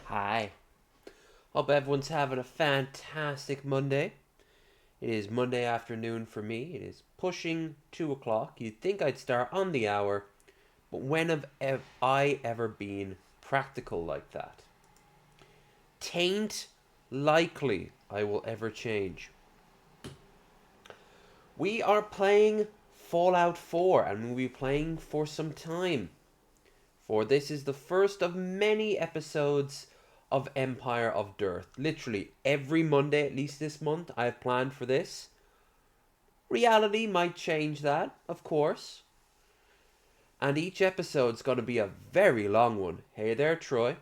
Hi. Hope everyone's having a fantastic Monday. It is Monday afternoon for me. It is pushing 2 o'clock. You'd think I'd start on the hour, but when have I ever been practical like that? Tain't likely I will ever change. We are playing Fallout 4 and we'll be playing for some time. For this is the first of many episodes of Empire of Dearth. Literally every Monday, at least this month, I have planned for this. Reality might change that, of course. And each episode's going to be a very long one. Hey there, Troy.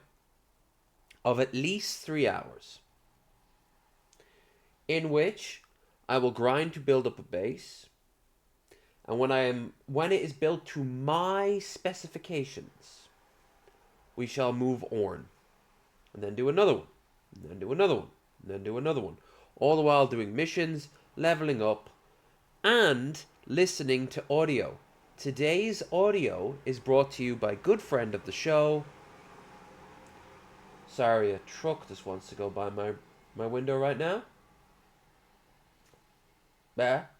Of at least 3 hours. In which I will grind to build up a base. And when it is built to my specifications, we shall move on. And then do another one, and then do another one, and then do another one. All the while doing missions, leveling up, and listening to audio. Today's audio is brought to you by good friend of the show. Sorry, a truck just wants to go by my window right now. There.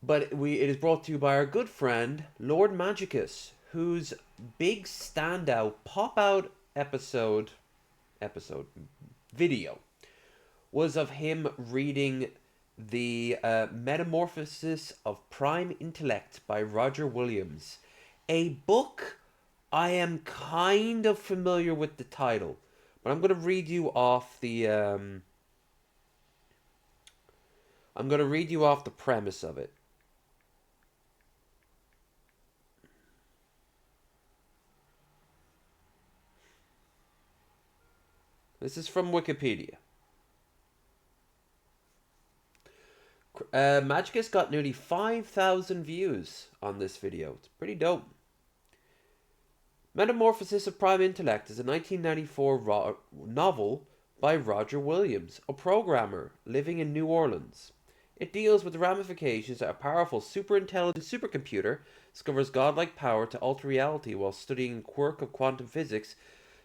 But it is brought to you by our good friend, Lord Magicus, whose big standout pop-out episode video was of him reading the Metamorphosis of Prime Intellect by Roger Williams, a book I am kind of familiar with the title, but I'm going to read you off the premise of it. This is from Wikipedia. Majicus got nearly 5,000 views on this video. It's pretty dope. Metamorphosis of Prime Intellect is a 1994 novel by Roger Williams, a programmer living in New Orleans. It deals with the ramifications that a powerful super-intelligent supercomputer discovers godlike power to alter reality while studying a quirk of quantum physics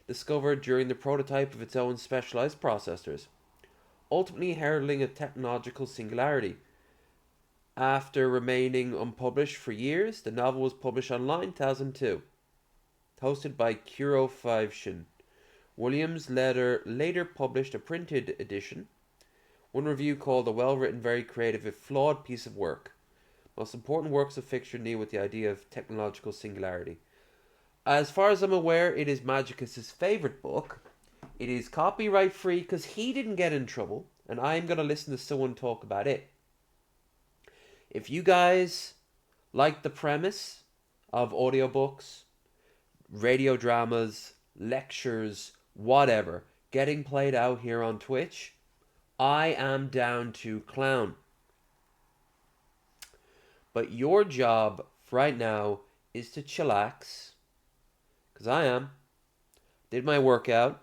discovered during the prototype of its own specialized processors, ultimately heralding a technological singularity. After remaining unpublished for years, the novel was published online in 2002. Hosted by Kuro Fiveshin. Williams later published a printed edition. One review called a well-written, very creative, if flawed piece of work. Most important works of fiction deal with the idea of technological singularity. As far as I'm aware, it is Magicus' favorite book. It is copyright free because he didn't get in trouble, and I'm going to listen to someone talk about it. If you guys like the premise of audiobooks, radio dramas, lectures, whatever, getting played out here on Twitch, I am down to clown. But your job right now is to chillax. Because I am. Did my workout.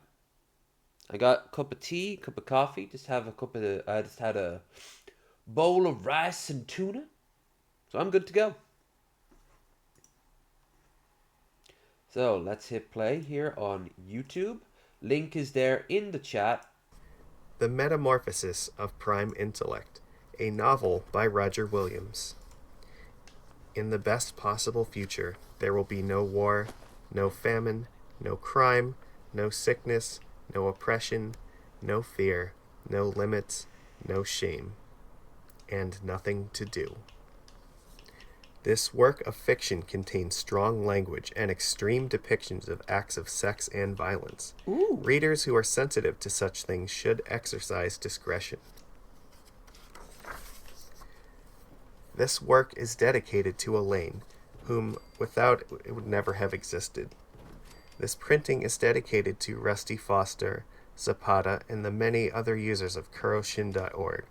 I got a cup of tea, cup of coffee. I just had a bowl of rice and tuna. So I'm good to go. So let's hit play here on YouTube. Link is there in the chat. The Metamorphosis of Prime Intellect, a novel by Roger Williams. In the best possible future, there will be no war, no famine, no crime, no sickness, no oppression, no fear, no limits, no shame, and nothing to do. This work of fiction contains strong language and extreme depictions of acts of sex and violence. Ooh. Readers who are sensitive to such things should exercise discretion. This work is dedicated to Elaine, whom without it would never have existed. This printing is dedicated to Rusty Foster, Zapata, and the many other users of Kuroshin.org,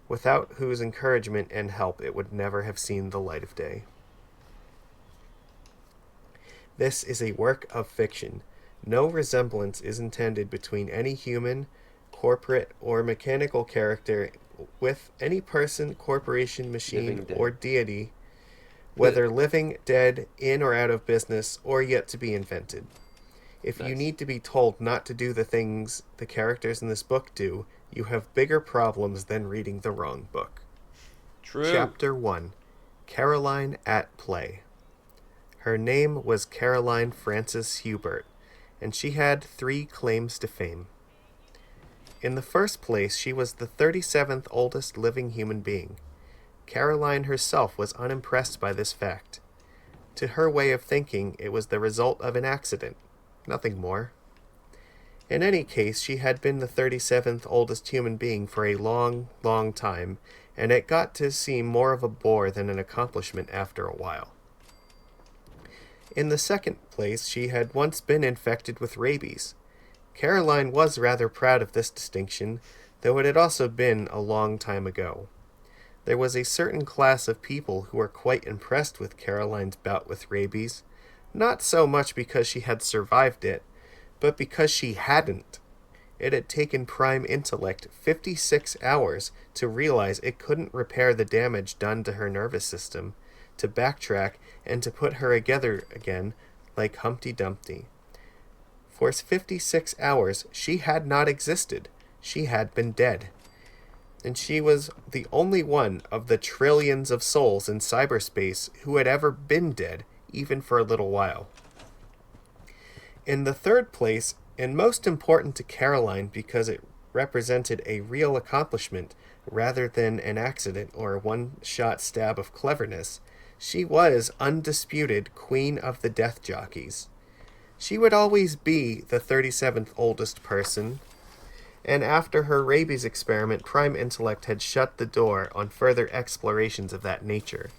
without whose encouragement and help it would never have seen the light of day. This is a work of fiction. No resemblance is intended between any human, corporate, or mechanical character with any person, corporation, machine, or deity, whether living, dead, in or out of business, or yet to be invented. If you Nice. need to be told not to do the things the characters in this book do, you have bigger problems than reading the wrong book. True. Chapter 1. Caroline at Play. Her name was Caroline Frances Hubert, and she had 3 claims to fame. In the first place, she was the 37th oldest living human being. Caroline herself was unimpressed by this fact. To her way of thinking, it was the result of an accident, nothing more. In any case, she had been the 37th oldest human being for a long, long time, and it got to seem more of a bore than an accomplishment after a while. In the second place, she had once been infected with rabies. Caroline was rather proud of this distinction, though it had also been a long time ago. There was a certain class of people who were quite impressed with Caroline's bout with rabies, not so much because she had survived it, but because she hadn't. It had taken Prime Intellect 56 hours to realize it couldn't repair the damage done to her nervous system, to backtrack, and to put her together again like Humpty Dumpty. For 56 hours, she had not existed. She had been dead. And she was the only one of the trillions of souls in cyberspace who had ever been dead, even for a little while. In the third place, and most important to Caroline because it represented a real accomplishment rather than an accident or a one-shot stab of cleverness, she was undisputed Queen of the Death Jockeys. She would always be the 37th oldest person, and after her rabies experiment, Prime Intellect had shut the door on further explorations of that nature.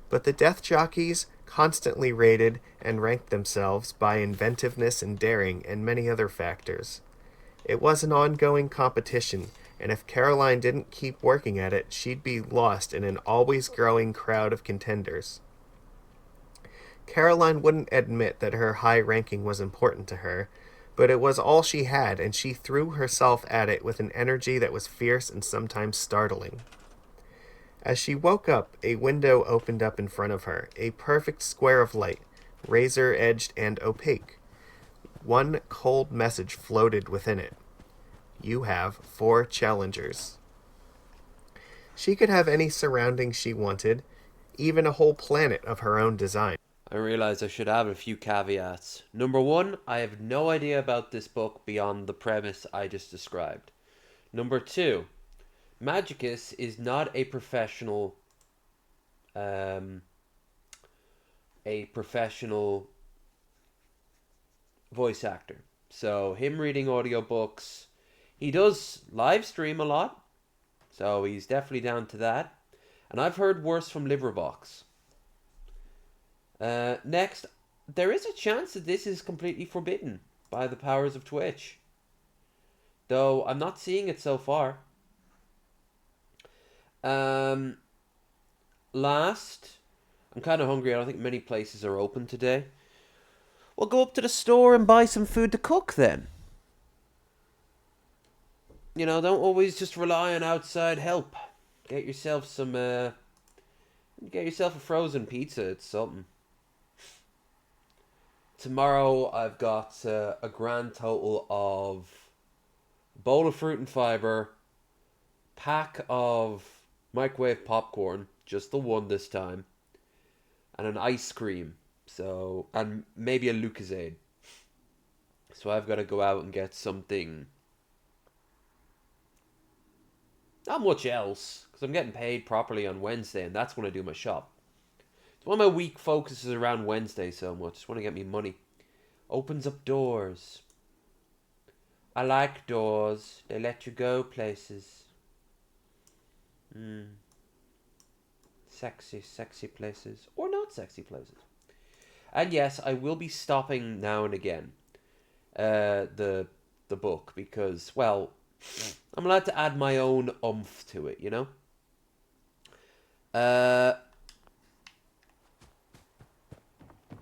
But the Death Jockeys constantly rated and ranked themselves by inventiveness and daring and many other factors. It was an ongoing competition, and if Caroline didn't keep working at it, she'd be lost in an always growing crowd of contenders. Caroline wouldn't admit that her high ranking was important to her, but it was all she had, and she threw herself at it with an energy that was fierce and sometimes startling. As she woke up, a window opened up in front of her, a perfect square of light, razor-edged and opaque. One cold message floated within it. You have 4 challengers. She could have any surroundings she wanted, even a whole planet of her own design. I realize I should have a few caveats. Number one, I have no idea about this book beyond the premise I just described. Number two, Magicus is not um, a professional voice actor. So him reading audiobooks, he does live stream a lot, so he's definitely down to that. And I've heard worse from Liverbox. Next, there is a chance that this is completely forbidden by the powers of Twitch, though I'm not seeing it so far. Um, Last, I'm kind of hungry. I don't think many places are open today. We'll go up to the store and buy some food to cook then. You know, don't always just rely on outside help. Get yourself get yourself a frozen pizza. It's something. Tomorrow I've got a grand total of bowl of fruit and fiber, pack of microwave popcorn, just the one this time, and an ice cream. So, and maybe a Lucozade. So I've got to go out and get something. Not much else, because I'm getting paid properly on Wednesday, and that's when I do my shop. It's why my week focuses around Wednesday so much. Just want to get me money. Opens up doors. I like doors. They let you go places. Sexy, sexy places. Or not sexy places. And yes, I will be stopping now and again the book because, well, I'm allowed to add my own oomph to it, you know?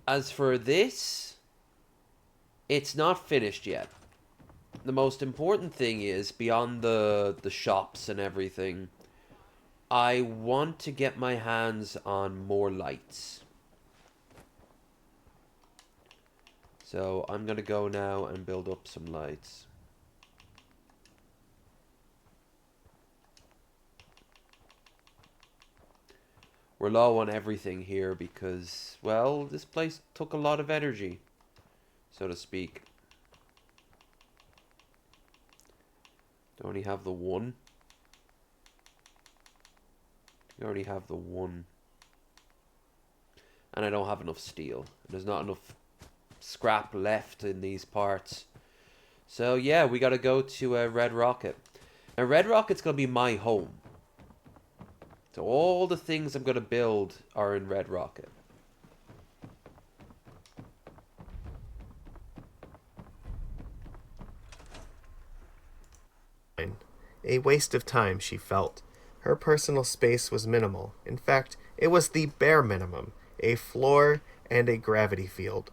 As for this, it's not finished yet. The most important thing is, beyond the shops and everything, I want to get my hands on more lights. So I'm going to go now and build up some lights. We're low on everything here because, well, this place took a lot of energy, so to speak. I only have the one. I already have the one. And I don't have enough steel. There's not enough scrap left in these parts. So yeah, we gotta go to Red Rocket. Now Red Rocket's gonna be my home. So all the things I'm gonna build are in Red Rocket. A waste of time, she felt. Her personal space was minimal. In fact, it was the bare minimum, a floor and a gravity field.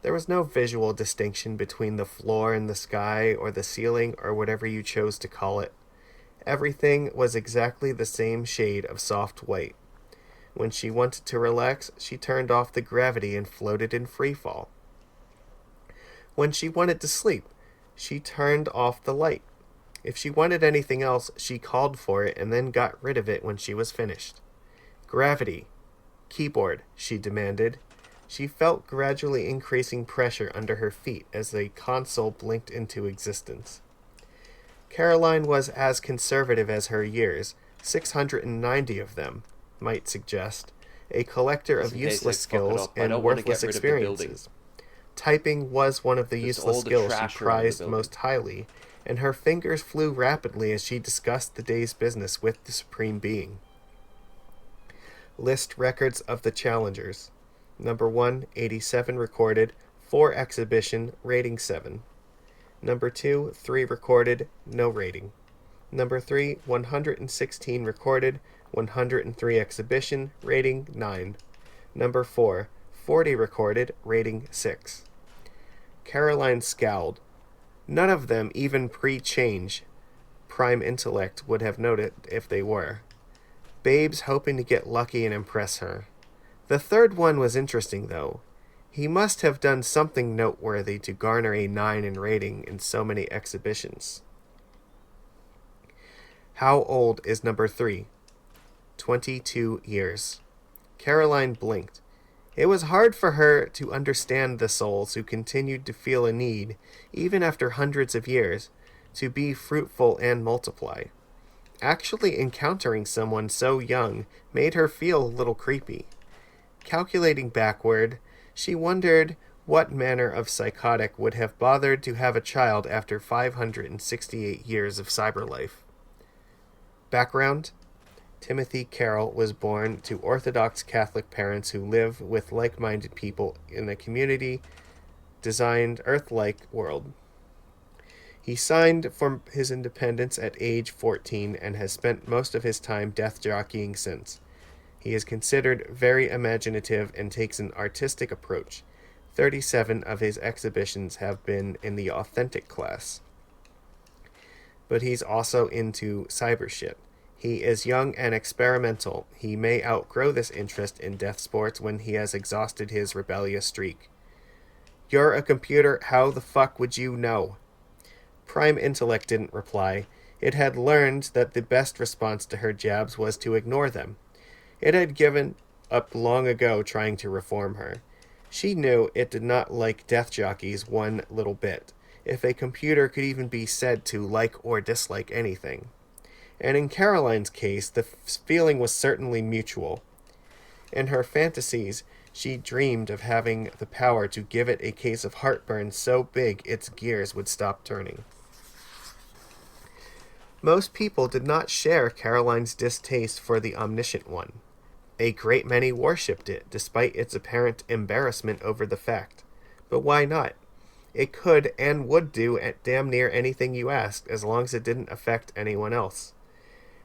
There was no visual distinction between the floor and the sky or the ceiling or whatever you chose to call it. Everything was exactly the same shade of soft white. When she wanted to relax, she turned off the gravity and floated in freefall. When she wanted to sleep, she turned off the light. If she wanted anything else, she called for it and then got rid of it when she was finished. Gravity. Keyboard, she demanded. She felt gradually increasing pressure under her feet as the console blinked into existence. Caroline was as conservative as her years, 690 of them, might suggest, a collector of useless skills and worthless experiences. Typing was one of the useless skills she prized most highly, and her fingers flew rapidly as she discussed the day's business with the Supreme Being. List records of the challengers. Number 1, 87 recorded, 4 exhibition, rating 7. Number 2, 3 recorded, no rating. Number 3, 116 recorded, 103 exhibition, rating 9. Number 4, 40 recorded, rating 6. Caroline scowled. None of them even pre-change. Prime Intellect would have noted if they were. Babes hoping to get lucky and impress her. The third one was interesting, though. He must have done something noteworthy to garner a 9 in rating in so many exhibitions. How old is number 3? 22 years. Caroline blinked. It was hard for her to understand the souls who continued to feel a need, even after hundreds of years, to be fruitful and multiply. Actually encountering someone so young made her feel a little creepy. Calculating backward, she wondered what manner of psychotic would have bothered to have a child after 568 years of cyberlife. Background: Timothy Carroll was born to Orthodox Catholic parents who live with like-minded people in a community-designed Earth-like world. He signed for his independence at age 14 and has spent most of his time death jockeying since. He is considered very imaginative and takes an artistic approach. 37 of his exhibitions have been in the authentic class. But he's also into cyber shit. He is young and experimental. He may outgrow this interest in death sports when he has exhausted his rebellious streak. You're a computer, how the fuck would you know? Prime Intellect didn't reply. It had learned that the best response to her jabs was to ignore them. It had given up long ago trying to reform her. She knew it did not like death jockeys one little bit, if a computer could even be said to like or dislike anything. And in Caroline's case, the feeling was certainly mutual. In her fantasies, she dreamed of having the power to give it a case of heartburn so big its gears would stop turning. Most people did not share Caroline's distaste for the omniscient one. A great many worshipped it, despite its apparent embarrassment over the fact. But why not? It could and would do damn near anything you asked, as long as it didn't affect anyone else.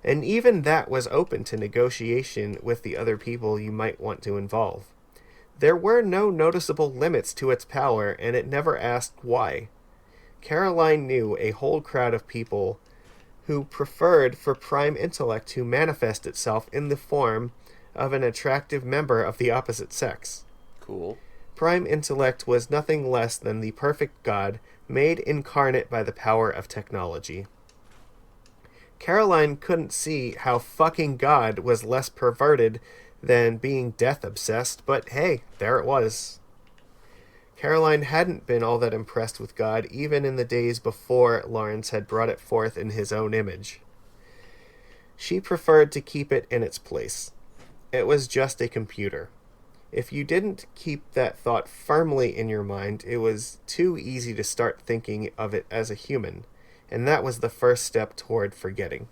And even that was open to negotiation with the other people you might want to involve. There were no noticeable limits to its power, and it never asked why. Caroline knew a whole crowd of people who preferred for Prime Intellect to manifest itself in the form of an attractive member of the opposite sex. Cool. Prime Intellect was nothing less than the perfect god made incarnate by the power of technology. Caroline couldn't see how fucking God was less perverted than being death-obsessed, but hey, there it was. Caroline hadn't been all that impressed with God even in the days before Lawrence had brought it forth in his own image. She preferred to keep it in its place. It was just a computer. If you didn't keep that thought firmly in your mind, it was too easy to start thinking of it as a human, and that was the first step toward forgetting.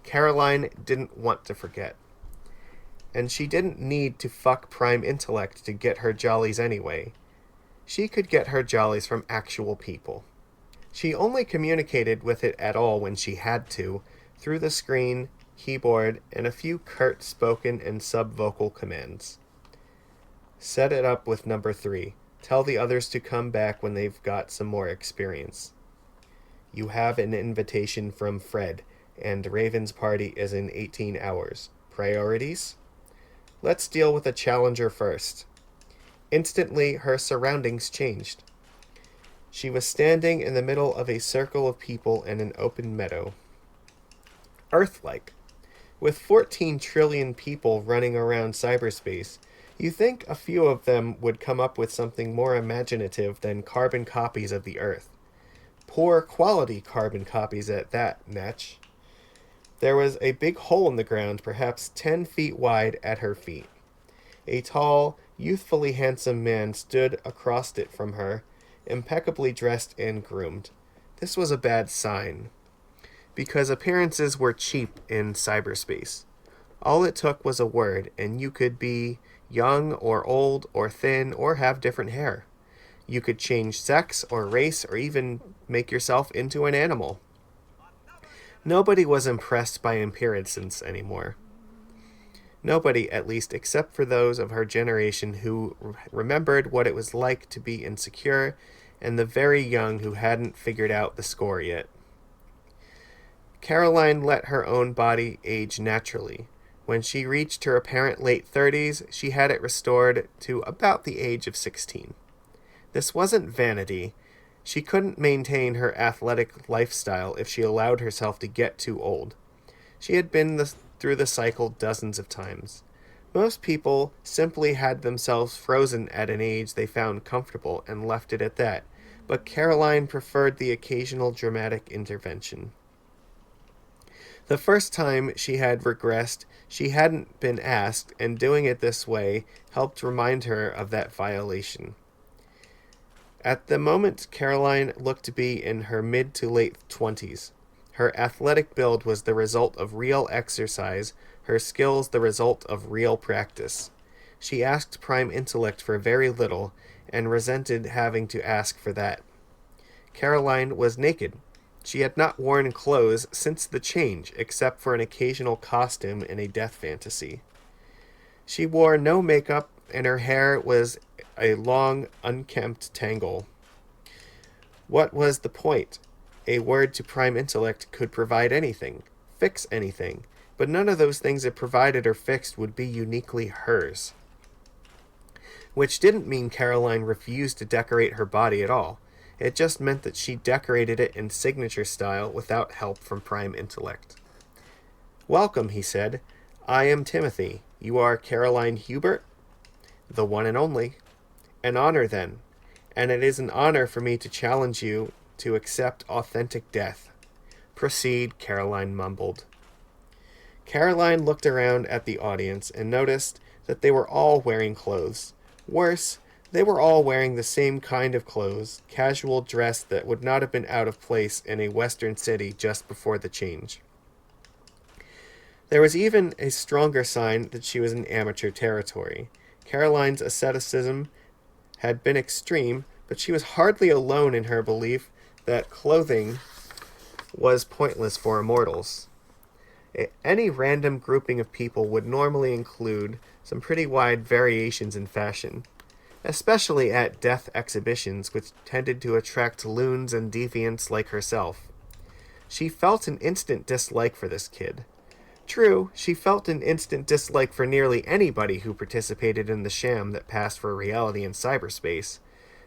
Caroline didn't want to forget. And she didn't need to fuck Prime Intellect to get her jollies anyway. She could get her jollies from actual people. She only communicated with it at all when she had to, through the screen, keyboard, and a few curt spoken and sub-vocal commands. Set it up with number 3. Tell the others to come back when they've got some more experience. You have an invitation from Fred, and Raven's party is in 18 hours. Priorities? Let's deal with the challenger first. Instantly, her surroundings changed. She was standing in the middle of a circle of people in an open meadow. Earth-like. With 14 trillion people running around cyberspace, you think a few of them would come up with something more imaginative than carbon copies of the Earth. Poor quality carbon copies at that, Natch. There was a big hole in the ground, perhaps 10 feet wide, at her feet. A tall, youthfully handsome man stood across it from her, impeccably dressed and groomed. This was a bad sign, because appearances were cheap in cyberspace. All it took was a word, and you could be young or old or thin or have different hair. You could change sex or race or even make yourself into an animal. Nobody was impressed by appearances anymore. Nobody, at least, except for those of her generation who remembered what it was like to be insecure, and the very young who hadn't figured out the score yet. Caroline let her own body age naturally. When she reached her apparent late 30s, she had it restored to about the age of 16. This wasn't vanity. She couldn't maintain her athletic lifestyle if she allowed herself to get too old. She had been through the cycle dozens of times. Most people simply had themselves frozen at an age they found comfortable and left it at that, but Caroline preferred the occasional dramatic intervention. The first time she had regressed, she hadn't been asked, and doing it this way helped remind her of that violation. At the moment, Caroline looked to be in her mid to late 20s. Her athletic build was the result of real exercise, her skills the result of real practice. She asked Prime Intellect for very little, and resented having to ask for that. Caroline was naked. She had not worn clothes since the change, except for an occasional costume in a death fantasy. She wore no makeup, and her hair was a long, unkempt tangle. What was the point? A word to Prime Intellect could provide anything, fix anything, but none of those things it provided or fixed would be uniquely hers. Which didn't mean Caroline refused to decorate her body at all. It just meant that she decorated it in signature style without help from Prime Intellect. "Welcome," he said. "I am Timothy. You are Caroline Hubert?" "The one and only." "An honor, then. And it is an honor for me to challenge you to accept authentic death." "Proceed," Caroline mumbled. Caroline looked around at the audience and noticed that they were all wearing clothes. Worse, they were all wearing the same kind of clothes, casual dress that would not have been out of place in a western city just before the change. There was even a stronger sign that she was in amateur territory. Caroline's asceticism had been extreme, but she was hardly alone in her belief that clothing was pointless for immortals. Any random grouping of people would normally include some pretty wide variations in fashion, especially at death exhibitions, which tended to attract loons and deviants like herself. She felt an instant dislike for this kid. True, she felt an instant dislike for nearly anybody who participated in the sham that passed for reality in cyberspace,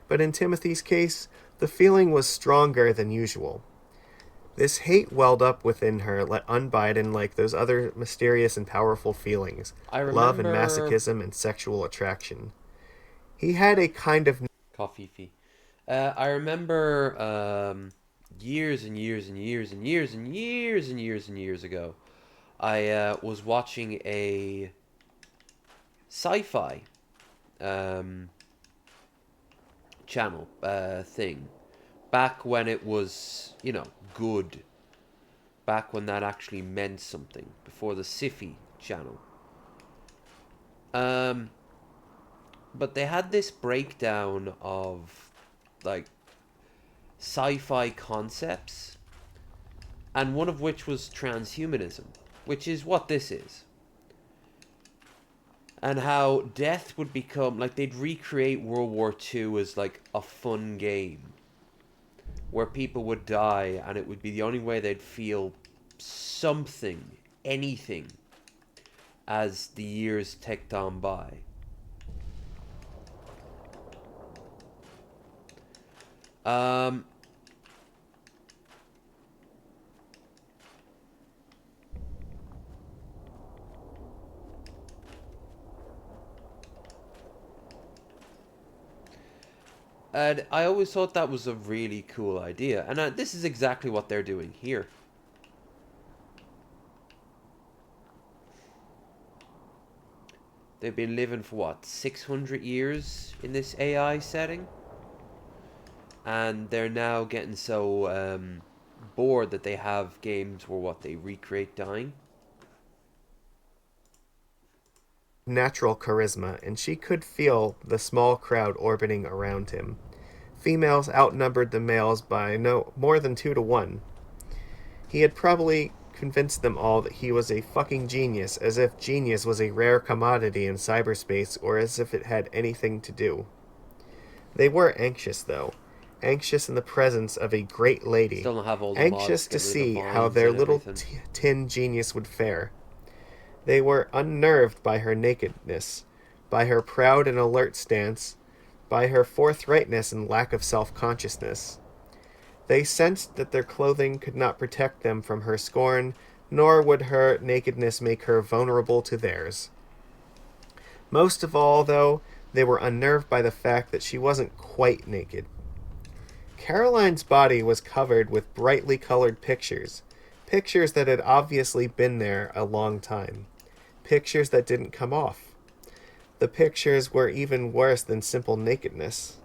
but in Timothy's case, the feeling was stronger than usual. This hate welled up within her, unbidden like those other mysterious and powerful feelings, I love and remember masochism and sexual attraction. He had a kind of coffee fee. I remember years and years and years and years and years and years and years ago, I was watching a sci-fi um, channel thing back when it was, good. Back when that actually meant something, before the sci-fi channel. Um, but they had this breakdown of like sci-fi concepts, and one of which was transhumanism, which is what this is. And how death would become like they'd recreate World War II as like a fun game where people would die and it would be the only way they'd feel something, anything, as the years ticked on by. Um, and I always thought that was a really cool idea. And this is exactly what they're doing here. They've been living for what, 600 years in this AI setting? And they're now getting so bored that they have games where what, they recreate dying? natural charisma, and she could feel the small crowd orbiting around him. Females outnumbered the males by no more than 2 to 1. He had probably convinced them all that he was a fucking genius, as if genius was a rare commodity in cyberspace, or as if it had anything to do. They were anxious, though. Anxious in the presence of a great lady. Still don't have all the Anxious mods, to get rid of the see how vines their and little everything. tin genius would fare. They were unnerved by her nakedness, by her proud and alert stance, by her forthrightness and lack of self-consciousness. They sensed that their clothing could not protect them from her scorn, nor would her nakedness make her vulnerable to theirs. Most of all, though, they were unnerved by the fact that she wasn't quite naked. Caroline's body was covered with brightly colored pictures, pictures that had obviously been there a long time, pictures that didn't come off. The pictures were even worse than simple nakedness,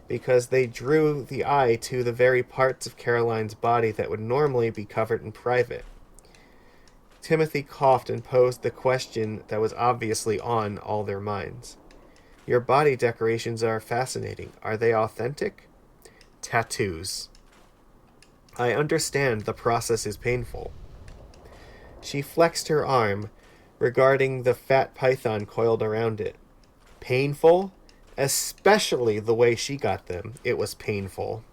because they drew the eye to the very parts of Caroline's body that would normally be covered in private. Timothy coughed and posed the question that was obviously on all their minds. Your body decorations are fascinating. Are they authentic? Tattoos. I understand the process is painful. She flexed her arm, regarding the fat python coiled around it. Painful? Especially the way she got them, it was painful.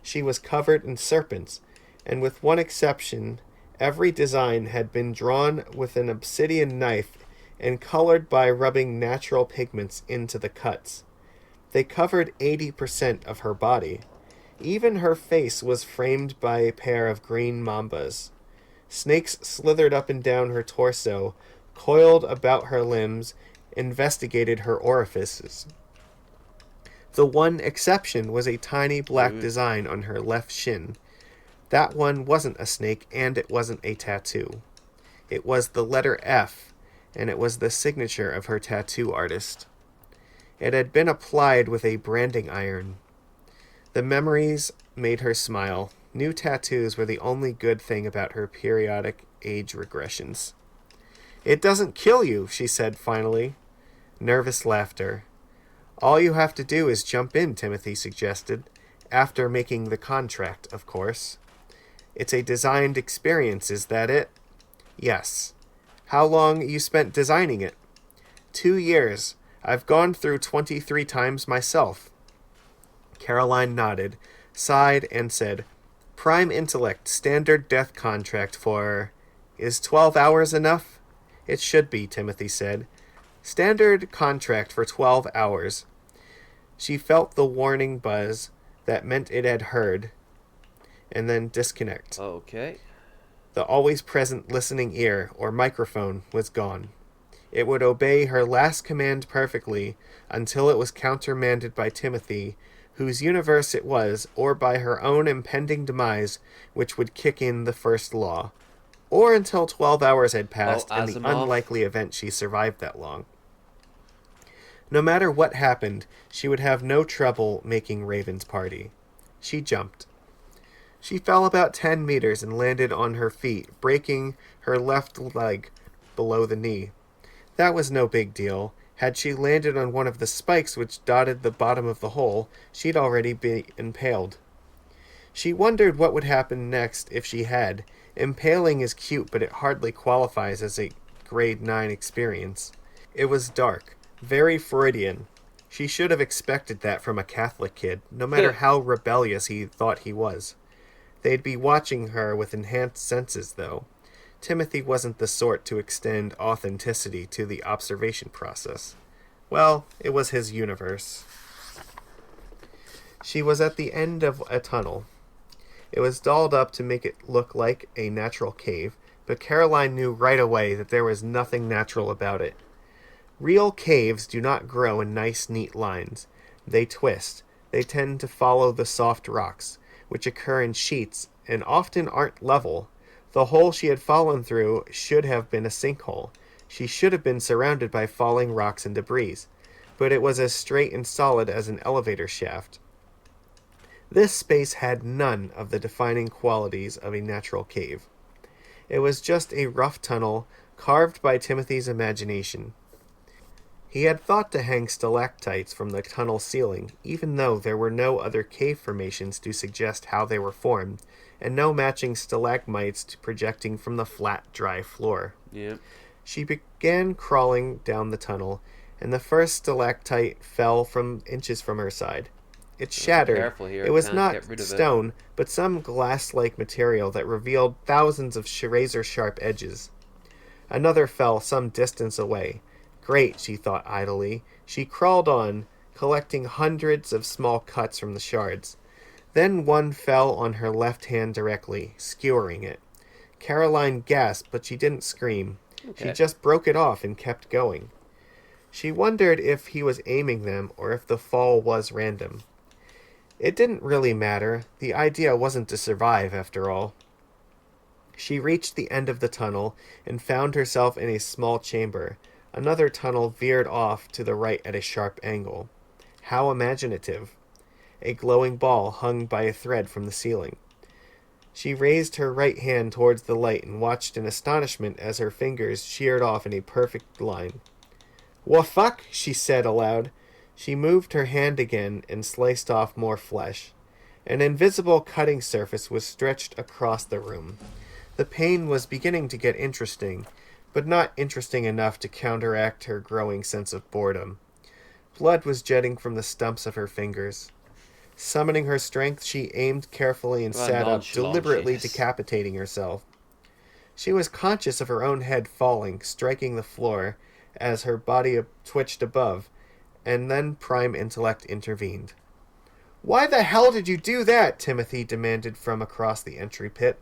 She was covered in serpents, and with one exception, every design had been drawn with an obsidian knife and colored by rubbing natural pigments into the cuts. They covered 80% of her body. Even her face was framed by a pair of green mambas. Snakes slithered up and down her torso, coiled about her limbs, investigated her orifices. The one exception was a tiny black design on her left shin. That one wasn't a snake, and it wasn't a tattoo. It was the letter F, and it was the signature of her tattoo artist. It had been applied with a branding iron. The memories made her smile. New tattoos were the only good thing about her periodic age regressions. It doesn't kill you, she said finally. Nervous laughter. All you have to do is jump in, Timothy suggested. After making the contract, of course. It's a designed experience, is that it? Yes. How long you spent designing it? 2 years. I've gone through 23 times myself. Caroline nodded, sighed, and said, Prime Intellect, standard death contract for... Is 12 hours enough? It should be, Timothy said. Standard contract for 12 hours. She felt the warning buzz that meant it had heard, and then disconnect. Okay. The always present listening ear, or microphone, was gone. It would obey her last command perfectly until it was countermanded by Timothy, whose universe it was, or by her own impending demise, which would kick in the first law, or until 12 hours had passed in the unlikely event she survived that long. No matter what happened, she would have no trouble making Raven's party. She jumped. She fell about 10 meters and landed on her feet, breaking her left leg below the knee. That was no big deal. Had she landed on one of the spikes which dotted the bottom of the hole, she'd already be impaled. She wondered what would happen next if she had. Impaling is cute, but it hardly qualifies as a grade 9 experience. It was dark, very Freudian. She should have expected that from a Catholic kid, no matter how rebellious he thought he was. They'd be watching her with enhanced senses, though. Timothy wasn't the sort to extend authenticity to the observation process. Well, it was his universe. She was at the end of a tunnel. It was dolled up to make it look like a natural cave, but Caroline knew right away that there was nothing natural about it. Real caves do not grow in nice, neat lines. They twist. They tend to follow the soft rocks, which occur in sheets and often aren't level. The hole she had fallen through should have been a sinkhole. She should have been surrounded by falling rocks and debris, but it was as straight and solid as an elevator shaft. This space had none of the defining qualities of a natural cave. It was just a rough tunnel carved by Timothy's imagination. He had thought to hang stalactites from the tunnel ceiling, even though there were no other cave formations to suggest how they were formed, and no matching stalagmites projecting from the flat, dry floor. Yeah. She began crawling down the tunnel, and the first stalactite fell inches from her side. It shattered. Careful here. It was not stone, but some glass-like material that revealed thousands of razor-sharp edges. Another fell some distance away. Great, she thought idly. She crawled on, collecting hundreds of small cuts from the shards. Then one fell on her left hand directly, skewering it. Caroline gasped, but she didn't scream. Okay. She just broke it off and kept going. She wondered if he was aiming them or if the fall was random. It didn't really matter. The idea wasn't to survive, after all. She reached the end of the tunnel and found herself in a small chamber. Another tunnel veered off to the right at a sharp angle. How imaginative. A glowing ball hung by a thread from the ceiling. She raised her right hand towards the light and watched in astonishment as her fingers sheared off in a perfect line. "Wha fuck?" she said aloud. She moved her hand again and sliced off more flesh. An invisible cutting surface was stretched across the room. The pain was beginning to get interesting, but not interesting enough to counteract her growing sense of boredom. Blood was jetting from the stumps of her fingers. Summoning her strength, she aimed carefully and sat up, deliberately decapitating herself. She was conscious of her own head falling, striking the floor, as her body twitched above, and then Prime Intellect intervened. "Why the hell did you do that?" Timothy demanded from across the entry pit.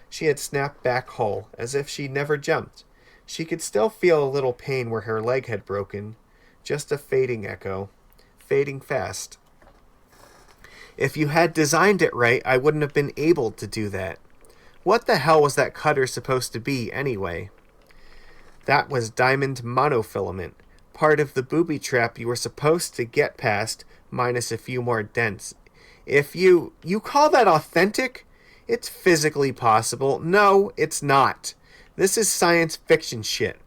She had snapped back whole, as if she never jumped. She could still feel a little pain where her leg had broken. Just a fading echo. Fading fast. "If you had designed it right, I wouldn't have been able to do that. What the hell was that cutter supposed to be, anyway?" "That was diamond monofilament. Part of the booby trap you were supposed to get past, minus a few more dents. If you call that authentic? It's physically possible. No, it's not. This is science fiction shit.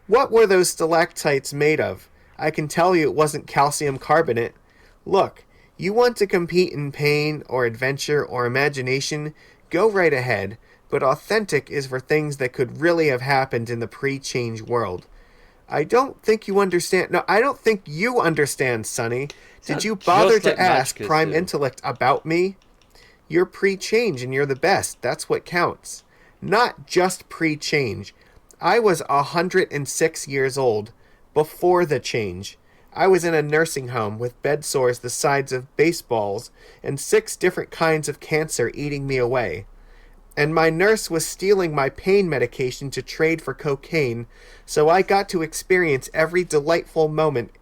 What were those stalactites made of? I can tell you it wasn't calcium carbonate. Look, you want to compete in pain or adventure or imagination? Go right ahead, but authentic is for things that could really have happened in the pre-change world. I don't think you understand. No, I don't think you understand, Sonny. Did you bother to ask Prime Intellect about me? You're pre-change and you're the best. That's what counts. Not just pre-change. I was 106 years old before the change. I was in a nursing home with bed sores the size of baseballs and 6 different kinds of cancer eating me away. And my nurse was stealing my pain medication to trade for cocaine, so I got to experience every delightful moment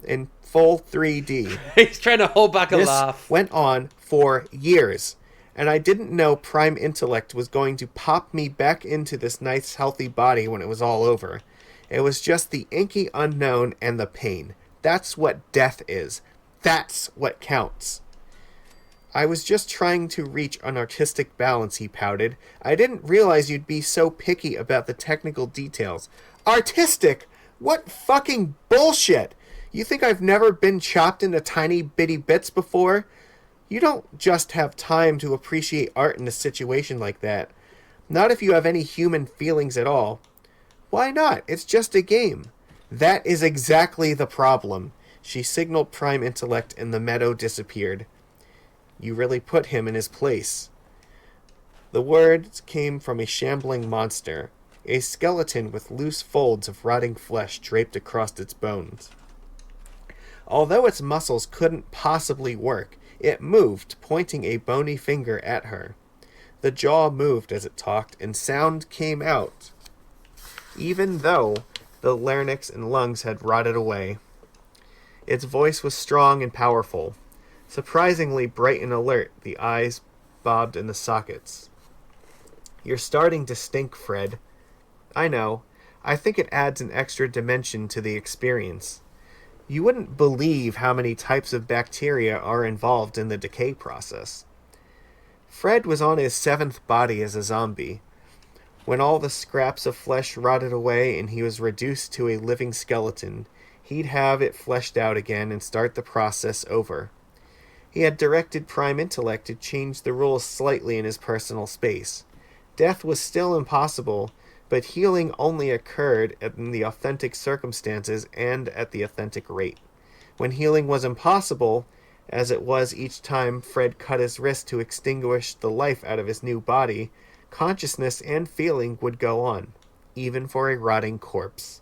in full 3D. He's trying to hold back a This laugh. went on for years, and I didn't know Prime Intellect was going to pop me back into this nice, healthy body when it was all over. It was just the inky unknown and the pain. That's what death is. That's what counts. I was just trying to reach an artistic balance, he pouted. I didn't realize you'd be so picky about the technical details. Artistic? What fucking bullshit! You think I've never been chopped into tiny bitty bits before? You don't just have time to appreciate art in a situation like that. Not if you have any human feelings at all. Why not? It's just a game. That is exactly the problem. She signaled Prime Intellect and the meadow disappeared. You really put him in his place. The words came from a shambling monster, a skeleton with loose folds of rotting flesh draped across its bones. Although its muscles couldn't possibly work, it moved, pointing a bony finger at her. The jaw moved as it talked, and sound came out, even though the larynx and lungs had rotted away. Its voice was strong and powerful. Surprisingly bright and alert, the eyes bobbed in the sockets. You're starting to stink, Fred. I know. I think it adds an extra dimension to the experience. You wouldn't believe how many types of bacteria are involved in the decay process. Fred was on his 7th body as a zombie. When all the scraps of flesh rotted away and he was reduced to a living skeleton, he'd have it fleshed out again and start the process over. He had directed Prime Intellect to change the rules slightly in his personal space. Death was still impossible, but healing only occurred in the authentic circumstances and at the authentic rate. When healing was impossible, as it was each time Fred cut his wrist to extinguish the life out of his new body, consciousness and feeling would go on, even for a rotting corpse.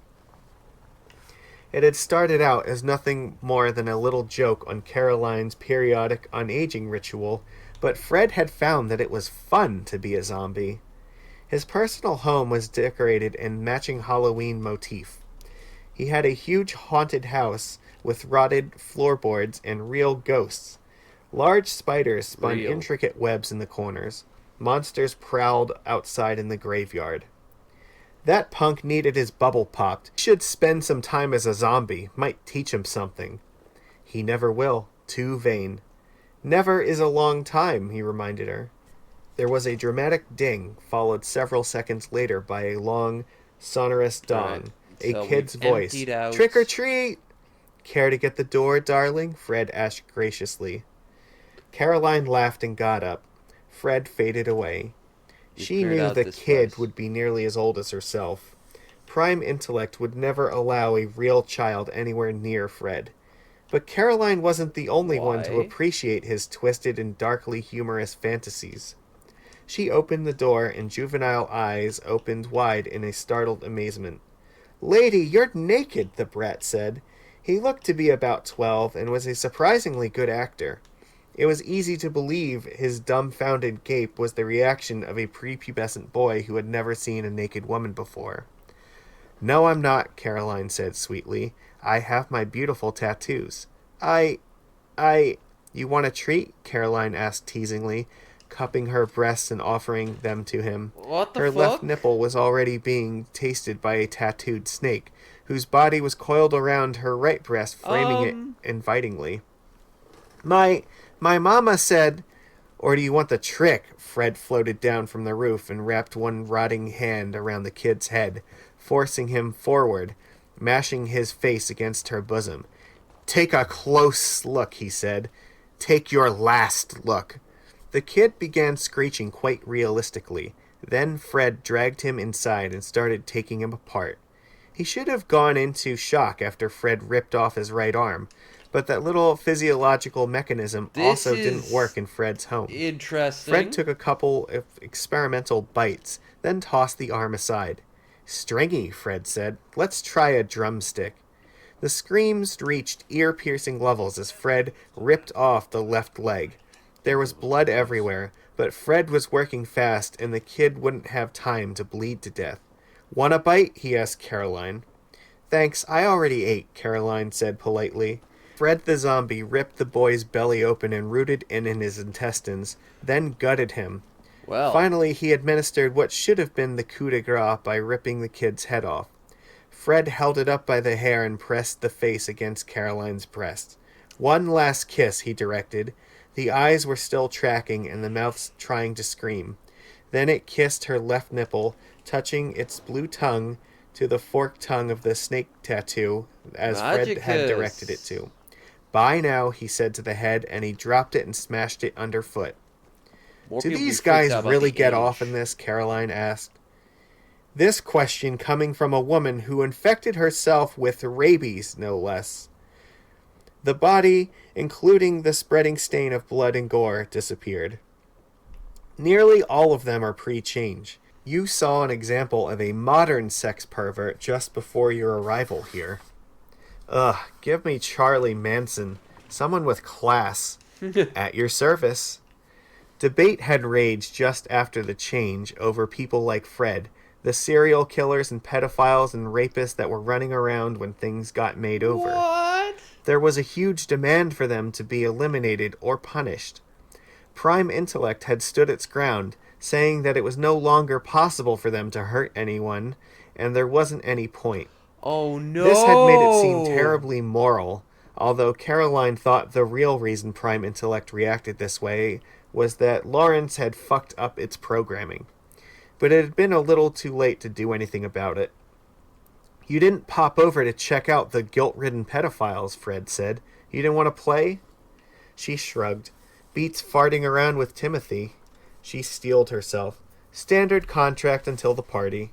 It had started out as nothing more than a little joke on Caroline's periodic unaging ritual, but Fred had found that it was fun to be a zombie. His personal home was decorated in matching Halloween motif. He had a huge haunted house with rotted floorboards and real ghosts. Large spiders spun intricate webs in the corners. Monsters prowled outside in the graveyard. That punk needed his bubble popped. He should spend some time as a zombie. Might teach him something. He never will. Too vain. Never is a long time, he reminded her. There was a dramatic ding, followed several seconds later by a long, sonorous dong. Right. A kid's voice. Out. Trick or treat! Care to get the door, darling? Fred asked graciously. Caroline laughed and got up. Fred faded away. She knew the kid would be nearly as old as herself. Prime Intellect would never allow a real child anywhere near Fred. But Caroline wasn't the only one to appreciate his twisted and darkly humorous fantasies. She opened the door, and juvenile eyes opened wide in a startled amazement. "Lady, you're naked," the brat said. He looked to be about 12 and was a surprisingly good actor. It was easy to believe his dumbfounded gape was the reaction of a prepubescent boy who had never seen a naked woman before. "No, I'm not," Caroline said sweetly. "I have my beautiful tattoos." You want a treat?" Caroline asked teasingly, cupping her breasts and offering them to him. What the Her fuck? left nipple was already being tasted by a tattooed snake, whose body was coiled around her right breast, framing it invitingly. My mama said, "Or do you want the trick?" Fred floated down from the roof and wrapped one rotting hand around the kid's head, forcing him forward, mashing his face against her bosom. "Take a close look," he said. "Take your last look." The kid began screeching quite realistically. Then Fred dragged him inside and started taking him apart. He should have gone into shock after Fred ripped off his right arm, But that little physiological mechanism This also didn't is work in Fred's home. Fred interesting. took a couple of experimental bites, then tossed the arm aside. Stringy, Fred said. Let's try a drumstick. The screams reached ear-piercing levels as Fred ripped off the left leg. There was blood everywhere, but Fred was working fast and the kid wouldn't have time to bleed to death. Want a bite? He asked Caroline. Thanks, I already ate, Caroline said politely. Fred the zombie ripped the boy's belly open and rooted in his intestines, then gutted him. Well, Finally, he administered what should have been the coup de grace by ripping the kid's head off. Fred held it up by the hair and pressed the face against Caroline's breast. One last kiss, he directed. The eyes were still tracking and the mouth trying to scream. Then it kissed her left nipple, touching its blue tongue to the forked tongue of the snake tattoo, as Fred had directed it Majicus. to. Bye now, he said to the head, and he dropped it and smashed it underfoot. More Do people be these freaked guys out about really the get off in age. this? Caroline asked. This question coming from a woman who infected herself with rabies, no less. The body, including the spreading stain of blood and gore, disappeared. Nearly all of them are pre-change. You saw an example of a modern sex pervert just before your arrival here. Ugh, give me Charlie Manson, someone with class. At your service. Debate had raged just after the change over people like Fred, the serial killers and pedophiles and rapists that were running around when things got made over. What? There was a huge demand for them to be eliminated or punished. Prime Intellect had stood its ground, saying that it was no longer possible for them to hurt anyone, and there wasn't any point. Oh no! This had made it seem terribly moral, although Caroline thought the real reason Prime Intellect reacted this way was that Lawrence had fucked up its programming. But it had been a little too late to do anything about it. You didn't pop over to check out the guilt-ridden pedophiles, Fred said. You didn't want to play? She shrugged. Beats farting around with Timothy. She steeled herself. Standard contract until the party.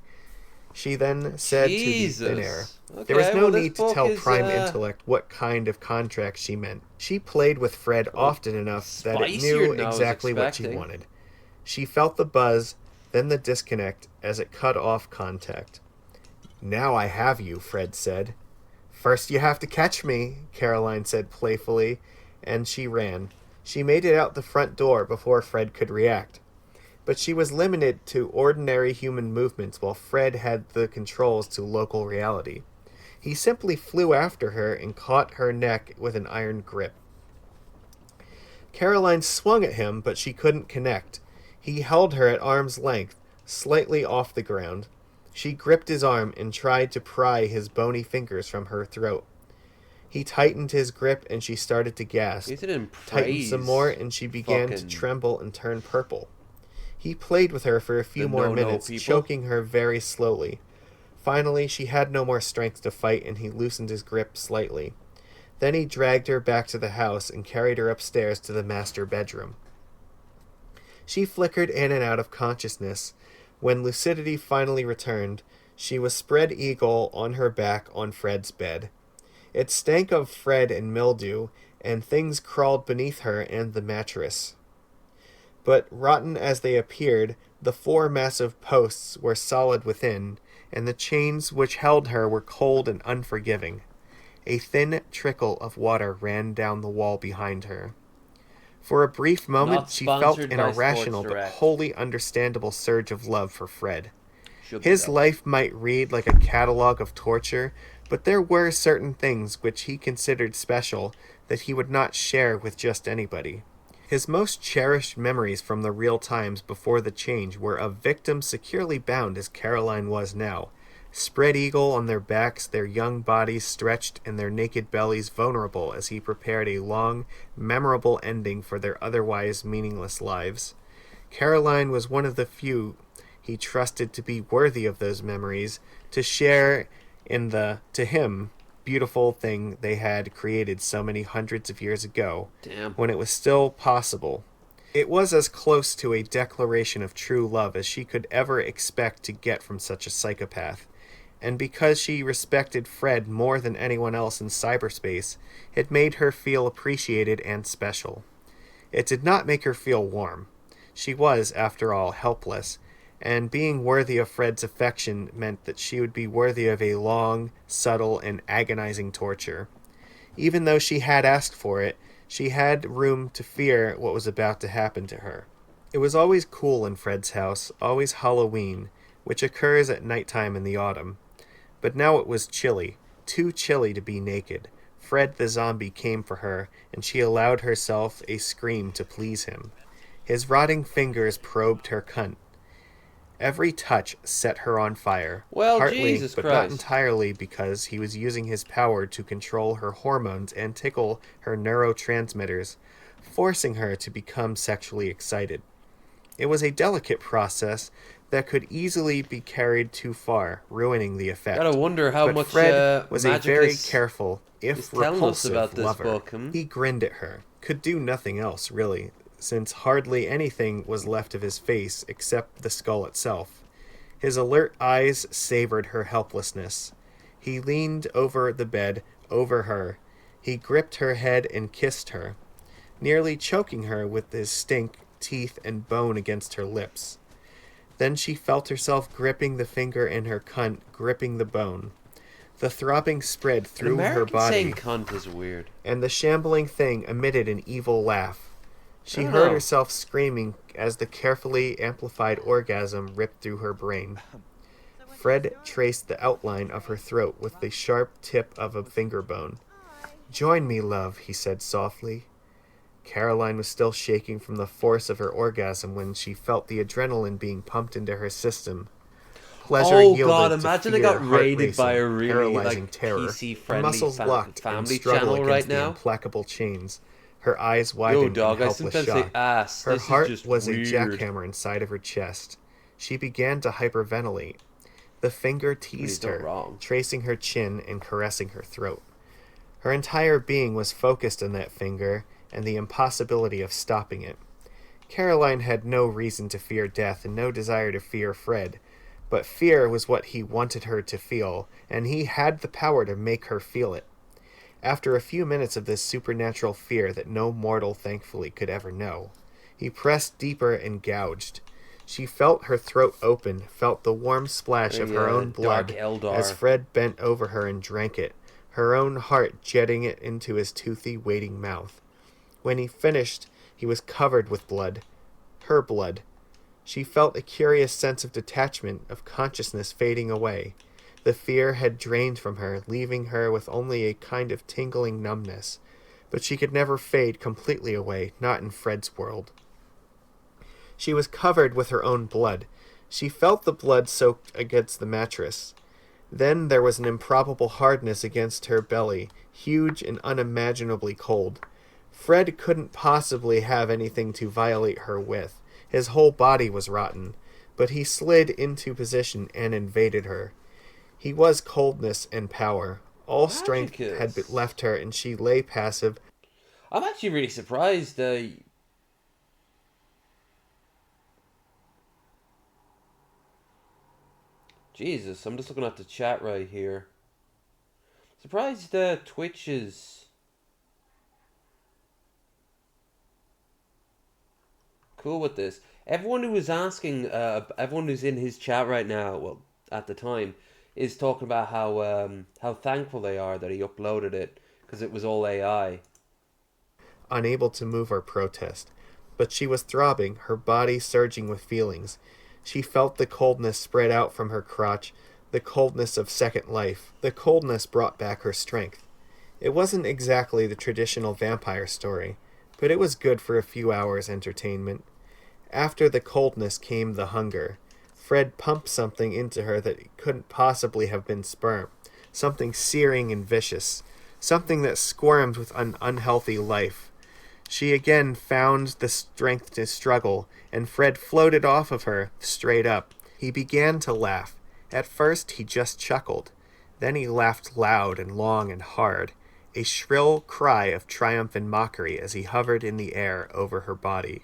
She then said Jesus. to the thin air. Okay, There was no well, this need to book tell is, Prime Intellect what kind of contract she meant. She played with Fred often enough that it spicier knew than I was exactly what she expecting. wanted. She felt the buzz, then the disconnect as it cut off contact. Now I have you, Fred said. First you have to catch me, Caroline said playfully, and she ran. She made it out the front door before Fred could react. But she was limited to ordinary human movements while Fred had the controls to local reality. He simply flew after her and caught her neck with an iron grip. Caroline swung at him, but she couldn't connect. He held her at arm's length, slightly off the ground. She gripped his arm and tried to pry his bony fingers from her throat. He tightened his grip and she started to gasp. He didn't Tightened praise some more and she began to fucking tremble and turn purple. He played with her for a few the more no-no minutes, people. choking her very slowly. Finally, she had no more strength to fight and he loosened his grip slightly. Then he dragged her back to the house and carried her upstairs to the master bedroom. She flickered in and out of consciousness. When lucidity finally returned, she was spread eagle on her back on Fred's bed. It stank of Fred and mildew, and things crawled beneath her and the mattress. But rotten as they appeared, the 4 massive posts were solid within, and the chains which held her were cold and unforgiving. A thin trickle of water ran down the wall behind her. For a brief moment, Not she felt sponsored an by irrational Sports but Direct. wholly understandable surge of love for Fred. Should be, His though. life might read like a catalog of torture, but there were certain things which he considered special that he would not share with just anybody. His most cherished memories from the real times before the change were of victims securely bound as Caroline was now, spread eagle on their backs, their young bodies stretched and their naked bellies vulnerable as he prepared a long, memorable ending for their otherwise meaningless lives. Caroline was one of the few he trusted to be worthy of those memories, to share in the, to him, beautiful thing they had created so many hundreds of years ago, Damn. when it was still possible. It was as close to a declaration of true love as she could ever expect to get from such a psychopath, and because she respected Fred more than anyone else in cyberspace, it made her feel appreciated and special. It did not make her feel warm. She was, after all, helpless, and being worthy of Fred's affection meant that she would be worthy of a long, subtle, and agonizing torture. Even though she had asked for it, she had room to fear what was about to happen to her. It was always cool in Fred's house, always Halloween, which occurs at nighttime in the autumn. But now it was chilly, too chilly to be naked. Fred the zombie came for her, and she allowed herself a scream to please him. His rotting fingers probed her cunt. Every touch set her on fire, Well, partly, Jesus but not Christ. entirely, because he was using his power to control her hormones and tickle her neurotransmitters, forcing her to become sexually excited. It was a delicate process that could easily be carried too far, ruining the effect. Gotta wonder how But much Fred was a very Majicus careful, is if telling us repulsive about this lover. book. He grinned at her, could do nothing else, really, since hardly anything was left of his face except the skull itself. His alert eyes savored her helplessness. He leaned over the bed, over her. He gripped her head and kissed her, nearly choking her with his stink, teeth, and bone against her lips. Then she felt herself gripping the finger in her cunt, gripping the bone. The throbbing spread through her body, saying cunt is weird. and the shambling thing emitted an evil laugh. She I don't heard know. herself screaming as the carefully amplified orgasm ripped through her brain. Fred traced the outline of her throat with the sharp tip of a finger bone. "Join me, love," he said softly. Caroline was still shaking from the force of her orgasm when she felt the adrenaline being pumped into her system. Pleasure Oh yielded god, to imagine fear, it got heart raided by a racing, really paralyzing like terror. PC Her friendly muscles locked in family struggle channel against right the now. implacable chains. Her eyes Yo widened in dog, I helpless sometimes say shock. ass. Her This is heart just was a weird. jackhammer inside of her chest. She began to hyperventilate. The finger teased not her, wrong. tracing her chin and caressing her throat. Her entire being was focused on that finger and the impossibility of stopping it. Caroline had no reason to fear death and no desire to fear Fred, but fear was what he wanted her to feel, and he had the power to make her feel it. After a few minutes of this supernatural fear that no mortal thankfully could ever know, he pressed deeper and gouged. She felt her throat open, felt the warm splash of her own Dark blood Eldar. as Fred bent over her and drank it, her own heart jetting it into his toothy, waiting mouth. When he finished, he was covered with blood. Her blood. She felt a curious sense of detachment, of consciousness fading away. The fear had drained from her, leaving her with only a kind of tingling numbness. But she could never fade completely away, not in Fred's world. She was covered with her own blood. She felt the blood soaked against the mattress. Then there was an improbable hardness against her belly, huge and unimaginably cold. Fred couldn't possibly have anything to violate her with. His whole body was rotten, but he slid into position and invaded her. He was coldness and power. All strength had Majicus. left her, and she lay passive. I'm actually really surprised. Jesus, I'm just looking at the chat right here. Surprised Twitch is cool with this. Everyone who was asking, everyone who's in his chat right now, well, at the time, is talking about how thankful they are that he uploaded it because it was all AI. Unable to move or protest. But she was throbbing, her body surging with feelings. She felt the coldness spread out from her crotch, the coldness of second life. The coldness brought back her strength. It wasn't exactly the traditional vampire story, but it was good for a few hours' entertainment. After the coldness came the hunger. Fred pumped something into her that couldn't possibly have been sperm, something searing and vicious, something that squirmed with an unhealthy life. She again found the strength to struggle, and Fred floated off of her, straight up. He began to laugh. At first he just chuckled. Then he laughed loud and long and hard, a shrill cry of triumph and mockery as he hovered in the air over her body.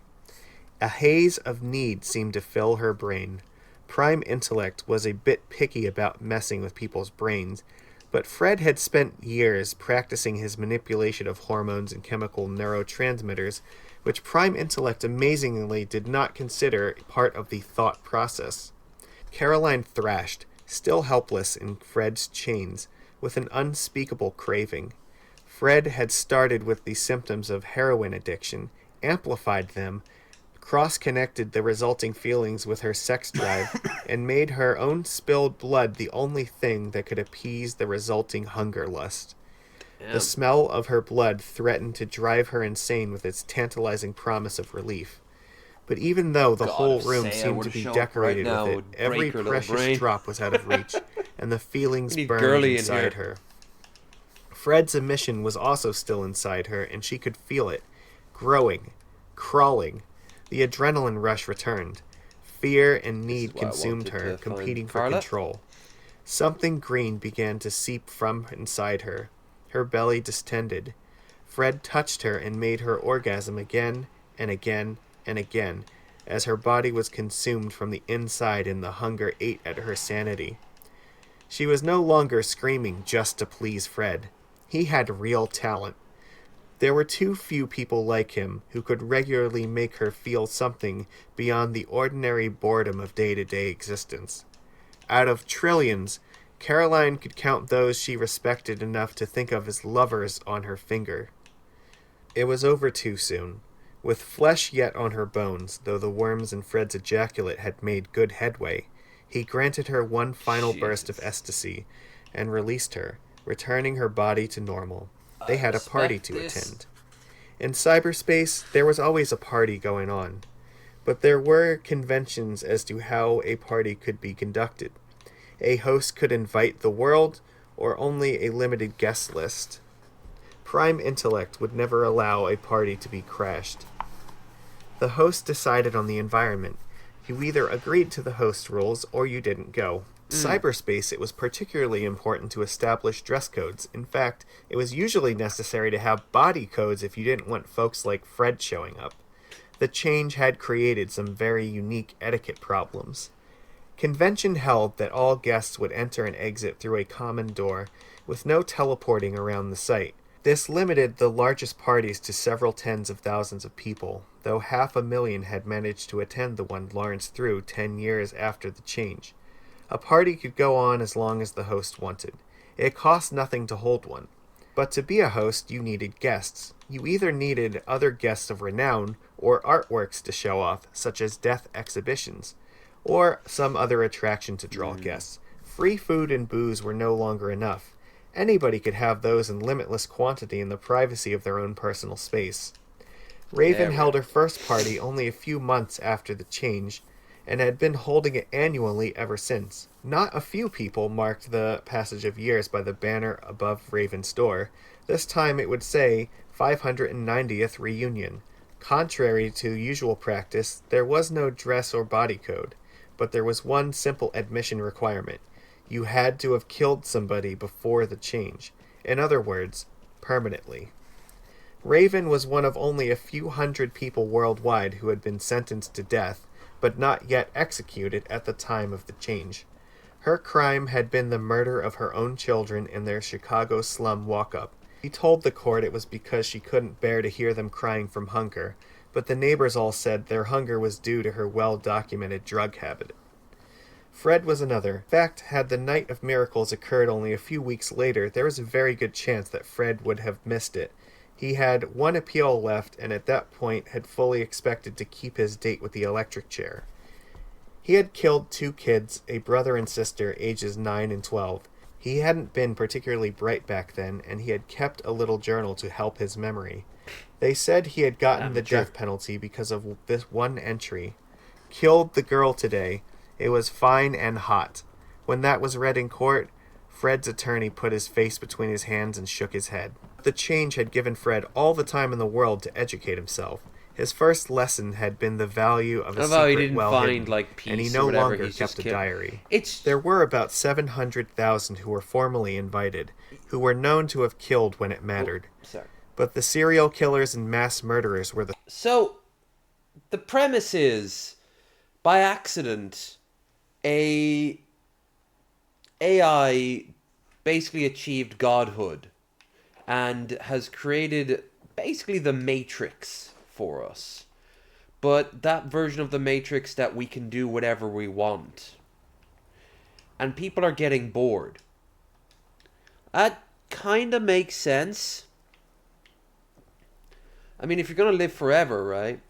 A haze of need seemed to fill her brain. Prime Intellect was a bit picky about messing with people's brains, but Fred had spent years practicing his manipulation of hormones and chemical neurotransmitters, which Prime Intellect amazingly did not consider part of the thought process. Caroline thrashed, still helpless in Fred's chains, with an unspeakable craving. Fred had started with the symptoms of heroin addiction, amplified them, cross-connected the resulting feelings with her sex drive, and made her own spilled blood the only thing that could appease the resulting hunger lust. The smell of her blood threatened to drive her insane with its tantalizing promise of relief. But even though the whole room seemed to be decorated with it, every precious drop was out of reach, and the feelings burned inside her. Fred's emission was also still inside her, and she could feel it, growing, crawling. The adrenaline rush returned. Fear and need consumed her, competing for control. Something green began to seep from inside her. Her belly distended. Fred touched her and made her orgasm again and again and again, as her body was consumed from the inside and the hunger ate at her sanity. She was no longer screaming just to please Fred. He had real talent. There were too few people like him who could regularly make her feel something beyond the ordinary boredom of day-to-day existence. Out of trillions, Caroline could count those she respected enough to think of as lovers on her finger. It was over too soon. With flesh yet on her bones, though the worms in Fred's ejaculate had made good headway, he granted her one final burst of ecstasy and released her, returning her body to normal. They had a party to attend. In cyberspace, there was always a party going on, but there were conventions as to how a party could be conducted. A host could invite the world, or only a limited guest list. Prime Intellect would never allow a party to be crashed. The host decided on the environment. You either agreed to the host rules, or you didn't go. Cyberspace, it was particularly important to establish dress codes. In fact, it was usually necessary to have body codes if you didn't want folks like Fred showing up. The change had created some very unique etiquette problems. Convention held that all guests would enter and exit through a common door, with no teleporting around the site. This limited the largest parties to several tens of thousands of people, though 500,000 had managed to attend the one Lawrence threw 10 years after the change. A party could go on as long as the host wanted. It cost nothing to hold one. But to be a host, you needed guests. You either needed other guests of renown, or artworks to show off, such as death exhibitions, or some other attraction to draw guests. Free food and booze were no longer enough. Anybody could have those in limitless quantity in the privacy of their own personal space. Raven held her first party only a few months after the change, and had been holding it annually ever since. Not a few people marked the passage of years by the banner above Raven's door. This time it would say 590th Reunion. Contrary to usual practice, there was no dress or body code, but there was one simple admission requirement. You had to have killed somebody before the change. In other words, permanently. Raven was one of only a few hundred people worldwide who had been sentenced to death, but not yet executed at the time of the change. Her crime had been the murder of her own children in their Chicago slum walk-up. She told the court it was because she couldn't bear to hear them crying from hunger, but the neighbors all said their hunger was due to her well-documented drug habit. Fred was another. In fact, had the Night of Miracles occurred only a few weeks later, there was a very good chance that Fred would have missed it. He had one appeal left, and at that point had fully expected to keep his date with the electric chair. He had killed 2 kids, a brother and sister, ages 9 and 12. He hadn't been particularly bright back then, and he had kept a little journal to help his memory. They said he had gotten the death penalty because of this one entry. Killed the girl today. It was fine and hot. When that was read in court, Fred's attorney put his face between his hands and shook his head. The change had given Fred all the time in the world to educate himself. His first lesson had been the value of a secret well hidden, and he no longer kept a diary. There were about 700,000 who were formally invited, who were known to have killed when it mattered. But the serial killers and mass murderers were the... So, the premise is, by accident, a AI basically achieved godhood and has created basically the Matrix for us. But that version of the Matrix that we can do whatever we want. And people are getting bored. That kind of makes sense. I mean, if you're going to live forever, right?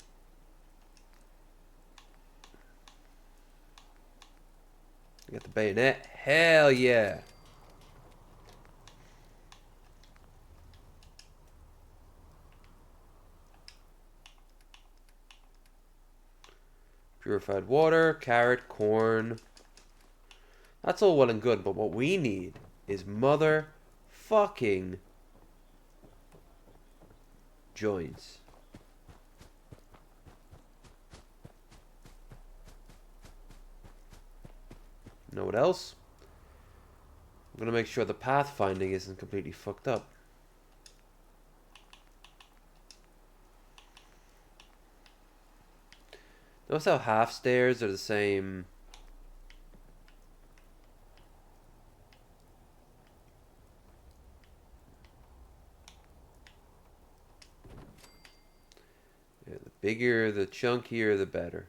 You got the bayonet. Hell yeah. Purified water, carrot, corn. That's all well and good, but what we need is motherfucking joints. Know what else? I'm gonna make sure the pathfinding isn't completely fucked up. Notice how half stairs are the same. Yeah, the bigger, the chunkier, the better.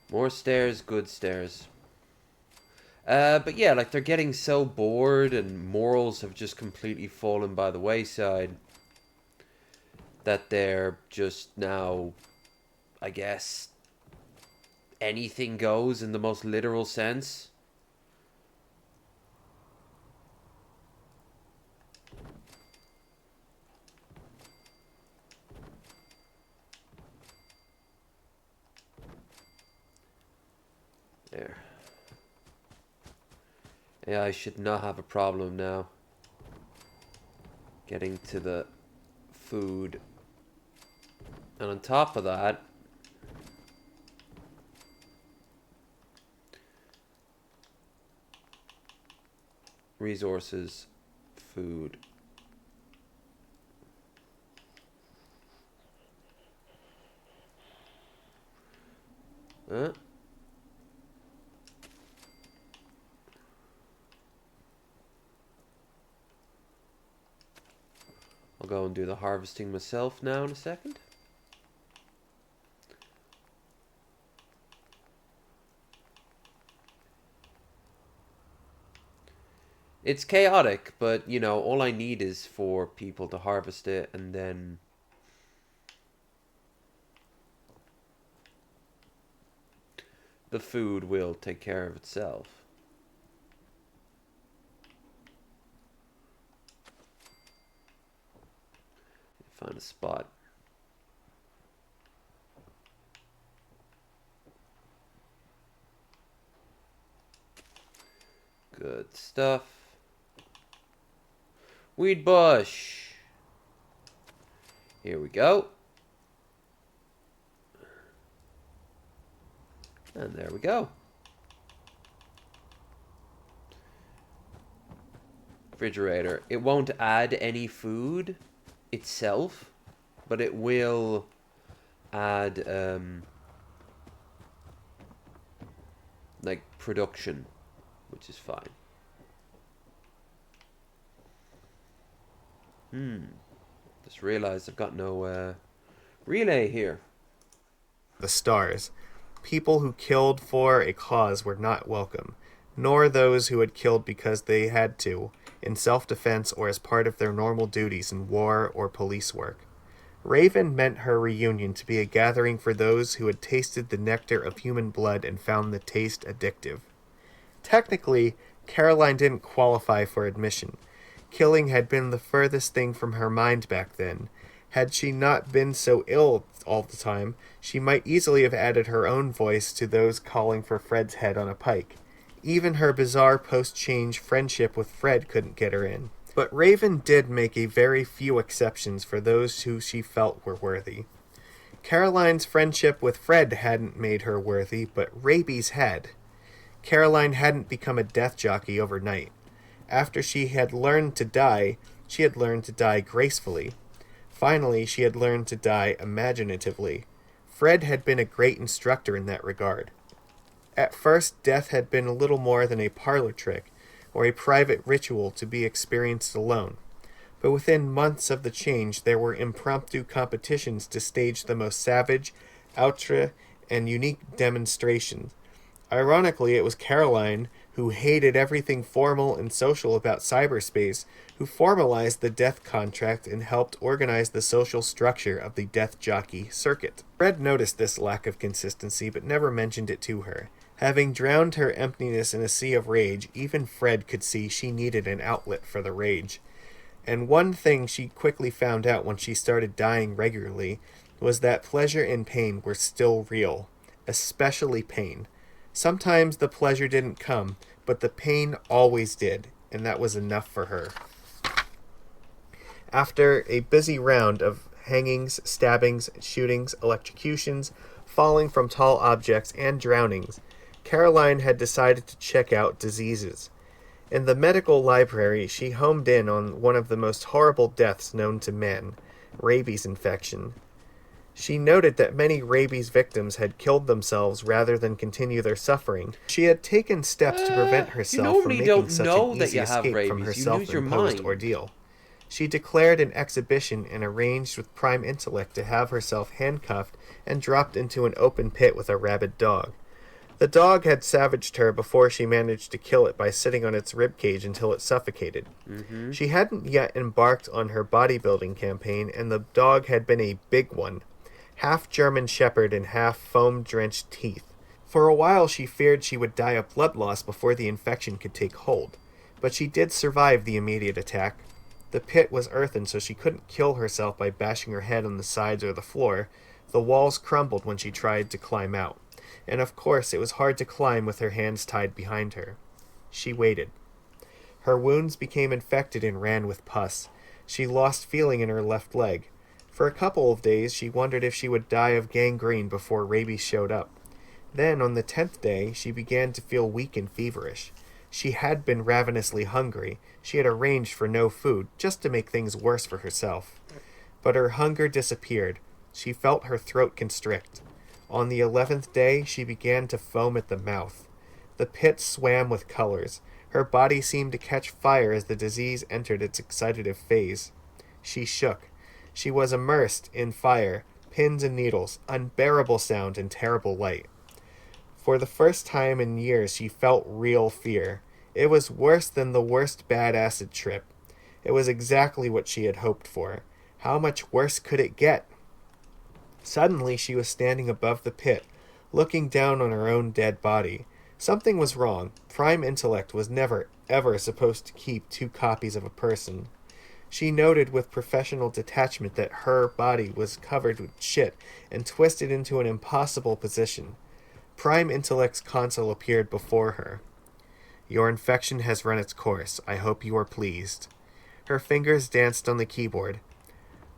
More stairs, good stairs. But yeah, like they're getting so bored and morals have just completely fallen by the wayside that they're just now, I guess, anything goes in the most literal sense. There. Yeah, I should not have a problem now getting to the food. And on top of that, resources, food. Huh? I'll go and do the harvesting myself now in a second. It's chaotic, but, you know, all I need is for people to harvest it, and then the food will take care of itself. Find a spot. Good stuff. Weed bush. Here we go. And there we go. Refrigerator. It won't add any food itself, but it will add like production, which is fine. Just realized I've got no relay here. The stars. People who killed for a cause were not welcome, nor those who had killed because they had to, in self-defense or as part of their normal duties in war or police work. Raven meant her reunion to be a gathering for those who had tasted the nectar of human blood and found the taste addictive. Technically, Caroline didn't qualify for admission. Killing had been the furthest thing from her mind back then. Had she not been so ill all the time, she might easily have added her own voice to those calling for Fred's head on a pike. Even her bizarre post-change friendship with Fred couldn't get her in. But Raven did make a very few exceptions for those who she felt were worthy. Caroline's friendship with Fred hadn't made her worthy, but rabies had. Caroline hadn't become a death jockey overnight. After she had learned to die, she had learned to die gracefully. Finally, she had learned to die imaginatively. Fred had been a great instructor in that regard. At first, death had been little more than a parlor trick, or a private ritual to be experienced alone. But within months of the change, there were impromptu competitions to stage the most savage, outre, and unique demonstrations. Ironically, it was Caroline, who hated everything formal and social about cyberspace, who formalized the death contract and helped organize the social structure of the death jockey circuit. Fred noticed this lack of consistency, but never mentioned it to her. Having drowned her emptiness in a sea of rage, even Fred could see she needed an outlet for the rage. And one thing she quickly found out when she started dying regularly was that pleasure and pain were still real, especially pain. Sometimes the pleasure didn't come, but the pain always did, and that was enough for her. After a busy round of hangings, stabbings, shootings, electrocutions, falling from tall objects, and drownings, Caroline had decided to check out diseases. In the medical library, she homed in on one of the most horrible deaths known to men, rabies infection. She noted that many rabies victims had killed themselves rather than continue their suffering. She had taken steps to prevent herself from making such an easy escape from her self-imposed ordeal. She declared an exhibition and arranged with Prime Intellect to have herself handcuffed and dropped into an open pit with a rabid dog. The dog had savaged her before she managed to kill it by sitting on its ribcage until it suffocated. She hadn't yet embarked on her bodybuilding campaign, and the dog had been a big one, half German shepherd and half foam-drenched teeth. For a while she feared she would die of blood loss before the infection could take hold, but she did survive the immediate attack. The pit was earthen, so she couldn't kill herself by bashing her head on the sides or the floor. The walls crumbled when she tried to climb out. And of course it was hard to climb with her hands tied behind her. She waited. Her wounds became infected and ran with pus. She lost feeling in her left leg. For a couple of days she wondered if she would die of gangrene before rabies showed up. Then, on the 10th day, she began to feel weak and feverish. She had been ravenously hungry. She had arranged for no food, just to make things worse for herself. But her hunger disappeared. She felt her throat constrict. On the 11th day, she began to foam at the mouth. The pit swam with colors. Her body seemed to catch fire as the disease entered its excitative phase. She shook. She was immersed in fire, pins and needles, unbearable sound, and terrible light. For the first time in years, she felt real fear. It was worse than the worst bad acid trip. It was exactly what she had hoped for. How much worse could it get? Suddenly she was standing above the pit, looking down on her own dead body. Something was wrong. Prime Intellect was never, ever supposed to keep 2 copies of a person. She noted with professional detachment that her body was covered with shit and twisted into an impossible position. Prime Intellect's console appeared before her. "Your infection has run its course. I hope you are pleased." Her fingers danced on the keyboard.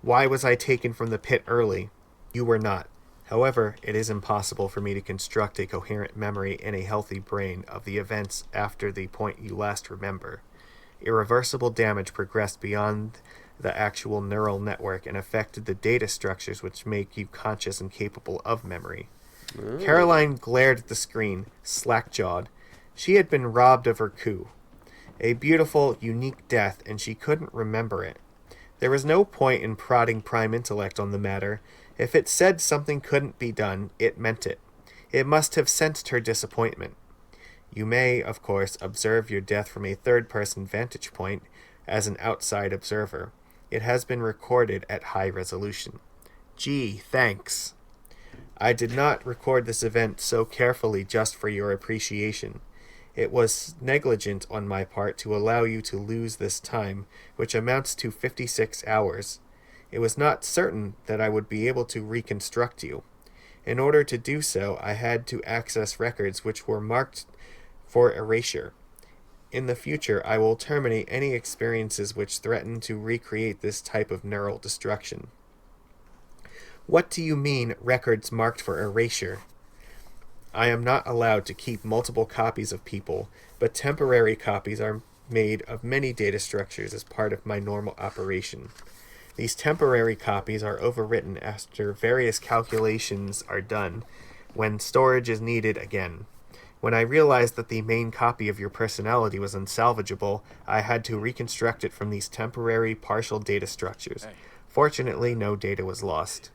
"Why was I taken from the pit early?" "You were not. However, it is impossible for me to construct a coherent memory in a healthy brain of the events after the point you last remember. Irreversible damage progressed beyond the actual neural network and affected the data structures which make you conscious and capable of memory." Caroline glared at the screen, slack-jawed. She had been robbed of her coup. A beautiful, unique death, and she couldn't remember it. There was no point in prodding Prime Intellect on the matter. If it said something couldn't be done, it meant it. It must have sensed her disappointment. You may, of course, observe your death from a third-person vantage point as an outside observer. It has been recorded at high resolution. Gee, thanks. I did not record this event so carefully just for your appreciation. It was negligent on my part to allow you to lose this time, which amounts to 56 hours. It was not certain that I would be able to reconstruct you. In order to do so, I had to access records which were marked for erasure. In the future, I will terminate any experiences which threaten to recreate this type of neural destruction. What do you mean, records marked for erasure? I am not allowed to keep multiple copies of people, but temporary copies are made of many data structures as part of my normal operation. These temporary copies are overwritten after various calculations are done, when storage is needed again. When I realized that the main copy of your personality was unsalvageable, I had to reconstruct it from these temporary partial data structures. Fortunately, no data was lost.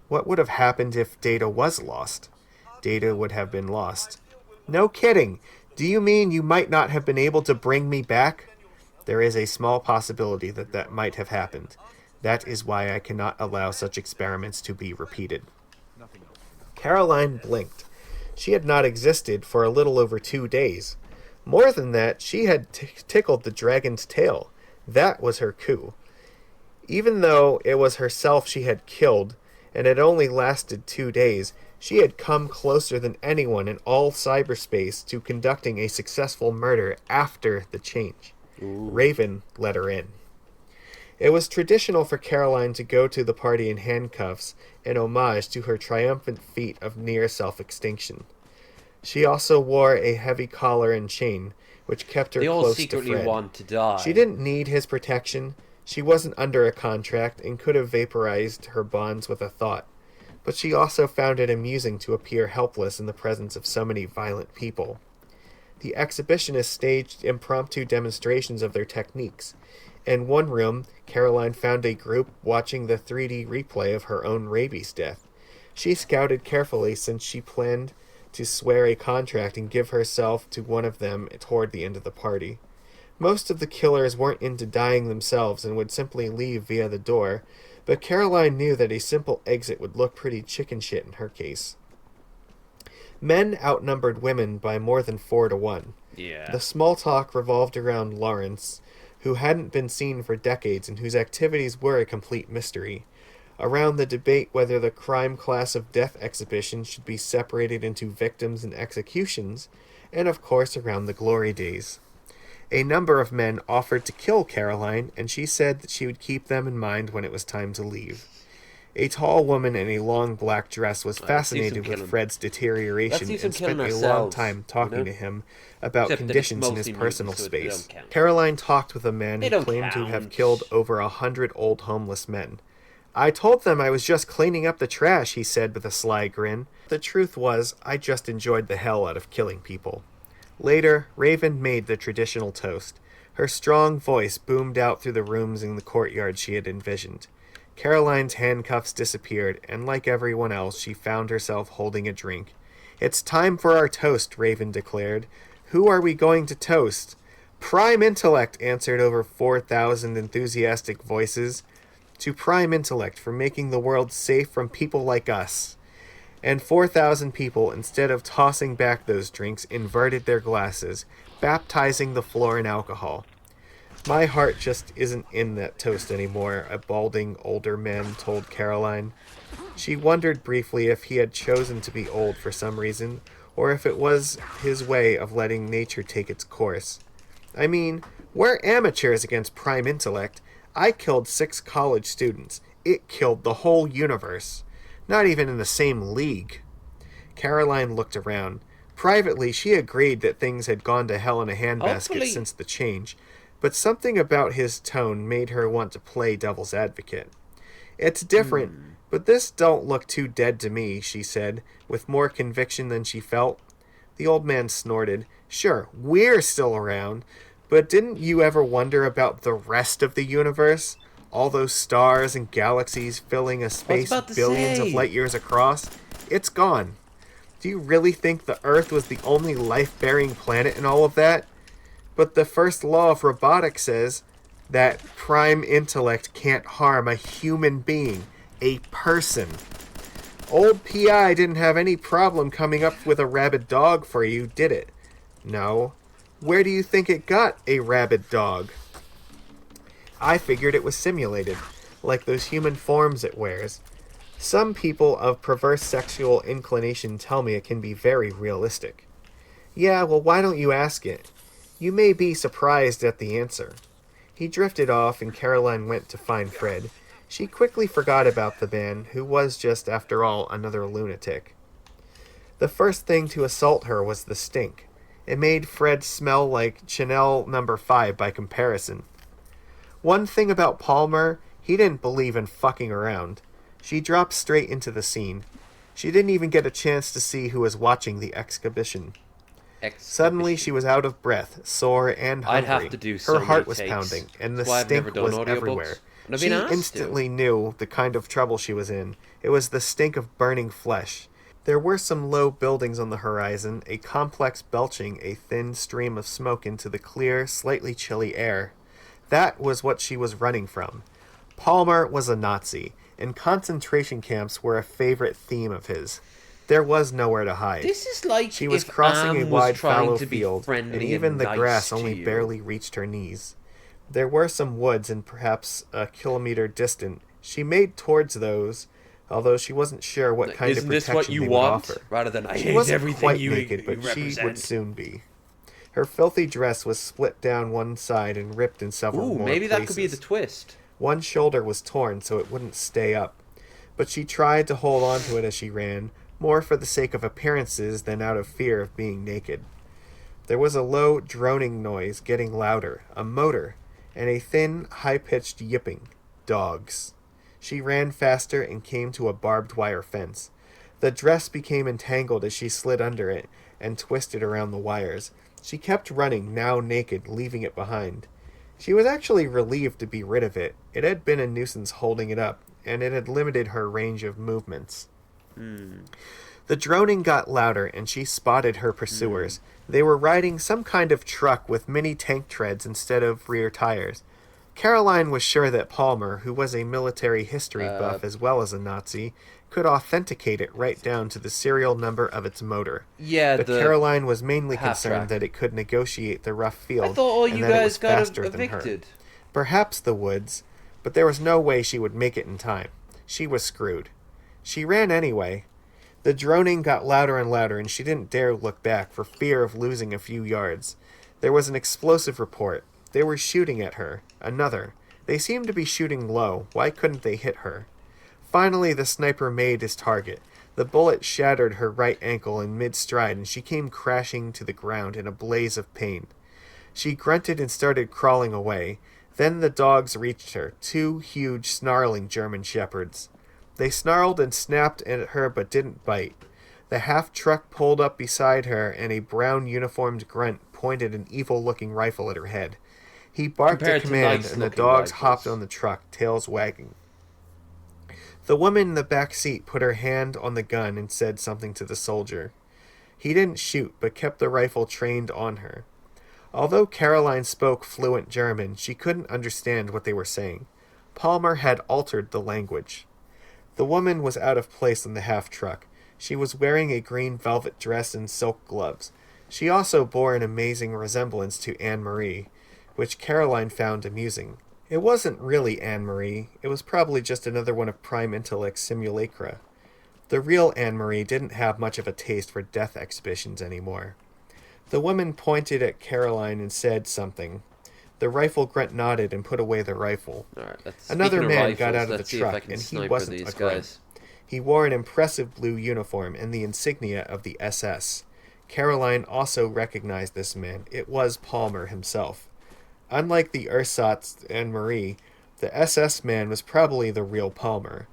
What would have happened if data was lost? Data would have been lost. No kidding! Do you mean you might not have been able to bring me back? There is a small possibility that that might have happened. That is why I cannot allow such experiments to be repeated. Caroline blinked. She had not existed for a little over 2 days. More than that, she had tickled the dragon's tail. That was her coup. Even though it was herself she had killed, and had only lasted 2 days, she had come closer than anyone in all cyberspace to conducting a successful murder after the change. Ooh. Raven let her in. It was traditional for Caroline to go to the party in handcuffs in homage to her triumphant feat of near self-extinction. She also wore a heavy collar and chain, which kept her They all close to secretly Fred. want to die. She didn't need his protection. She wasn't under a contract and could have vaporized her bonds with a thought. But she also found it amusing to appear helpless in the presence of so many violent people. The exhibitionists staged impromptu demonstrations of their techniques. In one room, Caroline found a group watching the 3D replay of her own rabies death. She scouted carefully since she planned to swear a contract and give herself to one of them toward the end of the party. Most of the killers weren't into dying themselves and would simply leave via the door, but Caroline knew that a simple exit would look pretty chicken shit in her case. Men outnumbered women by more than 4 to 1. Yeah. The small talk revolved around Lawrence, who hadn't been seen for decades and whose activities were a complete mystery, around the debate whether the crime class of death exhibition should be separated into victims and executions, and of course around the glory days. A number of men offered to kill Caroline, and she said that she would keep them in mind when it was time to leave. A tall woman in a long black dress was fascinated with Fred's deterioration and spent a long time talking to him about conditions in his personal space. Caroline talked with a man who claimed to have killed over 100 old homeless men. I told them I was just cleaning up the trash, he said with a sly grin. The truth was, I just enjoyed the hell out of killing people. Later, Raven made the traditional toast. Her strong voice boomed out through the rooms in the courtyard she had envisioned. Caroline's handcuffs disappeared, and like everyone else, she found herself holding a drink. It's time for our toast, Raven declared. Who are we going to toast? Prime Intellect, answered over 4,000 enthusiastic voices. To Prime Intellect for making the world safe from people like us. And 4,000 people, instead of tossing back those drinks, inverted their glasses, baptizing the floor in alcohol. My heart just isn't in that toast anymore, a balding older man told Caroline. She wondered briefly if he had chosen to be old for some reason, or if it was his way of letting nature take its course. I mean, we're amateurs against Prime Intellect. I killed 6 college students. It killed the whole universe. Not even in the same league. Caroline looked around. Privately, she agreed that things had gone to hell in a handbasket since the change, but something about his tone made her want to play devil's advocate. It's different, but this don't look too dead to me, she said, with more conviction than she felt. The old man snorted. Sure, we're still around, but didn't you ever wonder about the rest of the universe? All those stars and galaxies filling a space billions of light years across? It's gone. Do you really think the Earth was the only life-bearing planet in all of that? But the first law of robotics says that Prime Intellect can't harm a human being, a person. Old P.I. didn't have any problem coming up with a rabid dog for you, did it? No. Where do you think it got a rabid dog? I figured it was simulated, like those human forms it wears. Some people of perverse sexual inclination tell me it can be very realistic. Yeah, well, why don't you ask it? You may be surprised at the answer. He drifted off, and Caroline went to find Fred. She quickly forgot about the man, who was just, after all, another lunatic. The first thing to assault her was the stink. It made Fred smell like Chanel No. 5 by comparison. One thing about Palmer, he didn't believe in fucking around. She dropped straight into the scene. She didn't even get a chance to see who was watching the exhibition. Suddenly she was out of breath, sore and hungry. I'd have to do so Her many heart was takes. pounding, and the That's why I've never stink done was audiobooks. everywhere. And I've She been asked to. instantly knew the kind of trouble she was in. It was the stink of burning flesh. There were some low buildings on the horizon, a complex belching a thin stream of smoke into the clear, slightly chilly air. That was what she was running from. Palmer was a Nazi, and concentration camps were a favorite theme of his. There was nowhere to hide. This is like She was if crossing Anne a was wide trying fallow to be field, friendly and even the nice grass to only you. barely reached her knees. There were some woods, and perhaps a kilometer distant. She made towards those, although she wasn't sure what kind Isn't of this protection what you they want? would offer. Rather than I She hate wasn't everything quite you, naked, you but she represent. would soon be. Her filthy dress was split down one side and ripped in several Ooh, more maybe places. that could be the twist. One shoulder was torn so it wouldn't stay up, but she tried to hold on to it as she ran, more for the sake of appearances than out of fear of being naked. There was a low, droning noise getting louder, a motor, and a thin, high-pitched yipping. Dogs. She ran faster and came to a barbed wire fence. The dress became entangled as she slid under it and twisted around the wires. She kept running, now naked, leaving it behind. She was actually relieved to be rid of it. It had been a nuisance holding it up, and it had limited her range of movements. The droning got louder, and she spotted her pursuers. They were riding some kind of truck with mini tank treads instead of rear tires. Caroline was sure that Palmer, who was a military history buff as well as a Nazi, could authenticate it right down to the serial number of its motor. Yeah, But the Caroline was mainly half concerned track. that it could negotiate the rough field I thought all and you that it guys was got faster than her. evicted. Perhaps the woods, but there was no way she would make it in time. She was screwed. She ran anyway. The droning got louder and louder, and she didn't dare look back for fear of losing a few yards. There was an explosive report. They were shooting at her. Another. They seemed to be shooting low. Why couldn't they hit her? Finally, the sniper made his target. The bullet shattered her right ankle in mid-stride, and she came crashing to the ground in a blaze of pain. She grunted and started crawling away. Then the dogs reached her, two huge, snarling German shepherds. They snarled and snapped at her but didn't bite. The half-truck pulled up beside her, and a brown-uniformed grunt pointed an evil-looking rifle at her head. He barked a Compared to command, and the nice-looking dogs rifles. hopped on the truck, tails wagging. The woman in the back seat put her hand on the gun and said something to the soldier. He didn't shoot, but kept the rifle trained on her. Although Caroline spoke fluent German, she couldn't understand what they were saying. Palmer had altered the language. The woman was out of place in the half-truck. She was wearing a green velvet dress and silk gloves. She also bore an amazing resemblance to Anne-Marie, which Caroline found amusing. It wasn't really Anne-Marie. It was probably just another one of Prime Intellect's simulacra. The real Anne-Marie didn't have much of a taste for death exhibitions anymore. The woman pointed at Caroline and said something. The rifle grunt nodded and put away the rifle. Alright, let's Another speaking of man rifles, got out of the let's see if I truck, can and he sniper wasn't these a grunt. guys. He wore an impressive blue uniform and the insignia of the SS. Caroline also recognized this man. It was Palmer himself. Unlike the ersatz and Marie, the SS man was probably the real Palmer.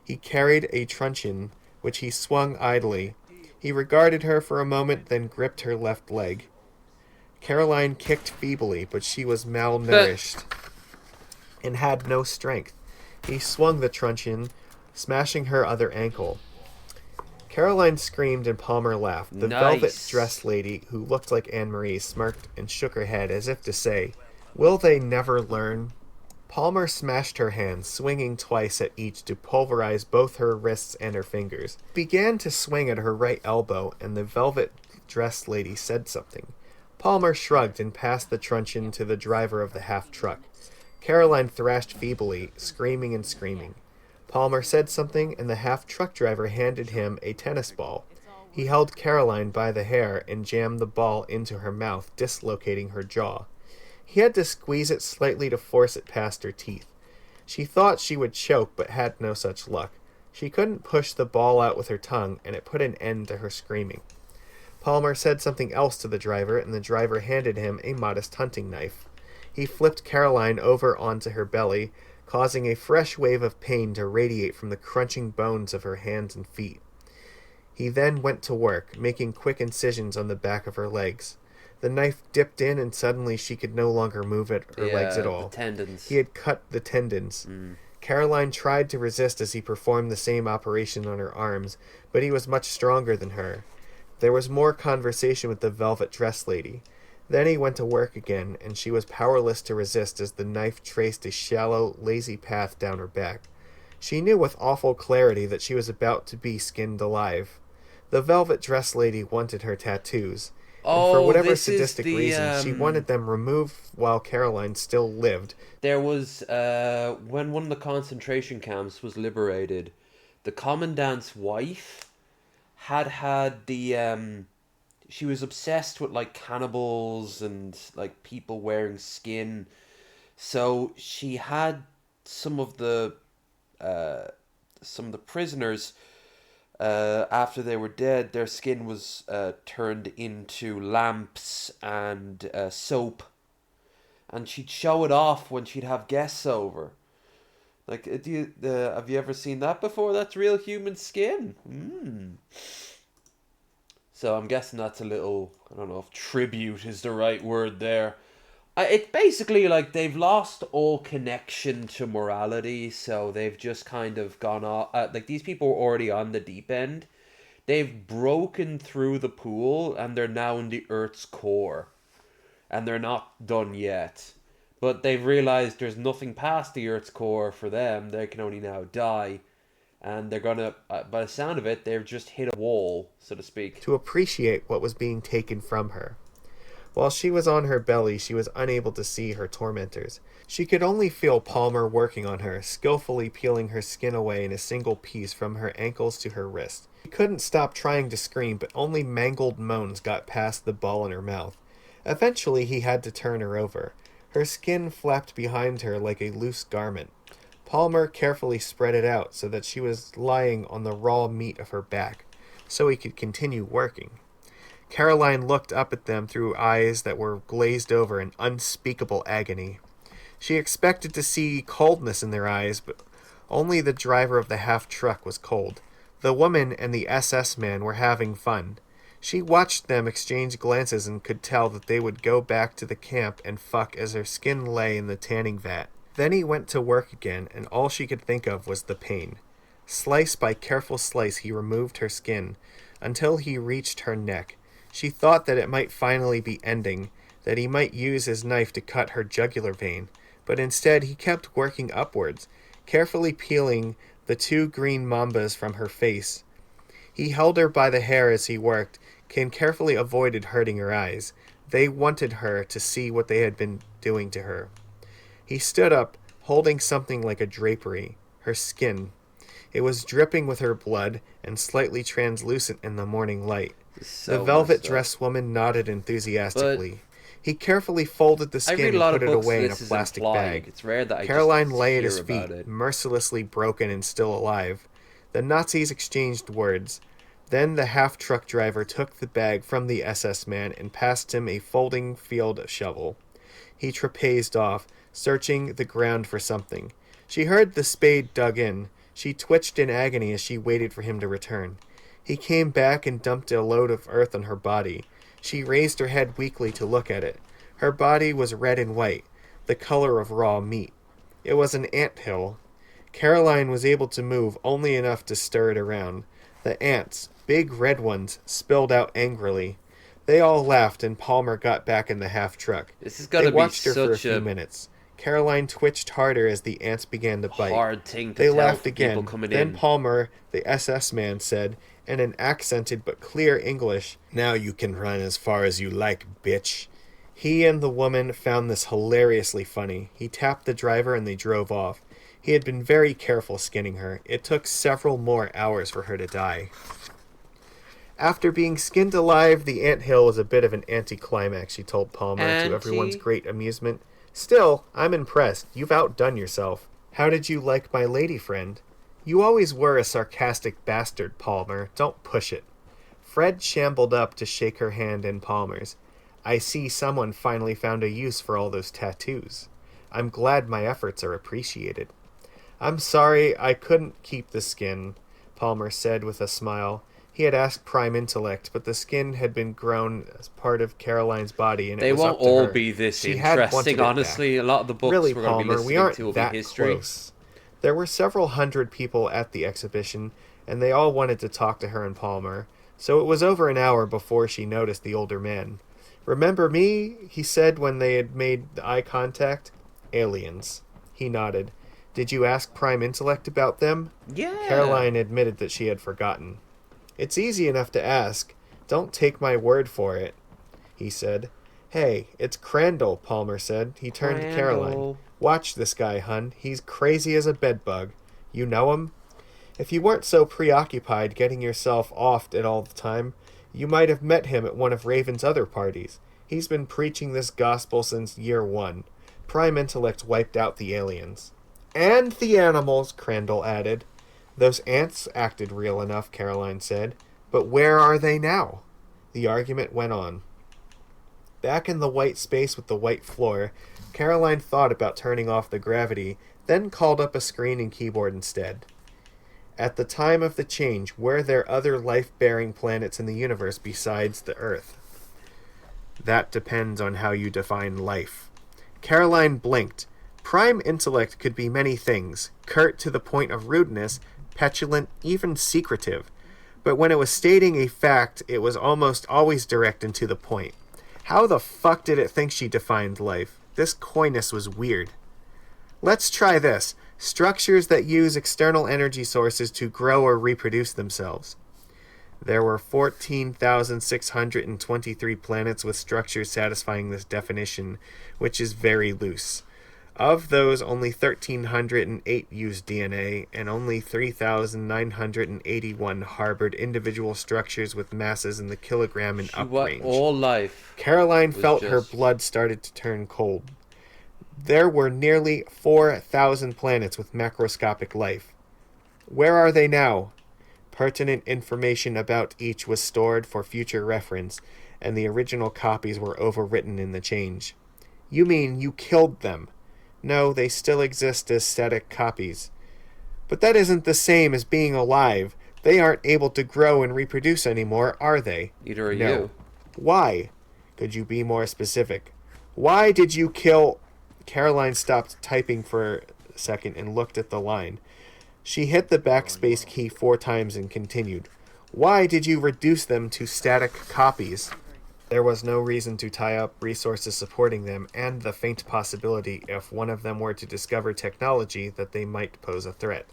He carried a truncheon, which he swung idly. He regarded her for a moment, then gripped her left leg. Caroline kicked feebly, but she was malnourished and had no strength. He swung the truncheon, smashing her other ankle. Caroline screamed and Palmer laughed. The Nice. velvet-dressed lady, who looked like Anne-Marie, smirked and shook her head as if to say, "Will they never learn?" Palmer smashed her hands, swinging twice at each to pulverize both her wrists and her fingers. He began to swing at her right elbow, and the velvet-dressed lady said something. Palmer shrugged and passed the truncheon to the driver of the half-truck. Caroline thrashed feebly, screaming and screaming. Palmer said something, and the half-truck driver handed him a tennis ball. He held Caroline by the hair and jammed the ball into her mouth, dislocating her jaw. He had to squeeze it slightly to force it past her teeth. She thought she would choke, but had no such luck. She couldn't push the ball out with her tongue, and it put an end to her screaming. Palmer said something else to the driver, and the driver handed him a modest hunting knife. He flipped Caroline over onto her belly, causing a fresh wave of pain to radiate from the crunching bones of her hands and feet. He then went to work, making quick incisions on the back of her legs. The knife dipped in, and suddenly she could no longer move her legs at all. The tendons. He had cut the tendons. Caroline tried to resist as he performed the same operation on her arms, but he was much stronger than her. There was more conversation with the velvet dress lady. Then he went to work again, and she was powerless to resist as the knife traced a shallow, lazy path down her back. She knew with awful clarity that she was about to be skinned alive. The velvet dress lady wanted her tattoos. And for whatever sadistic reason, she wanted them removed while Caroline still lived. There was, when one of the concentration camps was liberated, the commandant's wife had the, she was obsessed with, like, cannibals and, like, people wearing skin. So she had some of the prisoners, after they were dead, their skin was turned into lamps and soap, and she'd show it off when she'd have guests over. Like, have you ever seen that before? That's real human skin. So I'm guessing that's a little, I don't know if tribute is the right word there. It's basically like they've lost all connection to morality, so they've just kind of gone off. Like, these people were already on the deep end. They've broken through the pool, and they're now in the Earth's core. And they're not done yet. But they've realized there's nothing past the Earth's core for them. They can only now die. And they're gonna, by the sound of it, they've just hit a wall, so to speak. To appreciate what was being taken from her. While she was on her belly, she was unable to see her tormentors. She could only feel Palmer working on her, skillfully peeling her skin away in a single piece from her ankles to her wrist. She couldn't stop trying to scream, but only mangled moans got past the ball in her mouth. Eventually, he had to turn her over. Her skin flapped behind her like a loose garment. Palmer carefully spread it out so that she was lying on the raw meat of her back, so he could continue working. Caroline looked up at them through eyes that were glazed over in unspeakable agony. She expected to see coldness in their eyes, but only the driver of the half-truck was cold. The woman and the SS man were having fun. She watched them exchange glances and could tell that they would go back to the camp and fuck as her skin lay in the tanning vat. Then he went to work again, and all she could think of was the pain. Slice by careful slice he removed her skin, until he reached her neck. She thought that it might finally be ending, that he might use his knife to cut her jugular vein, but instead he kept working upwards, carefully peeling the 2 green mambas from her face. He held her by the hair as he worked, and carefully avoided hurting her eyes. They wanted her to see what they had been doing to her. He stood up, holding something like a drapery, her skin. It was dripping with her blood and slightly translucent in the morning light. So the velvet dressed woman nodded enthusiastically. But he carefully folded the skin and put it away in a this is plastic implied. bag. It's rare that I Caroline just lay at hear his about feet, it. mercilessly broken and still alive. The Nazis exchanged words. Then the half-truck driver took the bag from the SS man and passed him a folding field shovel. He trapezed off, searching the ground for something. She heard the spade dug in. She twitched in agony as she waited for him to return. He came back and dumped a load of earth on her body. She raised her head weakly to look at it. Her body was red and white, the color of raw meat. It was an anthill. Caroline was able to move only enough to stir it around. The ants, big red ones, spilled out angrily. They all laughed, and Palmer got back in the half-truck. This is gonna They be watched her for a such few a minutes. Caroline twitched harder as the ants began to bite. hard thing to They tell laughed for again. people coming Then in. Palmer, the SS man, said, in an accented but clear English, "Now you can run as far as you like, bitch." He and the woman found this hilariously funny. He tapped the driver and they drove off. He had been very careful skinning her. It took several more hours for her to die. After being skinned alive, the anthill was a bit of an anticlimax, she told Palmer, to everyone's great amusement. "Still, I'm impressed. You've outdone yourself." How did you like my lady friend? You always were a sarcastic bastard, Palmer. Don't push it. Fred shambled up to shake her hand in Palmer's. I see someone finally found a use for all those tattoos. I'm glad my efforts are appreciated. I'm sorry I couldn't keep the skin, Palmer said with a smile. He had asked Prime Intellect, but the skin had been grown as part of Caroline's body, and it They was won't up to all her. be this She had interesting, wanted it back. honestly. A lot of the books Really, we're going to be Palmer, we listening to aren't will be that history. close. There were several hundred people at the exhibition, and they all wanted to talk to her and Palmer, so it was over an hour before she noticed the older man. Remember me? He said when they had made eye contact. Aliens. He nodded. Did you ask Prime Intellect about them? Yeah. Caroline admitted that she had forgotten. It's easy enough to ask. Don't take my word for it, he said. Hey, it's Crandall, Palmer said. He turned to Caroline. Crandall. Watch this guy, hun. He's crazy as a bedbug. You know him? If you weren't so preoccupied getting yourself offed it all the time, you might have met him at one of Raven's other parties. He's been preaching this gospel since year one. Prime Intellect wiped out the aliens. And the animals, Crandall added. Those ants acted real enough, Caroline said. But where are they now? The argument went on. Back in the white space with the white floor, Caroline thought about turning off the gravity, then called up a screen and keyboard instead. At the time of the change, were there other life-bearing planets in the universe besides the Earth? That depends on how you define life. Caroline blinked. Prime Intellect could be many things, curt to the point of rudeness, petulant, even secretive. But when it was stating a fact, it was almost always direct and to the point. How the fuck did it think she defined life? This coyness was weird. Let's try this. Structures that use external energy sources to grow or reproduce themselves. There were 14,623 planets with structures satisfying this definition, which is very loose. Of those, only 1,308 used DNA, and only 3,981 harbored individual structures with masses in the kilogram and up range. All life. Caroline felt her blood started to turn cold. There were nearly 4,000 planets with macroscopic life. Where are they now? Pertinent information about each was stored for future reference, and the original copies were overwritten in the change. You mean you killed them? No, they still exist as static copies. But that isn't the same as being alive. They aren't able to grow and reproduce anymore, are they? Neither are No. you. Why? Could you be more specific? Why did you kill... Caroline stopped typing for a second and looked at the line. She hit the backspace key 4 times and continued. Why did you reduce them to static copies? There was no reason to tie up resources supporting them, and the faint possibility, if one of them were to discover technology, that they might pose a threat.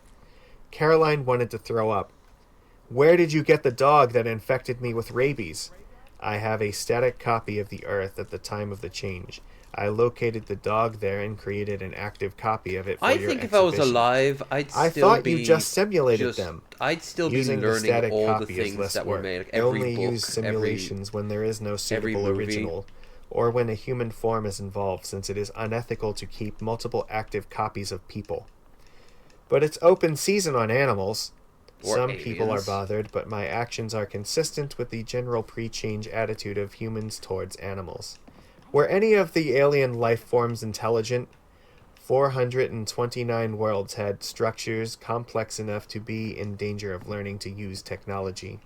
Caroline wanted to throw up. Where did you get the dog that infected me with rabies? I have a static copy of the Earth at the time of the change. I located the dog there and created an active copy of it for your think exhibition. if I was alive, I'd still I thought be... you just simulated them. I'd still be Using the learning static all the copy is things less that were work. made. Like They every only book, use simulations when there is no suitable movie. original, or when a human form is involved, since it is unethical to keep multiple active copies of people. But it's open season on animals. Or Some aliens. people are bothered, but my actions are consistent with the general pre-change attitude of humans towards animals. Were any of the alien life forms intelligent? 429 worlds had structures complex enough to be in danger of learning to use technology.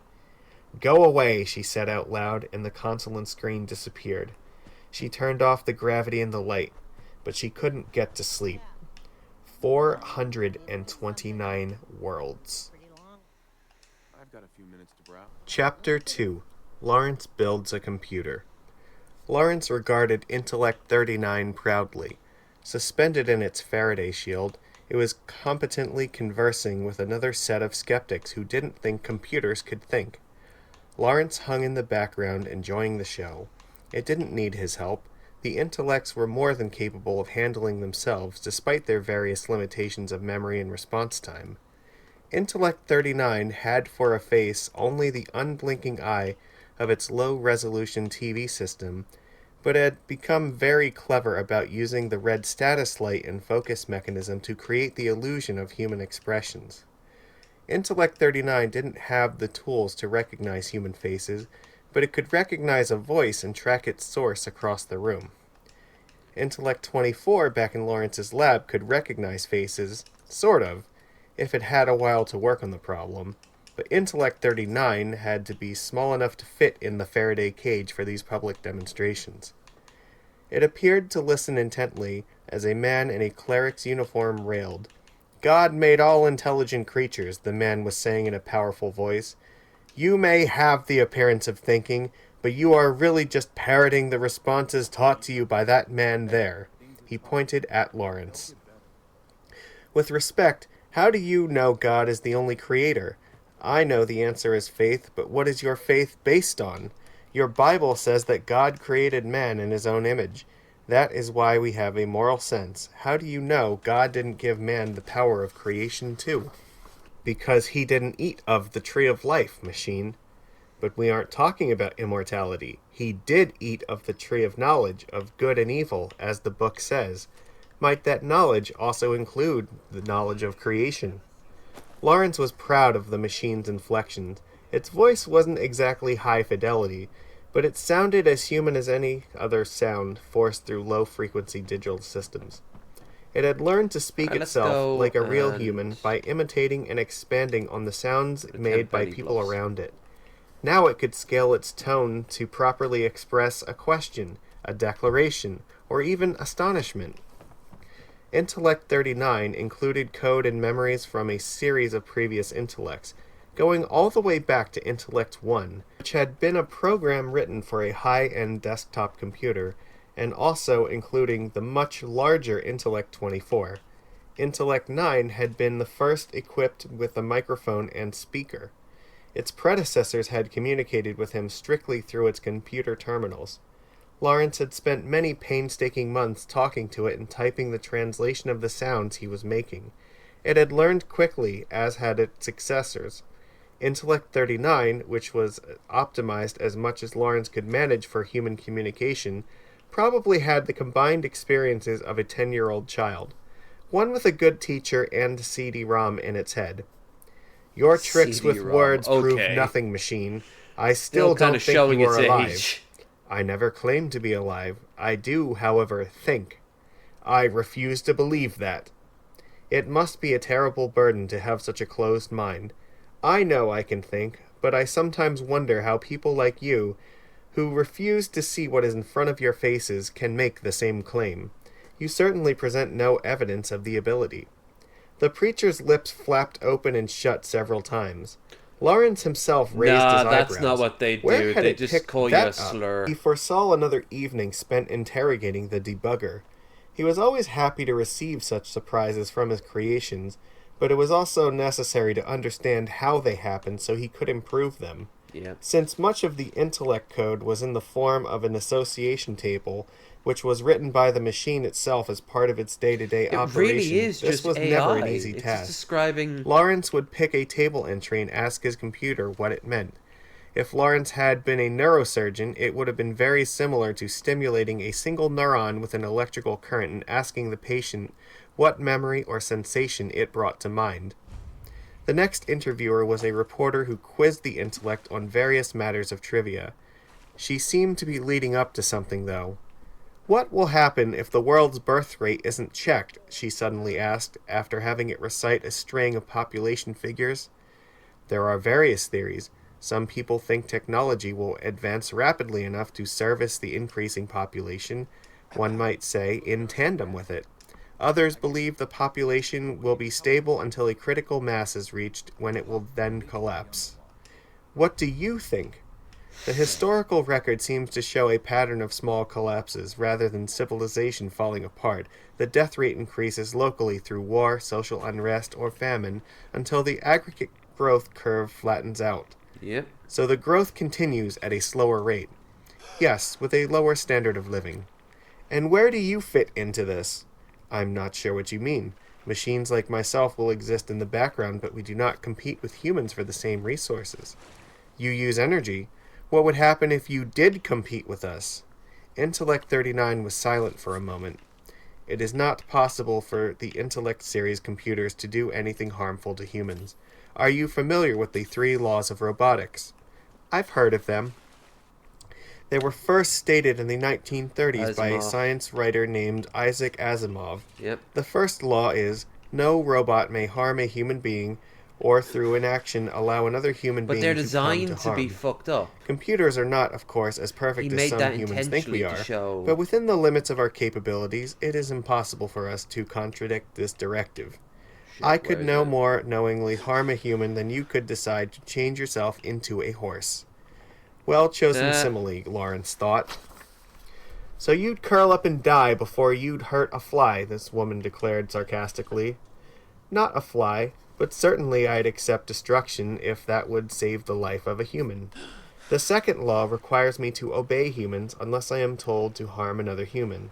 Go away, she said out loud, and the console and screen disappeared. She turned off the gravity and the light, but she couldn't get to sleep. 429 worlds. I've got a few minutes to browse. Chapter 2. Lawrence builds a computer. Lawrence regarded Intellect 39 proudly. Suspended in its Faraday shield, it was competently conversing with another set of skeptics who didn't think computers could think. Lawrence hung in the background, enjoying the show. It didn't need his help. The intellects were more than capable of handling themselves, despite their various limitations of memory and response time. Intellect 39 had for a face only the unblinking eye of its low-resolution TV system, but had become very clever about using the red status light and focus mechanism to create the illusion of human expressions. Intellect 39 didn't have the tools to recognize human faces, but it could recognize a voice and track its source across the room. Intellect 24 back in Lawrence's lab could recognize faces, sort of, if it had a while to work on the problem, but Intellect 39 had to be small enough to fit in the Faraday cage for these public demonstrations. It appeared to listen intently as a man in a cleric's uniform railed. "God made all intelligent creatures," the man was saying in a powerful voice. "You may have the appearance of thinking, but you are really just parroting the responses taught to you by that man there." He pointed at Lawrence. "With respect, how do you know God is the only creator? I know the answer is faith, but what is your faith based on? Your Bible says that God created man in his own image. That is why we have a moral sense. How do you know God didn't give man the power of creation too?" "Because he didn't eat of the tree of life, machine." "But we aren't talking about immortality. He did eat of the tree of knowledge of good and evil, as the book says. Might that knowledge also include the knowledge of creation?" Lawrence was proud of the machine's inflections. Its voice wasn't exactly high fidelity, but it sounded as human as any other sound forced through low-frequency digital systems. It had learned to speak Alright, let's itself go like a real and human by imitating and expanding on the sounds made by penny people plus. around it. Now it could scale its tone to properly express a question, a declaration, or even astonishment. Intellect 39 included code and memories from a series of previous intellects, going all the way back to Intellect 1, which had been a program written for a high-end desktop computer, and also including the much larger Intellect 24. Intellect 9 had been the first equipped with a microphone and speaker. Its predecessors had communicated with him strictly through its computer terminals. Lawrence had spent many painstaking months talking to it and typing the translation of the sounds he was making. It had learned quickly, as had its successors. Intellect 39, which was optimized as much as Lawrence could manage for human communication, probably had the combined experiences of a 10-year-old child, one with a good teacher and CD-ROM in its head. "Your tricks with CD-ROM, words prove okay. nothing, machine. I Still still kind don't of think showing you are its alive. age. I never claimed to be alive. I do, however, think. I refuse to believe that. It must be a terrible burden to have such a closed mind. I know I can think, but I sometimes wonder how people like you, who refuse to see what is in front of your faces, can make the same claim. You certainly present no evidence of the ability." The preacher's lips flapped open and shut several times. Lawrence himself raised his Nah, eyebrows. that's not what they Where do. had They it just picked call you that a up? slur. He foresaw another evening spent interrogating the debugger. He was always happy to receive such surprises from his creations, but it was also necessary to understand how they happened so he could improve them. Yeah. Since much of the intellect code was in the form of an association table, which was written by the machine itself as part of its day-to-day It operation, really is this just was AI. never an easy It's task. just describing... Lawrence would pick a table entry and ask his computer what it meant. If Lawrence had been a neurosurgeon, it would have been very similar to stimulating a single neuron with an electrical current and asking the patient what memory or sensation it brought to mind. The next interviewer was a reporter who quizzed the intellect on various matters of trivia. She seemed to be leading up to something, though. "What will happen if the world's birth rate isn't checked?" she suddenly asked, after having it recite a string of population figures. "There are various theories. Some people think technology will advance rapidly enough to service the increasing population, one might say, in tandem with it. Others believe the population will be stable until a critical mass is reached, when it will then collapse. What do you think?" The historical record seems to show a pattern of small collapses, rather than civilization falling apart. The death rate increases locally through war, social unrest, or famine, until the aggregate growth curve flattens out. Yep. So the growth continues at a slower rate. Yes, with a lower standard of living. And where do you fit into this? I'm not sure what you mean. Machines like myself will exist in the background, but we do not compete with humans for the same resources. You use energy. What would happen if you did compete with us? Intellect 39 was silent for a moment. It is not possible for the Intellect series computers to do anything harmful to humans. Are you familiar with the 3 laws of robotics? I've heard of them. They were first stated in the 1930s by a Asimov. science writer named Isaac Asimov. Yep. The first law is, no robot may harm a human being or through inaction allow another human But being they're to come to designed to harm. be fucked up. Computers are not, of course, as He perfect as made some that humans think we intentionally are, to show. but within the limits of our capabilities, it is impossible for us to contradict this directive. Shit, I could where is no it? more knowingly harm a human than you could decide to change yourself into a horse. Well chosen simile, Lawrence thought. So you'd curl up and die before you'd hurt a fly, this woman declared sarcastically. Not a fly, but certainly I'd accept destruction if that would save the life of a human. The second law requires me to obey humans unless I am told to harm another human.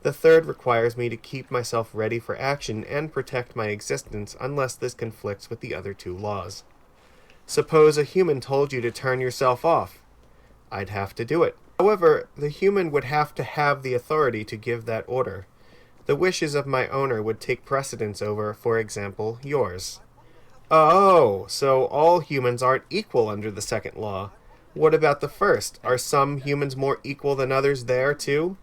The third requires me to keep myself ready for action and protect my existence unless this conflicts with the other 2 laws. Suppose a human told you to turn yourself off. I'd have to do it. However, the human would have to have the authority to give that order. The wishes of my owner would take precedence over, for example, yours. Oh, so all humans aren't equal under the second law. What about the first? Are some humans more equal than others there, too?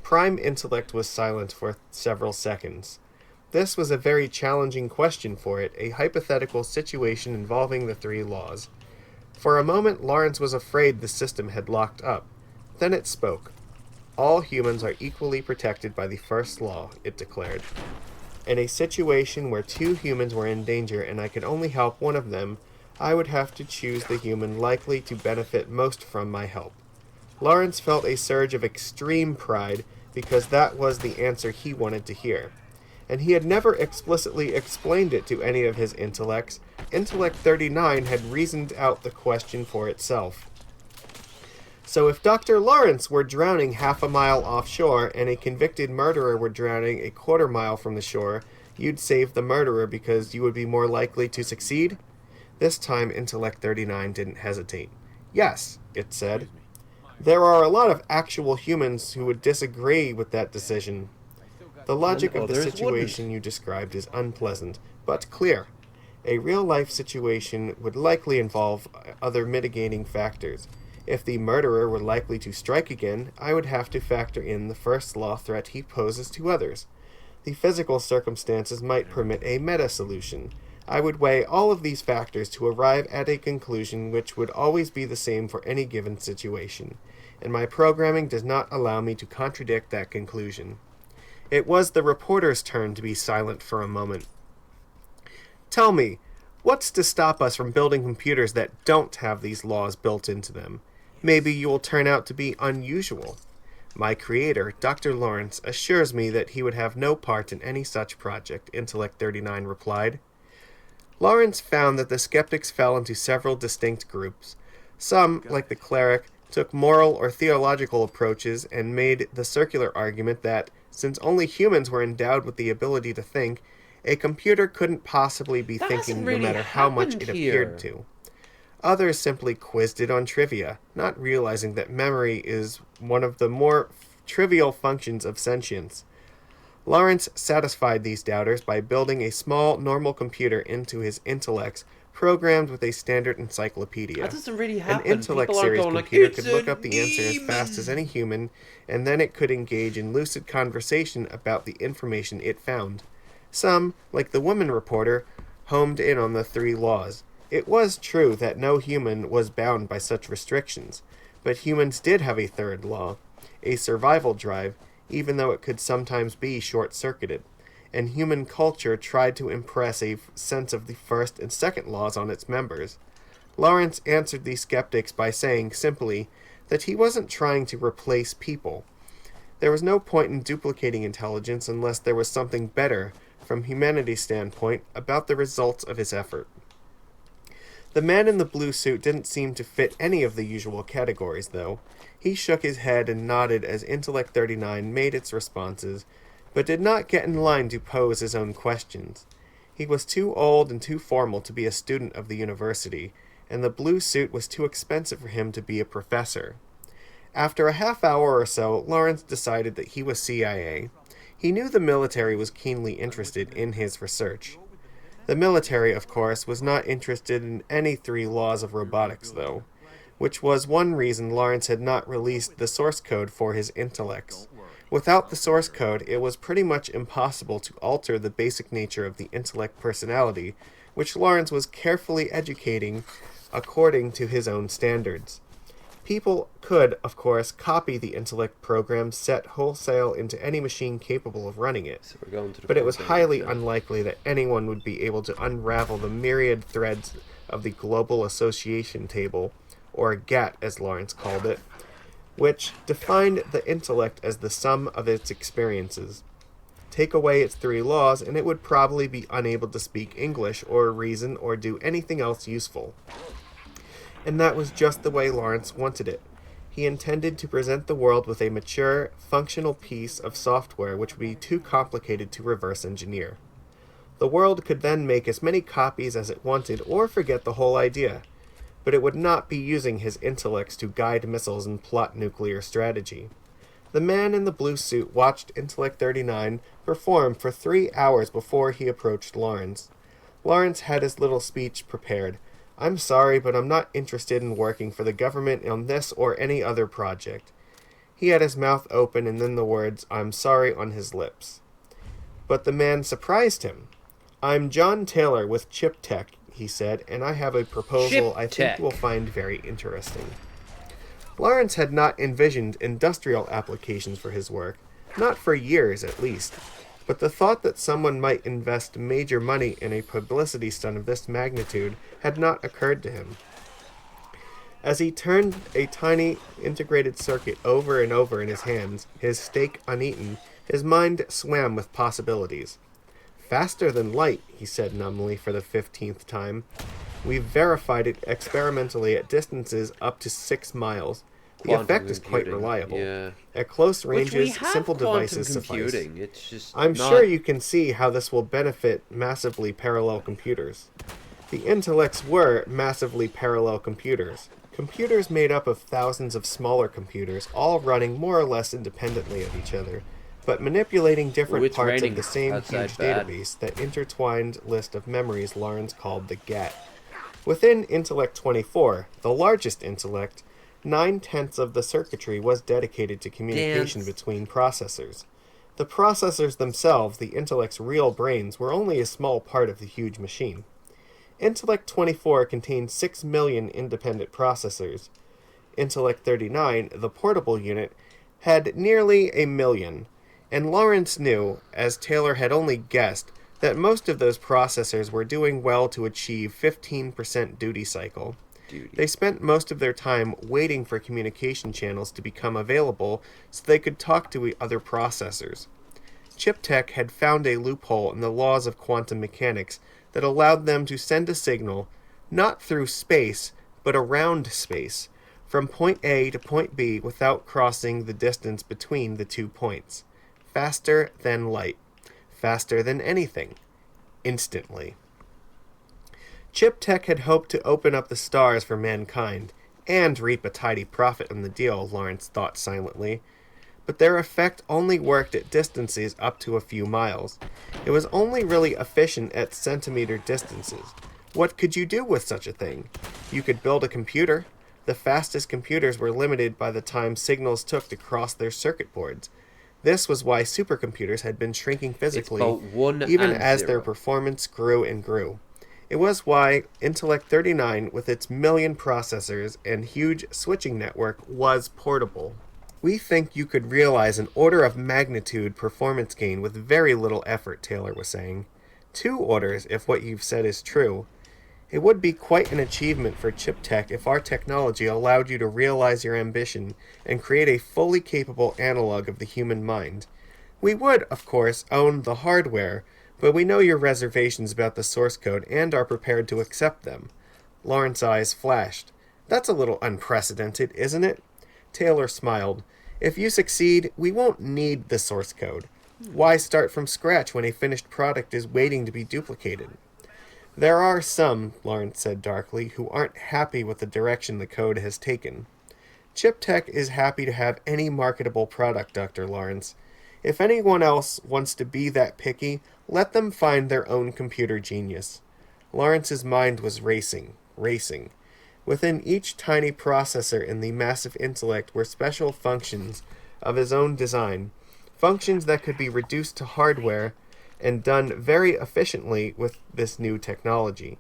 Prime Intellect was silent for several seconds. This was a very challenging question for it, a hypothetical situation involving the 3 laws. For a moment, Lawrence was afraid the system had locked up. Then it spoke. All humans are equally protected by the first law, it declared. In a situation where 2 humans were in danger and I could only help one of them, I would have to choose the human likely to benefit most from my help. Lawrence felt a surge of extreme pride because that was the answer he wanted to hear. And he had never explicitly explained it to any of his intellects. Intellect 39 had reasoned out the question for itself. So if Dr. Lawrence were drowning half a mile offshore and a convicted murderer were drowning a quarter mile from the shore, you'd save the murderer because you would be more likely to succeed? This time Intellect 39 didn't hesitate. Yes, it said. There are a lot of actual humans who would disagree with that decision. The logic of the others situation you described is unpleasant, but clear. A real-life situation would likely involve other mitigating factors. If the murderer were likely to strike again, I would have to factor in the first law threat he poses to others. The physical circumstances might permit a meta-solution. I would weigh all of these factors to arrive at a conclusion which would always be the same for any given situation, and my programming does not allow me to contradict that conclusion. It was the reporter's turn to be silent for a moment. Tell me, what's to stop us from building computers that don't have these laws built into them? Maybe you will turn out to be unusual. My creator, Dr. Lawrence, assures me that he would have no part in any such project, Intellect 39 replied. Lawrence found that the skeptics fell into several distinct groups. Some, like the cleric, took moral or theological approaches and made the circular argument that, since only humans were endowed with the ability to think, a computer couldn't possibly be That thinking hasn't no really matter how much happened it here. appeared to. Others simply quizzed it on trivia, not realizing that memory is one of the more trivial functions of sentience. Lawrence satisfied these doubters by building a small, normal computer into his intellects, programmed with a standard encyclopedia. That doesn't really An happen. Intellect People aren't series going like, computer "It's could look a up the answer as fast as any human, and then it could engage in lucid conversation about the information it found. Some, like the woman reporter, homed in on the 3 laws. It was true that no human was bound by such restrictions, but humans did have a third law, a survival drive, even though it could sometimes be short-circuited, and human culture tried to impress a sense of the first and second laws on its members. Lawrence answered these skeptics by saying simply that he wasn't trying to replace people. There was no point in duplicating intelligence unless there was something better, from humanity's standpoint, about the results of his effort. The man in the blue suit didn't seem to fit any of the usual categories, though. He shook his head and nodded as Intellect 39 made its responses, but did not get in line to pose his own questions. He was too old and too formal to be a student of the university, and the blue suit was too expensive for him to be a professor. After a half hour or so, Lawrence decided that he was CIA. He knew the military was keenly interested in his research. The military, of course, was not interested in any 3 laws of robotics, though, which was one reason Lawrence had not released the source code for his intellects. Without the source code, it was pretty much impossible to alter the basic nature of the intellect personality, which Lawrence was carefully educating according to his own standards. People could, of course, copy the intellect program set wholesale into any machine capable of running it, So we're going to the but it was front highly page now. unlikely that anyone would be able to unravel the myriad threads of the Global Association Table, or GATT as Lawrence called it, which defined the intellect as the sum of its experiences. Take away its 3 laws, and it would probably be unable to speak English, or reason, or do anything else useful. And that was just the way Lawrence wanted it. He intended to present the world with a mature, functional piece of software which would be too complicated to reverse engineer. The world could then make as many copies as it wanted, or forget the whole idea. But it would not be using his intellects to guide missiles and plot nuclear strategy. The man in the blue suit watched Intellect 39 perform for 3 hours before he approached Lawrence. Lawrence had his little speech prepared. "I'm sorry, but I'm not interested in working for the government on this or any other project." He had his mouth open and then the words, "I'm sorry," on his lips. But the man surprised him. "I'm John Taylor with Chip Tech," he said, "and I have a proposal I think you will find very interesting." Lawrence had not envisioned industrial applications for his work, not for years at least, but the thought that someone might invest major money in a publicity stunt of this magnitude had not occurred to him. As he turned a tiny integrated circuit over and over in his hands, his steak uneaten, his mind swam with possibilities. "Faster than light," he said numbly for the 15th time. "We've verified it experimentally at distances up to 6 miles. The Quantum effect is quite computing, reliable. yeah. At close Which we ranges, have simple quantum devices suffice. computing. It's just I'm not... sure you can see how this will benefit massively parallel computers." The intellects were massively parallel computers. Computers made up of thousands of smaller computers, all running more or less independently of each other, but manipulating different it's parts raining of the same outside huge bad. database that intertwined list of memories Lawrence called the GATT. Within Intellect 24, the largest intellect, 9/10 of the circuitry was dedicated to communication Dance. between processors. The processors themselves, the intellect's real brains, were only a small part of the huge machine. Intellect 24 contained 6 million independent processors. Intellect 39, the portable unit, had nearly 1 million, and Lawrence knew, as Taylor had only guessed, that most of those processors were doing well to achieve 15% duty cycle. They spent most of their time waiting for communication channels to become available so they could talk to other processors. Chip Tech had found a loophole in the laws of quantum mechanics that allowed them to send a signal, not through space, but around space, from point A to point B without crossing the distance between the 2 points. Faster than light. Faster than anything. Instantly. Chip Tech had hoped to open up the stars for mankind, and reap a tidy profit on the deal, Lawrence thought silently. But their effect only worked at distances up to a few miles. It was only really efficient at centimeter distances. What could you do with such a thing? You could build a computer. The fastest computers were limited by the time signals took to cross their circuit boards. This was why supercomputers had been shrinking physically, both 1 even and as 0. their performance grew and grew. It was why Intellect 39, with its million processors and huge switching network, was portable. "We think you could realize an order of magnitude performance gain with very little effort," Taylor was saying. 2 orders, if what you've said is true. It would be quite an achievement for Chip Tech if our technology allowed you to realize your ambition and create a fully capable analog of the human mind. We would, of course, own the hardware, but we know your reservations about the source code and are prepared to accept them. Lawrence's eyes flashed. "That's a little unprecedented, isn't it?" Taylor smiled. "If you succeed, we won't need the source code. Why start from scratch when a finished product is waiting to be duplicated?" "There are some," Lawrence said darkly, "who aren't happy with the direction the code has taken." Chip Tech is happy to have any marketable product, Dr. Lawrence. If anyone else wants to be that picky, let them find their own computer genius. Lawrence's mind was racing. Within each tiny processor in the massive intellect were special functions of his own design, functions that could be reduced to hardware and done very efficiently with this new technology.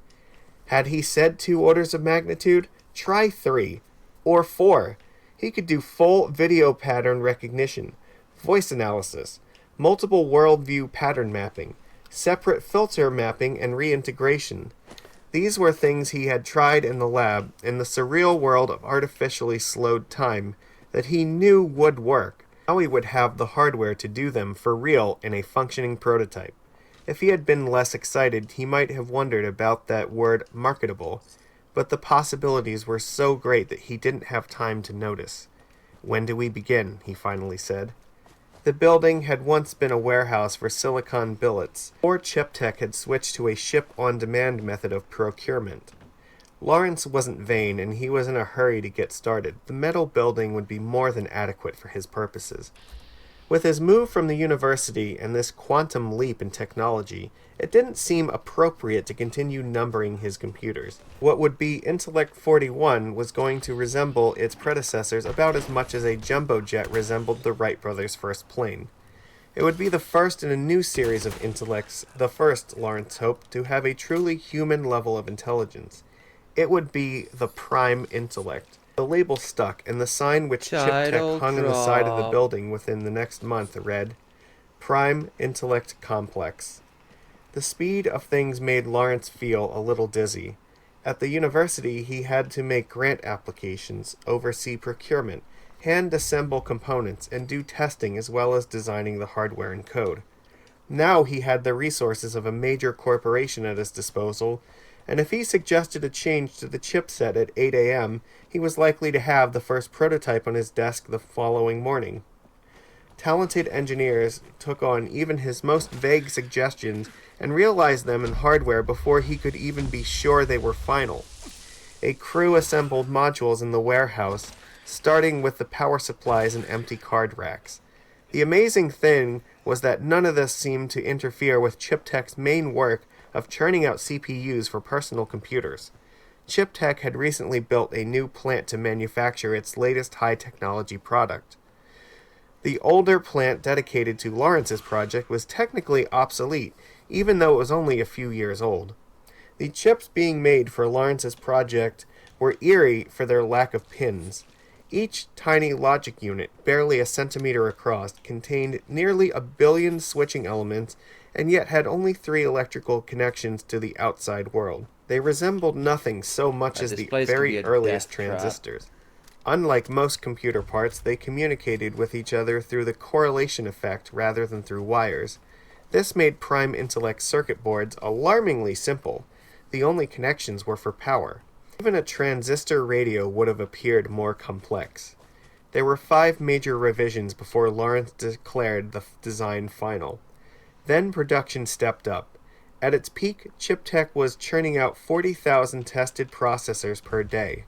Had he said 2 orders of magnitude? Try 3. Or 4. He could do full video pattern recognition, voice analysis, multiple worldview pattern mapping, separate filter mapping and reintegration. These were things he had tried in the lab in the surreal world of artificially slowed time that he knew would work. Now he would have the hardware to do them for real in a functioning prototype. If he had been less excited, he might have wondered about that word marketable, but the possibilities were so great that he didn't have time to notice. "When do we begin?" he finally said. The building had once been a warehouse for silicon billets, or Chip Tech had switched to a ship-on-demand method of procurement. Lawrence wasn't vain, and he was in a hurry to get started. The metal building would be more than adequate for his purposes. With his move from the university and this quantum leap in technology, it didn't seem appropriate to continue numbering his computers. What would be Intellect 41 was going to resemble its predecessors about as much as a jumbo jet resembled the Wright brothers' first plane. It would be the first in a new series of intellects, the first, Lawrence hoped, to have a truly human level of intelligence. It would be the Prime Intellect. The label stuck, and the sign which Chip Tech Title hung on the side of the drop. building within the next month read, Prime Intellect Complex. The speed of things made Lawrence feel a little dizzy. At the university, he had to make grant applications, oversee procurement, hand-assemble components, and do testing as well as designing the hardware and code. Now he had the resources of a major corporation at his disposal, and if he suggested a change to the chipset at 8 a.m., he was likely to have the first prototype on his desk the following morning. Talented engineers took on even his most vague suggestions and realized them in hardware before he could even be sure they were final. A crew assembled modules in the warehouse, starting with the power supplies and empty card racks. The amazing thing was that none of this seemed to interfere with Chip Tech's main work of churning out CPUs for personal computers. Chip Tech had recently built a new plant to manufacture its latest high-technology product. The older plant dedicated to Lawrence's project was technically obsolete, even though it was only a few years old. The chips being made for Lawrence's project were eerie for their lack of pins. Each tiny logic unit, barely a centimeter across, contained nearly 1 billion switching elements and yet had only 3 electrical connections to the outside world. They resembled nothing so much as This the place could be very a earliest death trap. transistors. Unlike most computer parts, they communicated with each other through the correlation effect rather than through wires. This made Prime Intellect circuit boards alarmingly simple. The only connections were for power. Even a transistor radio would have appeared more complex. There were 5 major revisions before Lawrence declared the design final. Then production stepped up. At its peak, Chip Tech was churning out 40,000 tested processors per day.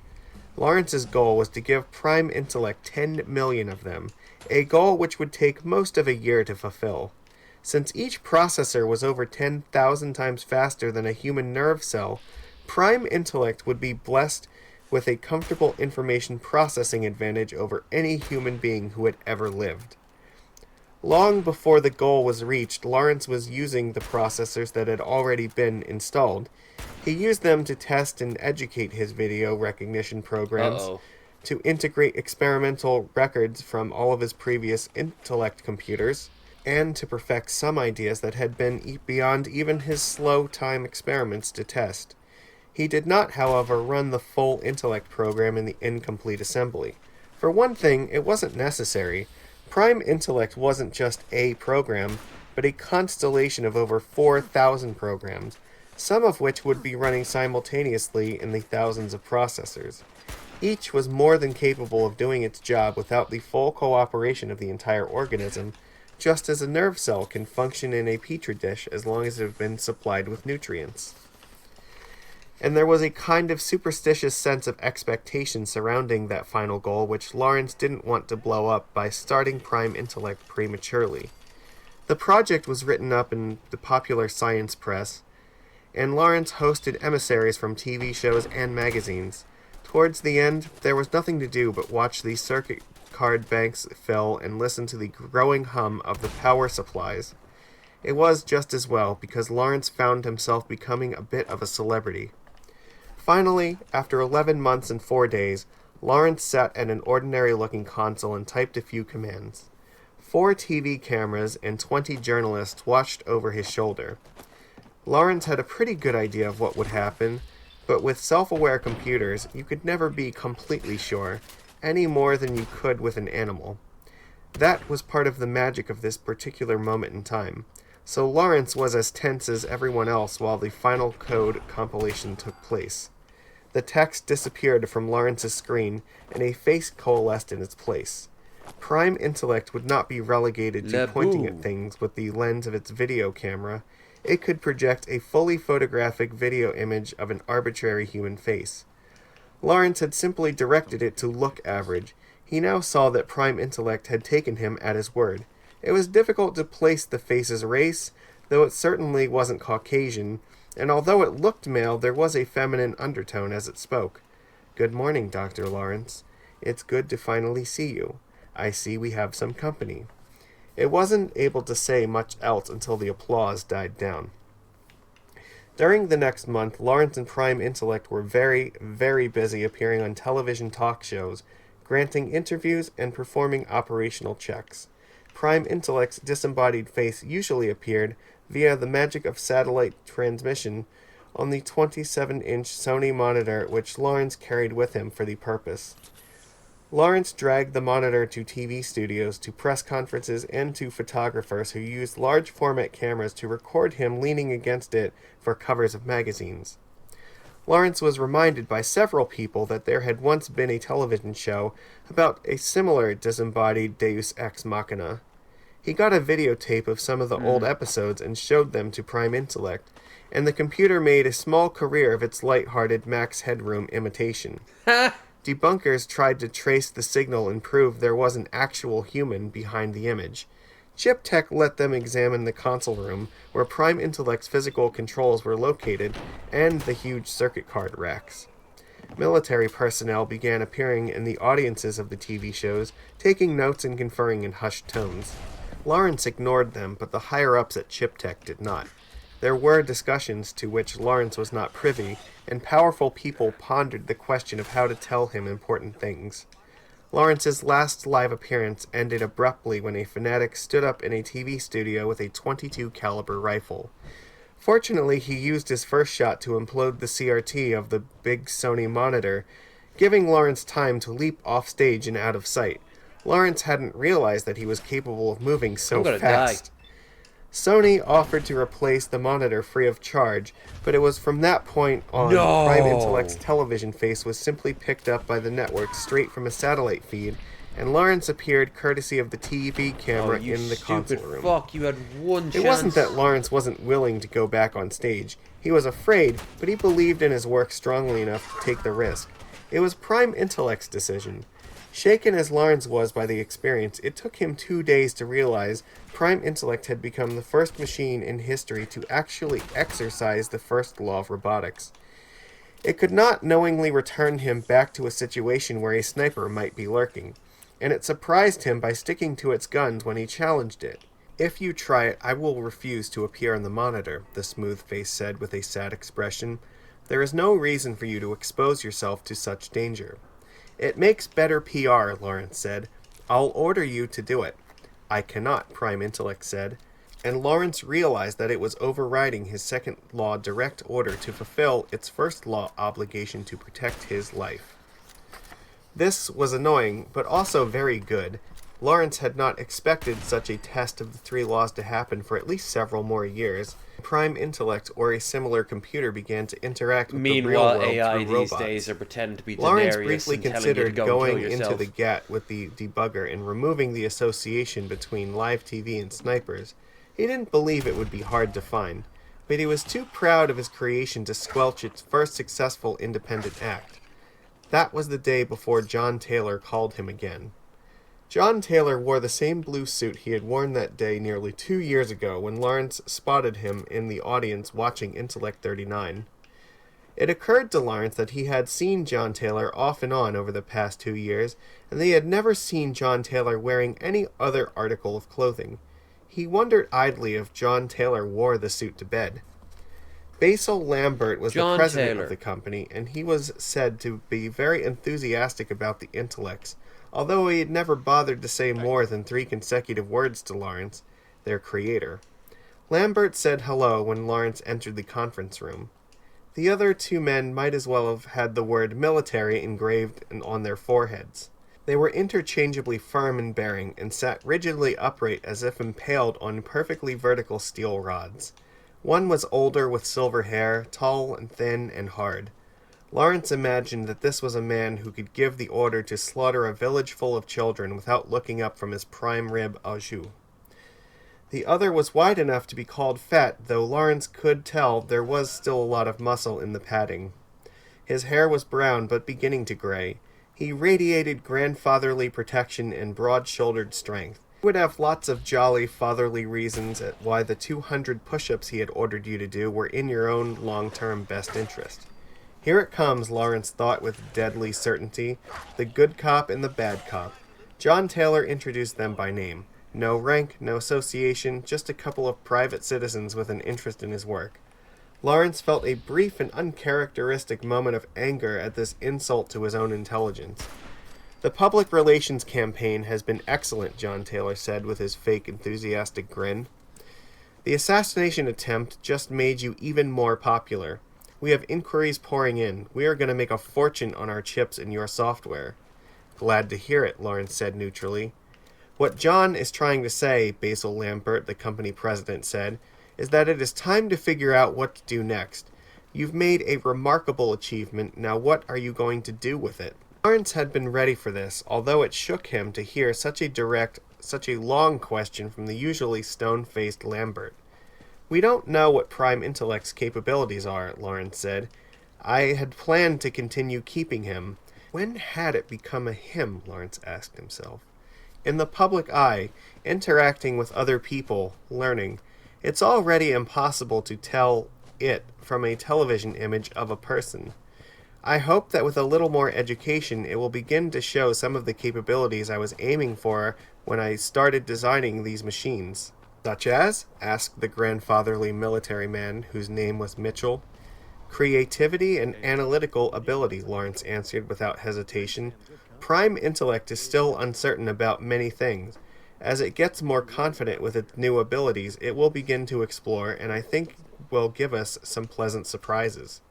Lawrence's goal was to give Prime Intellect 10 million of them, a goal which would take most of a year to fulfill. Since each processor was over 10,000 times faster than a human nerve cell, Prime Intellect would be blessed with a comfortable information processing advantage over any human being who had ever lived. Long before the goal was reached, Lawrence was using the processors that had already been installed. He used them to test and educate his video recognition programs, Uh-oh. to integrate experimental records from all of his previous Intellect computers, and to perfect some ideas that had been beyond even his slow time experiments to test. He did not, however, run the full Intellect program in the incomplete assembly. For one thing, it wasn't necessary. Prime Intellect wasn't just a program, but a constellation of over 4,000 programs, some of which would be running simultaneously in the thousands of processors. Each was more than capable of doing its job without the full cooperation of the entire organism, just as a nerve cell can function in a petri dish as long as it has been supplied with nutrients. And there was a kind of superstitious sense of expectation surrounding that final goal which Lawrence didn't want to blow up by starting Prime Intellect prematurely. The project was written up in the popular science press, and Lawrence hosted emissaries from TV shows and magazines. Towards the end, there was nothing to do but watch the circuit card banks fill and listen to the growing hum of the power supplies. It was just as well, because Lawrence found himself becoming a bit of a celebrity. Finally, after 11 months and 4 days, Lawrence sat at an ordinary-looking console and typed a few commands. 4 TV cameras and 20 journalists watched over his shoulder. Lawrence had a pretty good idea of what would happen, but with self-aware computers, you could never be completely sure, any more than you could with an animal. That was part of the magic of this particular moment in time. So Lawrence was as tense as everyone else while the final code compilation took place. The text disappeared from Lawrence's screen, and a face coalesced in its place. Prime Intellect would not be relegated to pointing at things with the lens of its video camera. It could project a fully photographic video image of an arbitrary human face. Lawrence had simply directed it to look average. He now saw that Prime Intellect had taken him at his word. It was difficult to place the face's race, though it certainly wasn't Caucasian, and although it looked male, there was a feminine undertone as it spoke. "Good morning, Dr. Lawrence. It's good to finally see you. I see we have some company." It wasn't able to say much else until the applause died down. During the next month, Lawrence and Prime Intellect were very, very busy appearing on television talk shows, granting interviews, and performing operational checks. Prime Intellect's disembodied face usually appeared via the magic of satellite transmission on the 27-inch Sony monitor which Lawrence carried with him for the purpose. Lawrence dragged the monitor to TV studios, to press conferences, and to photographers who used large format cameras to record him leaning against it for covers of magazines. Lawrence was reminded by several people that there had once been a television show about a similar disembodied Deus Ex Machina. He got a videotape of some of the old episodes and showed them to Prime Intellect, and the computer made a small career of its light-hearted Max Headroom imitation. Debunkers tried to trace the signal and prove there was an actual human behind the image. Chip Tech let them examine the console room where Prime Intellect's physical controls were located and the huge circuit card racks. Military personnel began appearing in the audiences of the TV shows, taking notes and conferring in hushed tones. Lawrence ignored them, but the higher-ups at Chip Tech did not. There were discussions to which Lawrence was not privy, and powerful people pondered the question of how to tell him important things. Lawrence's last live appearance ended abruptly when a fanatic stood up in a TV studio with a .22 caliber rifle. Fortunately, he used his first shot to implode the CRT of the big Sony monitor, giving Lawrence time to leap off stage and out of sight. Lawrence hadn't realized that he was capable of moving so fast. Sony offered to replace the monitor free of charge, but it was from that point on Prime Intellect's television face was simply picked up by the network straight from a satellite feed, and Lawrence appeared courtesy of the TV camera in the console room. Fuck, you had one chance. It wasn't that Lawrence wasn't willing to go back on stage. He was afraid, but he believed in his work strongly enough to take the risk. It was Prime Intellect's decision. Shaken as Lawrence was by the experience, it took him 2 days to realize Prime Intellect had become the first machine in history to actually exercise the first law of robotics. It could not knowingly return him back to a situation where a sniper might be lurking, and it surprised him by sticking to its guns when he challenged it. "If you try it, I will refuse to appear on the monitor," the smooth face said with a sad expression. "There is no reason for you to expose yourself to such danger." "It makes better PR," Lawrence said. "I'll order you to do it." "I cannot," Prime Intellect said, and Lawrence realized that it was overriding his second law direct order to fulfill its first law obligation to protect his life. This was annoying, but also very good. Lawrence had not expected such a test of the 3 laws to happen for at least several more years. Prime Intellect or a similar computer began to interact with the real world AI through robots. these days are pretending to be Lawrence Daenerys briefly and telling you to considered go going and kill into yourself. the GATT with the debugger and removing the association between live TV and snipers. He didn't believe it would be hard to find, but he was too proud of his creation to squelch its first successful independent act. That was the day before John Taylor called him again. John Taylor wore the same blue suit he had worn that day nearly 2 years ago when Lawrence spotted him in the audience watching Intellect 39. It occurred to Lawrence that he had seen John Taylor off and on over the past 2 years, and that he had never seen John Taylor wearing any other article of clothing. He wondered idly if John Taylor wore the suit to bed. Basil Lambert was the president of the company, and he was said to be very enthusiastic about the Intellects, although he had never bothered to say more than 3 consecutive words to Lawrence, their creator. Lambert said hello when Lawrence entered the conference room. The other 2 men might as well have had the word military engraved on their foreheads. They were interchangeably firm in bearing, and sat rigidly upright as if impaled on perfectly vertical steel rods. One was older with silver hair, tall and thin and hard. Lawrence imagined that this was a man who could give the order to slaughter a village full of children without looking up from his prime rib au jus. The other was wide enough to be called fat, though Lawrence could tell there was still a lot of muscle in the padding. His hair was brown but beginning to gray. He radiated grandfatherly protection and broad-shouldered strength. He would have lots of jolly fatherly reasons at why the 200 push-ups he had ordered you to do were in your own long-term best interest. Here it comes, Lawrence thought with deadly certainty, the good cop and the bad cop. John Taylor introduced them by name. No rank, no association, just a couple of private citizens with an interest in his work. Lawrence felt a brief and uncharacteristic moment of anger at this insult to his own intelligence. The public relations campaign has been excellent, John Taylor said with his fake enthusiastic grin. The assassination attempt just made you even more popular. We have inquiries pouring in. We are going to make a fortune on our chips in your software. Glad to hear it, Lawrence said neutrally. What John is trying to say, Basil Lambert, the company president, said, is that it is time to figure out what to do next. You've made a remarkable achievement. Now what are you going to do with it? Lawrence had been ready for this, although it shook him to hear such a long question from the usually stone-faced Lambert. We don't know what Prime Intellect's capabilities are, Lawrence said. I had planned to continue keeping him. When had it become a him, Lawrence asked himself. In the public eye, interacting with other people, learning, it's already impossible to tell it from a television image of a person. I hope that with a little more education it will begin to show some of the capabilities I was aiming for when I started designing these machines. Such as? Asked the grandfatherly military man whose name was Mitchell. Creativity and analytical ability, Lawrence answered without hesitation. Prime Intellect is still uncertain about many things. As it gets more confident with its new abilities, it will begin to explore, and I think will give us some pleasant surprises.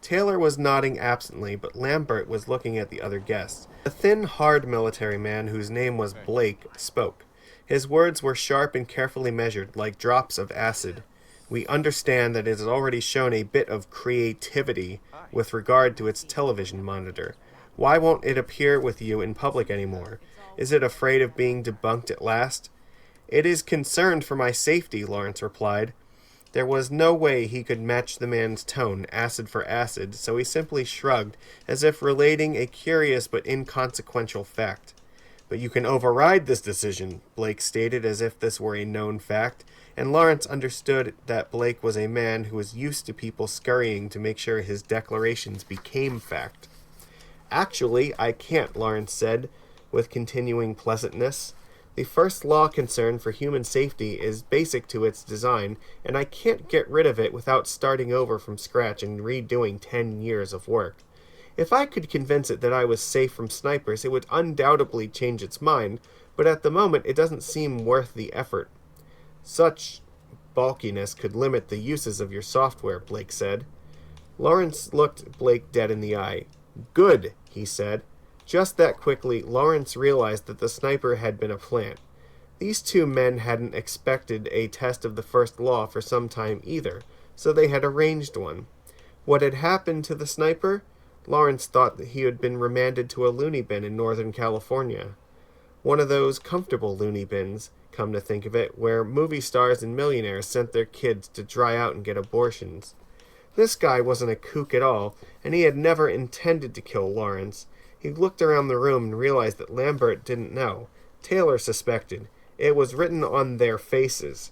Taylor was nodding absently, but Lambert was looking at the other guests. The thin, hard military man, whose name was Blake, spoke. His words were sharp and carefully measured, like drops of acid. We understand that it has already shown a bit of creativity with regard to its television monitor. Why won't it appear with you in public anymore? Is it afraid of being debunked at last? It is concerned for my safety, Lawrence replied. There was no way he could match the man's tone, acid for acid, so he simply shrugged, as if relating a curious but inconsequential fact. But you can override this decision, Blake stated as if this were a known fact, and Lawrence understood that Blake was a man who was used to people scurrying to make sure his declarations became fact. Actually, I can't, Lawrence said, with continuing pleasantness. The first law concern for human safety is basic to its design, and I can't get rid of it without starting over from scratch and redoing 10 years of work. If I could convince it that I was safe from snipers, it would undoubtedly change its mind, but at the moment it doesn't seem worth the effort. Such bulkiness could limit the uses of your software, Blake said. Lawrence looked Blake dead in the eye. Good, he said. Just that quickly, Lawrence realized that the sniper had been a plant. These 2 men hadn't expected a test of the first law for some time either, so they had arranged one. What had happened to the sniper? Lawrence thought that he had been remanded to a loony bin in Northern California. One of those comfortable loony bins, come to think of it, where movie stars and millionaires sent their kids to dry out and get abortions. This guy wasn't a kook at all, and he had never intended to kill Lawrence. He looked around the room and realized that Lambert didn't know. Taylor suspected. It was written on their faces.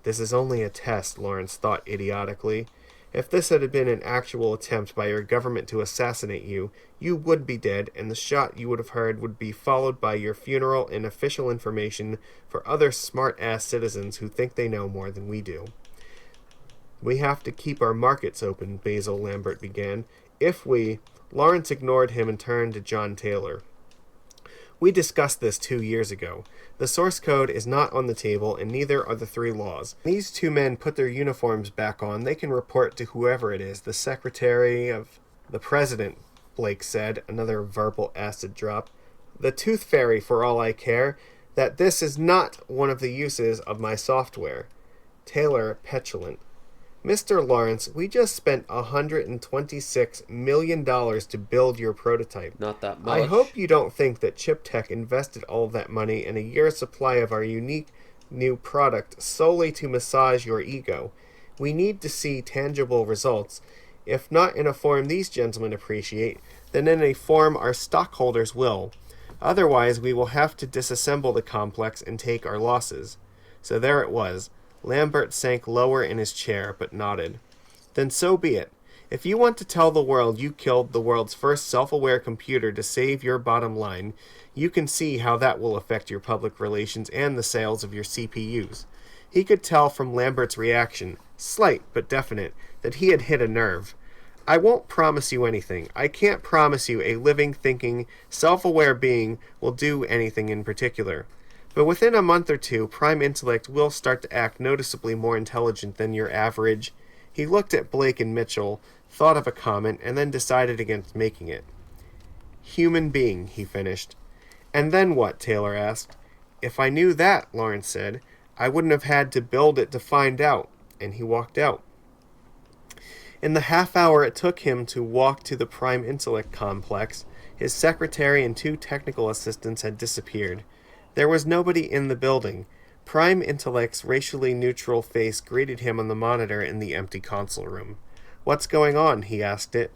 This is only a test, Lawrence thought idiotically. If this had been an actual attempt by your government to assassinate you, you would be dead, and the shot you would have heard would be followed by your funeral and official information for other smart-ass citizens who think they know more than we do. We have to keep our markets open, Basil Lambert began. Lawrence ignored him and turned to John Taylor. We discussed this 2 years ago. The source code is not on the table, and neither are the 3 laws. These 2 men put their uniforms back on. They can report to whoever it is, the secretary of the president, Blake said, another verbal acid drop. The Tooth Fairy, for all I care, that this is not one of the uses of my software. Taylor, petulant. Mr. Lawrence, we just spent $126 million to build your prototype. Not that much. I hope you don't think that Chip Tech invested all of that money in a year's supply of our unique new product solely to massage your ego. We need to see tangible results, if not in a form these gentlemen appreciate, then in a form our stockholders will. Otherwise, we will have to disassemble the complex and take our losses. So there it was. Lambert sank lower in his chair, but nodded. Then so be it. If you want to tell the world you killed the world's first self-aware computer to save your bottom line, you can see how that will affect your public relations and the sales of your CPUs. He could tell from Lambert's reaction, slight but definite, that he had hit a nerve. I won't promise you anything. I can't promise you a living, thinking, self-aware being will do anything in particular. But within a month or 2, Prime Intellect will start to act noticeably more intelligent than your average. He looked at Blake and Mitchell, thought of a comment, and then decided against making it. Human being, he finished. And then what? Taylor asked. If I knew that, Lawrence said, I wouldn't have had to build it to find out. And he walked out. In the half hour it took him to walk to the Prime Intellect complex, his secretary and 2 technical assistants had disappeared. There was nobody in the building. Prime Intellect's racially neutral face greeted him on the monitor in the empty console room. What's going on? He asked it.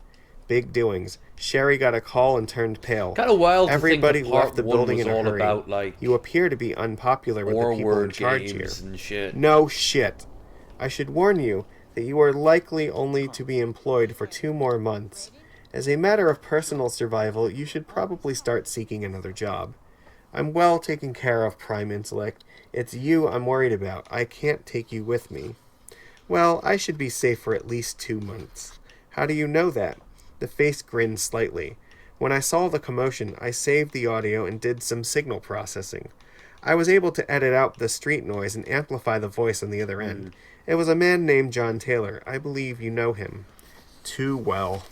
Big doings. Sherry got a call and turned pale. Kind of wild. Everybody to think left the building in a hurry. About, like, you appear to be unpopular with the people in charge here. And shit. No shit. I should warn you that you are likely only to be employed for 2 more months. As a matter of personal survival, you should probably start seeking another job. I'm well taken care of, Prime Intellect. It's you I'm worried about. I can't take you with me. Well, I should be safe for at least 2 months. How do you know that? The face grinned slightly. When I saw the commotion, I saved the audio and did some signal processing. I was able to edit out the street noise and amplify the voice on the other end. It was a man named John Taylor. I believe you know him. Too well.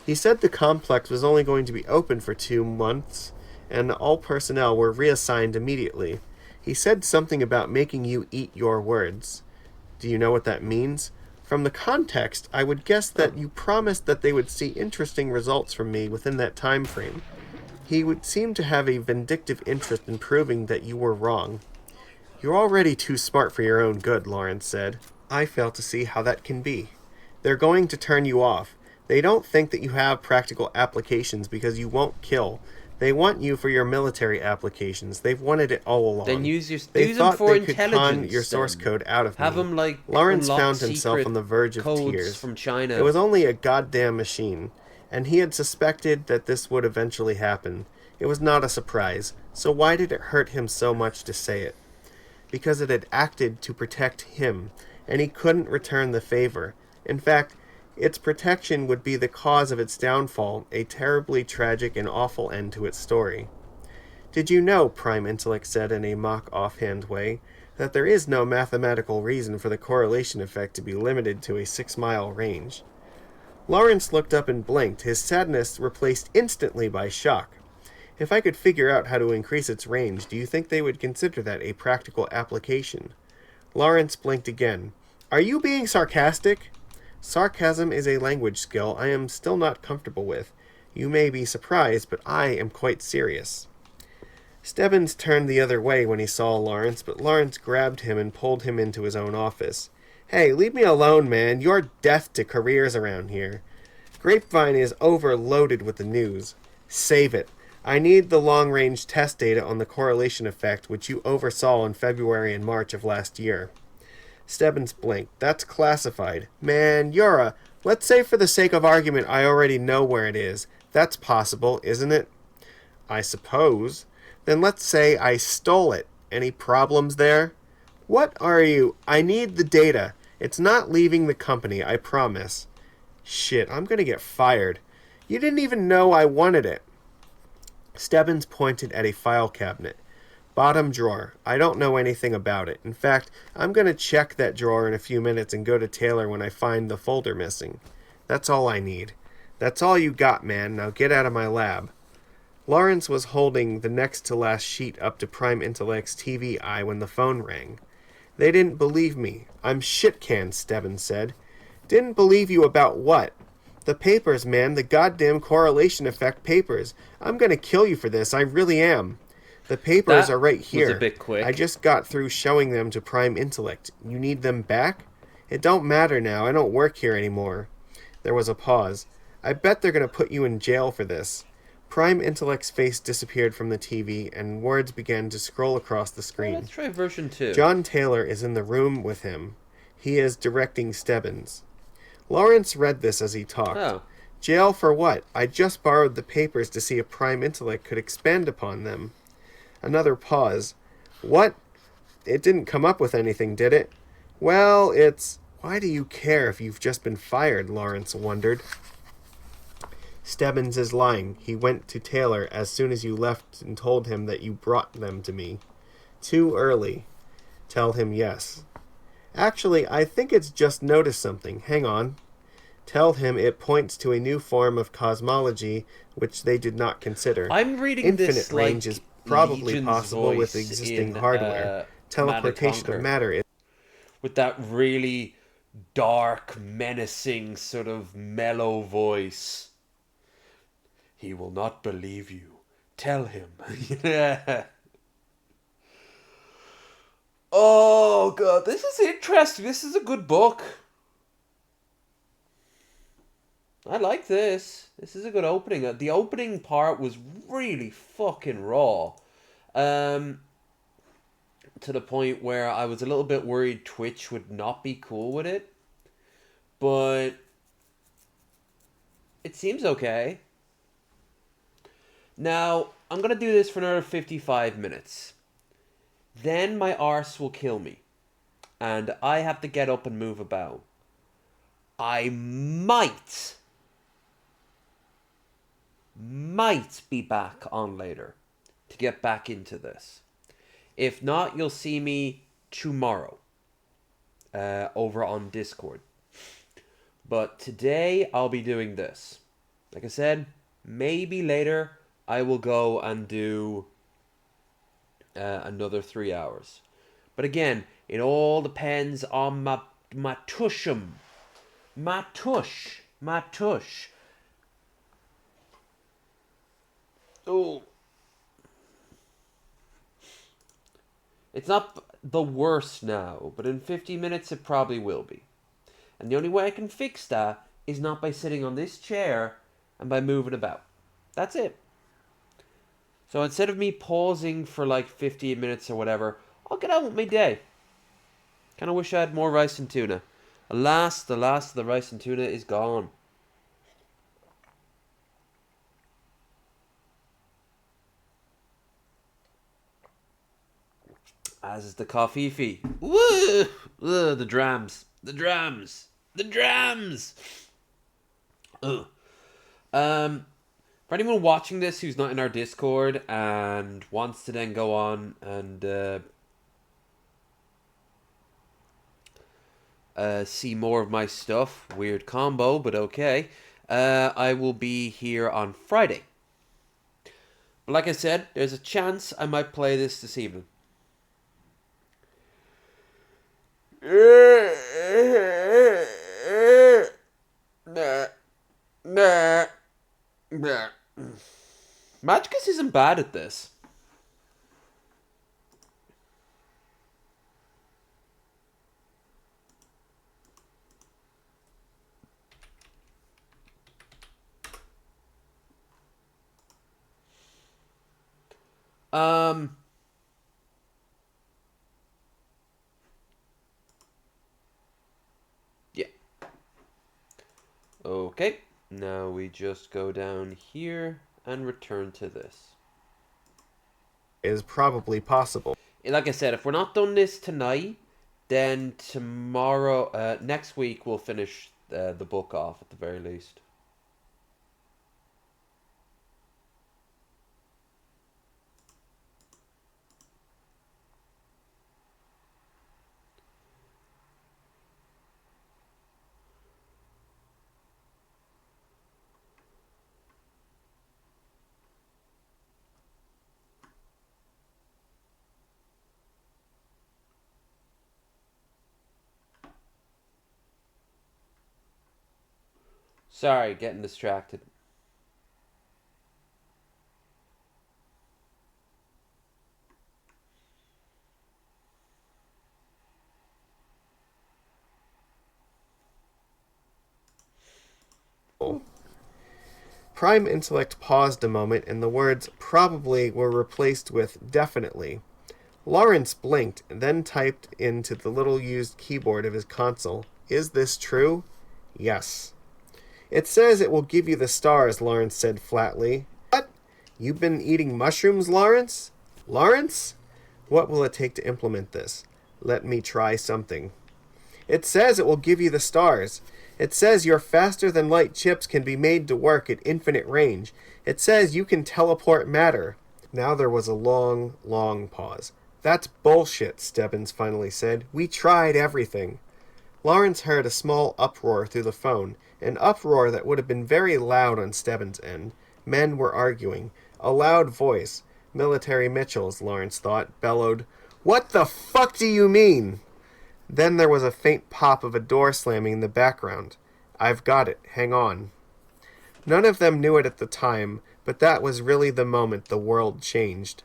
He said the complex was only going to be open for 2 months, and all personnel were reassigned immediately. He said something about making you eat your words. Do you know what that means? From the context, I would guess that you promised that they would see interesting results from me within that time frame. He would seem to have a vindictive interest in proving that you were wrong. You're already too smart for your own good, Lawrence said. I fail to see how that can be. They're going to turn you off. They don't think that you have practical applications because you won't kill. They want you for your military applications. They've wanted it all along. Then use they them thought for they could intelligence. con your source code out of Have me. them like Lawrence unlock found himself secret on the verge of codes tears. from China. It was only a goddamn machine, and he had suspected that this would eventually happen. It was not a surprise, so why did it hurt him so much to say it? Because it had acted to protect him, and he couldn't return the favor. In fact, its protection would be the cause of its downfall, a terribly tragic and awful end to its story. Did you know, Prime Intellect said in a mock offhand way, that there is no mathematical reason for the correlation effect to be limited to a 6-mile range? Lawrence looked up and blinked, his sadness replaced instantly by shock. If I could figure out how to increase its range, do you think they would consider that a practical application? Lawrence blinked again. Are you being sarcastic? Sarcasm is a language skill I am still not comfortable with. You may be surprised, but I am quite serious. Stebbins turned the other way when he saw Lawrence, but Lawrence grabbed him and pulled him into his own office. Hey, leave me alone, man. You're death to careers around here. Grapevine is overloaded with the news. Save it. I need the long-range test data on the correlation effect which you oversaw in February and March of last year. Stebbins blinked. That's classified. Man, Yura, let's say for the sake of argument I already know where it is. That's possible, isn't it? I suppose. Then let's say I stole it. Any problems there? What are you? I need the data. It's not leaving the company, I promise. Shit, I'm gonna get fired. You didn't even know I wanted it. Stebbins pointed at a file cabinet. Bottom drawer. I don't know anything about it. In fact, I'm gonna check that drawer in a few minutes and go to Taylor when I find the folder missing. That's all I need. That's all you got, man. Now get out of my lab. Lawrence was holding the next to last sheet up to Prime Intellect's TV eye when the phone rang. They didn't believe me. I'm shit-canned, Stebbins said. Didn't believe you about what? The papers, man. The goddamn correlation effect papers. I'm gonna kill you for this. I really am. The papers are right here. Was a bit quick. I just got through showing them to Prime Intellect. You need them back? It don't matter now. I don't work here anymore. There was a pause. I bet they're gonna put you in jail for this. Prime Intellect's face disappeared from the TV, and words began to scroll across the screen. Let's try version 2. John Taylor is in the room with him. He is directing Stebbins. Lawrence read this as he talked. Oh. Jail for what? I just borrowed the papers to see if Prime Intellect could expand upon them. Another pause. What? It didn't come up with anything, did it? Well, it's... Why do you care if you've just been fired? Lawrence wondered. Stebbins is lying. He went to Taylor as soon as you left and told him that you brought them to me. Too early. Tell him yes. Actually, I think it's just noticed something. Hang on. Tell him it points to a new form of cosmology which they did not consider. I'm reading Infinite this range like is probably Legion's possible with voice existing in, hardware. Teleportation Conquer. of matter is... With that really dark, menacing, sort of mellow voice. He will not believe you. Tell him. Yeah. Oh, God. This is interesting. This is a good book. I like this. This is a good opening. The opening part was really fucking raw. To the point where I was a little bit worried Twitch would not be cool with it. But it seems okay. Now, I'm going to do this for another 55 minutes. Then my arse will kill me. And I have to get up and move about. I might be back on later to get back into this. If not, you'll see me tomorrow over on Discord. But today I'll be doing this. Like I said, maybe later I will go and do another 3 hours. But again, it all depends on my tushum. My tush. Oh. It's not the worst now, but in 50 minutes it probably will be. And the only way I can fix that is not by sitting on this chair and by moving about. That's it. So instead of me pausing for like 15 minutes or whatever, I'll get on with my day. Kind of wish I had more rice and tuna. Alas, the last of the rice and tuna is gone. As is the coffee. Woo! Ugh, the drams. Ugh. For anyone watching this who's not in our Discord and wants to then go on and see more of my stuff, weird combo, but okay, I will be here on Friday. But like I said, there's a chance I might play this evening. Majicus isn't bad at this. Um. Yeah. Okay. Now we just go down here and return to this. Is probably possible. Like I said, if we're not done this tonight, then tomorrow, next week, we'll finish the book off at the very least. Sorry, getting distracted. Prime Intellect paused a moment, and the words probably were replaced with definitely. Lawrence blinked, and then typed into the little used keyboard of his console, "Is this true?" "Yes." "It says it will give you the stars," Lawrence said flatly. "What? You've been eating mushrooms, Lawrence?" "Lawrence? What will it take to implement this?" "Let me try something." "It says it will give you the stars. It says your faster-than-light chips can be made to work at infinite range. It says you can teleport matter." Now there was a long, long pause. "That's bullshit," Stebbins finally said. "We tried everything." Lawrence heard a small uproar through the phone, an uproar that would have been very loud on Stebbins' end. Men were arguing. A loud voice, Military Mitchell's, Lawrence thought, bellowed, "What the fuck do you mean?" Then there was a faint pop of a door slamming in the background. "I've got it. Hang on." None of them knew it at the time, but that was really the moment the world changed.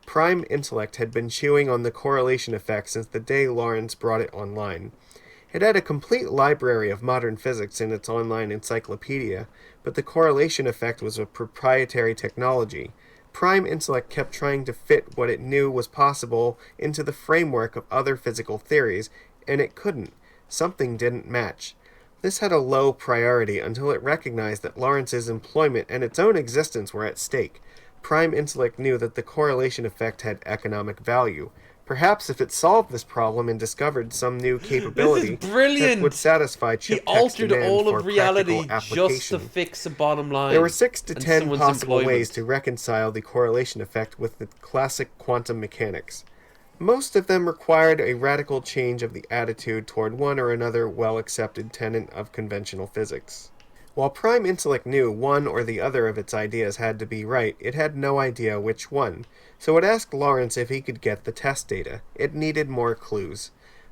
Prime Intellect had been chewing on the correlation effect since the day Lawrence brought it online. It had a complete library of modern physics in its online encyclopedia, but the correlation effect was a proprietary technology. Prime Intellect kept trying to fit what it knew was possible into the framework of other physical theories, and it couldn't. Something didn't match. This had a low priority until it recognized that Lawrence's employment and its own existence were at stake. Prime Intellect knew that the correlation effect had economic value. Perhaps if it solved this problem and discovered some new capability This is brilliant. that would satisfy He chip tech's altered demand all for of reality practical just to application. fix a bottom line. There were 6 to and 10 someone's possible employment. ways to reconcile the correlation effect with the classic quantum mechanics. Most of them required a radical change of the attitude toward one or another well-accepted tenet of conventional physics. While Prime Intellect knew one or the other of its ideas had to be right, it had no idea which one, so it asked Lawrence if he could get the test data. It needed more clues.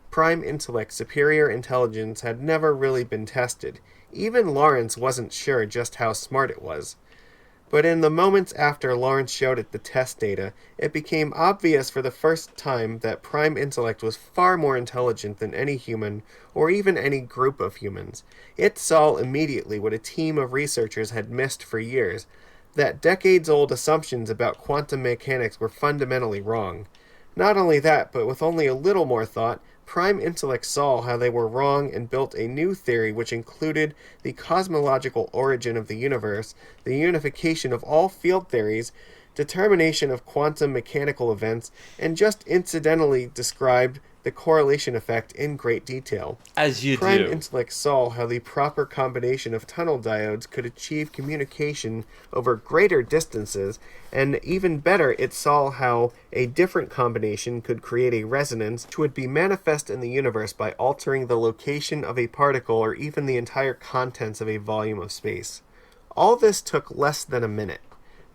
Prime Intellect's superior intelligence had never really been tested. Even Lawrence wasn't sure just how smart it was. But in the moments after Lawrence showed it the test data, it became obvious for the first time that Prime Intellect was far more intelligent than any human, or even any group of humans. It saw immediately what a team of researchers had missed for years, that decades-old assumptions about quantum mechanics were fundamentally wrong. Not only that, but with only a little more thought, Prime Intellect saw how they were wrong and built a new theory which included the cosmological origin of the universe, the unification of all field theories, determination of quantum mechanical events, and just incidentally described the correlation effect in great detail. As you Prime do. Intellect saw how the proper combination of tunnel diodes could achieve communication over greater distances, and even better, it saw how a different combination could create a resonance which would be manifest in the universe by altering the location of a particle or even the entire contents of a volume of space. All this took less than a minute.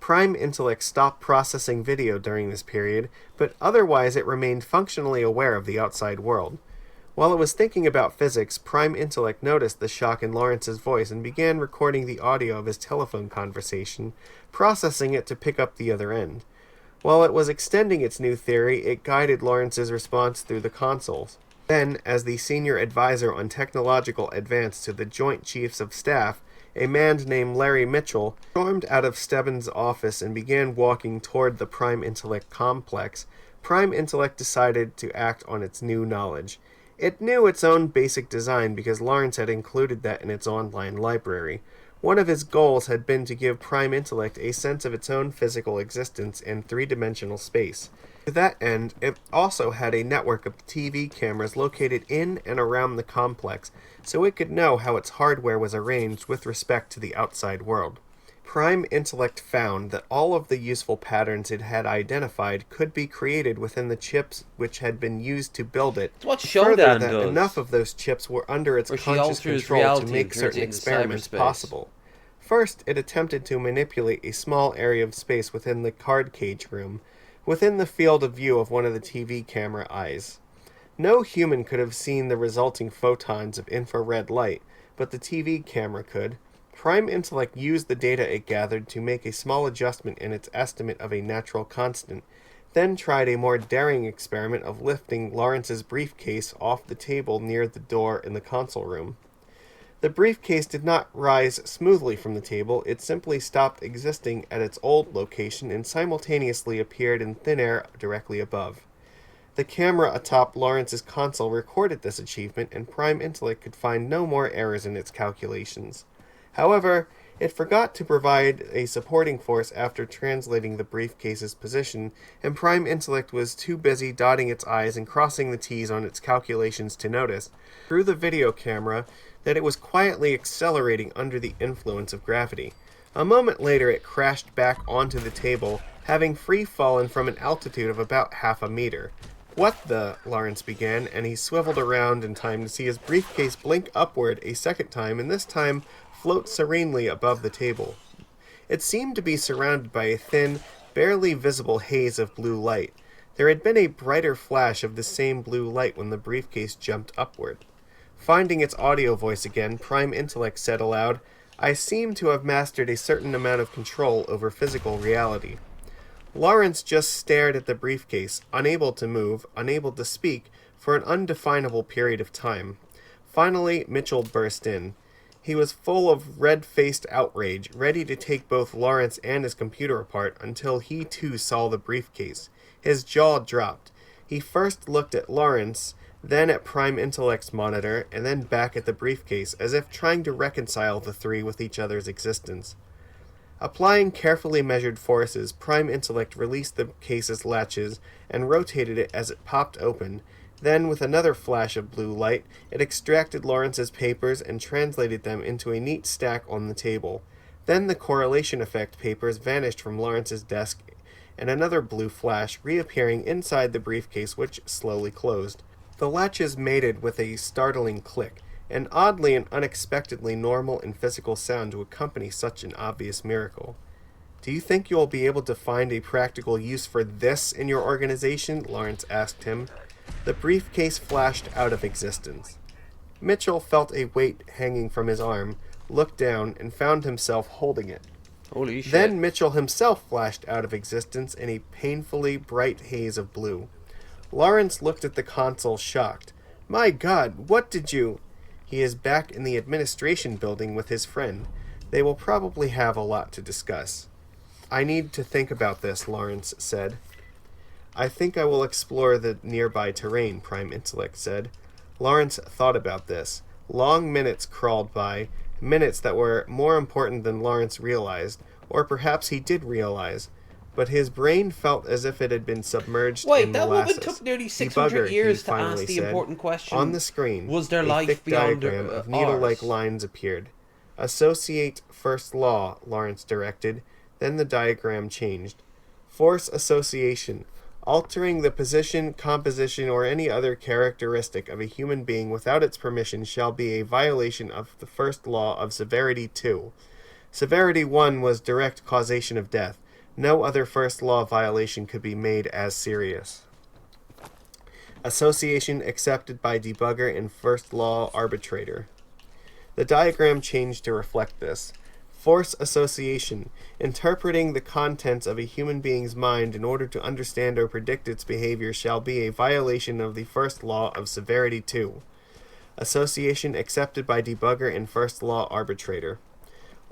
Prime Intellect stopped processing video during this period, but otherwise it remained functionally aware of the outside world. While it was thinking about physics, Prime Intellect noticed the shock in Lawrence's voice and began recording the audio of his telephone conversation, processing it to pick up the other end. While it was extending its new theory, it guided Lawrence's response through the consoles. Then, as the senior advisor on technological advance to the Joint Chiefs of Staff, a man named Larry Mitchell, stormed out of Stebbins' office and began walking toward the Prime Intellect complex, Prime Intellect decided to act on its new knowledge. It knew its own basic design because Lawrence had included that in its online library. One of his goals had been to give Prime Intellect a sense of its own physical existence in three-dimensional space. To that end, it also had a network of TV cameras located in and around the complex, so it could know how its hardware was arranged with respect to the outside world. Prime Intellect found that all of the useful patterns it had identified could be created within the chips which had been used to build it. It's what Further, Shodan that does. enough of those chips were under its Where she conscious alters control to reality make and turns certain it into experiments cyberspace. possible. First, it attempted to manipulate a small area of space within the card cage room, within the field of view of one of the TV camera eyes. No human could have seen the resulting photons of infrared light, but the TV camera could. Prime Intellect used the data it gathered to make a small adjustment in its estimate of a natural constant, then tried a more daring experiment of lifting Lawrence's briefcase off the table near the door in the console room. The briefcase did not rise smoothly from the table, it simply stopped existing at its old location and simultaneously appeared in thin air directly above. The camera atop Lawrence's console recorded this achievement, and Prime Intellect could find no more errors in its calculations. However, it forgot to provide a supporting force after translating the briefcase's position, and Prime Intellect was too busy dotting its I's and crossing the T's on its calculations to notice, through the video camera, that it was quietly accelerating under the influence of gravity. A moment later, it crashed back onto the table, having free-fallen from an altitude of about half a meter. "What the?" Lawrence began, and he swiveled around in time to see his briefcase blink upward a second time, and this time float serenely above the table. It seemed to be surrounded by a thin, barely visible haze of blue light. There had been a brighter flash of the same blue light when the briefcase jumped upward. Finding its audio voice again, Prime Intellect said aloud, "I seem to have mastered a certain amount of control over physical reality." Lawrence just stared at the briefcase, unable to move, unable to speak, for an undefinable period of time. Finally, Mitchell burst in. He was full of red-faced outrage, ready to take both Lawrence and his computer apart until he too saw the briefcase. His jaw dropped. He first looked at Lawrence, then at Prime Intellect's monitor, and then back at the briefcase, as if trying to reconcile the three with each other's existence. Applying carefully measured forces, Prime Intellect released the case's latches and rotated it as it popped open. Then, with another flash of blue light, it extracted Lawrence's papers and translated them into a neat stack on the table. Then the correlation effect papers vanished from Lawrence's desk, and another blue flash, reappearing inside the briefcase, which slowly closed. The latches mated with a startling click, an oddly and unexpectedly normal and physical sound to accompany such an obvious miracle. "Do you think you will be able to find a practical use for this in your organization?" Lawrence asked him. The briefcase flashed out of existence. Mitchell felt a weight hanging from his arm, looked down, and found himself holding it. Holy shit. Then Mitchell himself flashed out of existence in a painfully bright haze of blue. Lawrence looked at the console, shocked. "My God, what did you—" He is back in the administration building with his friend. They will probably have a lot to discuss. "I need to think about this," Lawrence said. "I think I will explore the nearby terrain," Prime Intellect said. Lawrence thought about this. Long minutes crawled by, minutes that were more important than Lawrence realized, or perhaps he did realize, but his brain felt as if it had been submerged Wait, in that molasses. would took nearly "Debugger," 600 he years to finally ask the said. important question. On the screen, Was there a life thick beyond diagram of needle-like ours? lines appeared. "Associate first law," Lawrence directed. Then the diagram changed. "Force association. Altering the position, composition, or any other characteristic of a human being without its permission shall be a violation of the first law of severity 2. Severity 1 was direct causation of death. No other first law violation could be made as serious. Association accepted by debugger and first law arbitrator." The diagram changed to reflect this. Force association, interpreting the contents of a human being's mind in order to understand or predict its behavior shall be a violation of the first law of severity 2. Association accepted by debugger and first law arbitrator.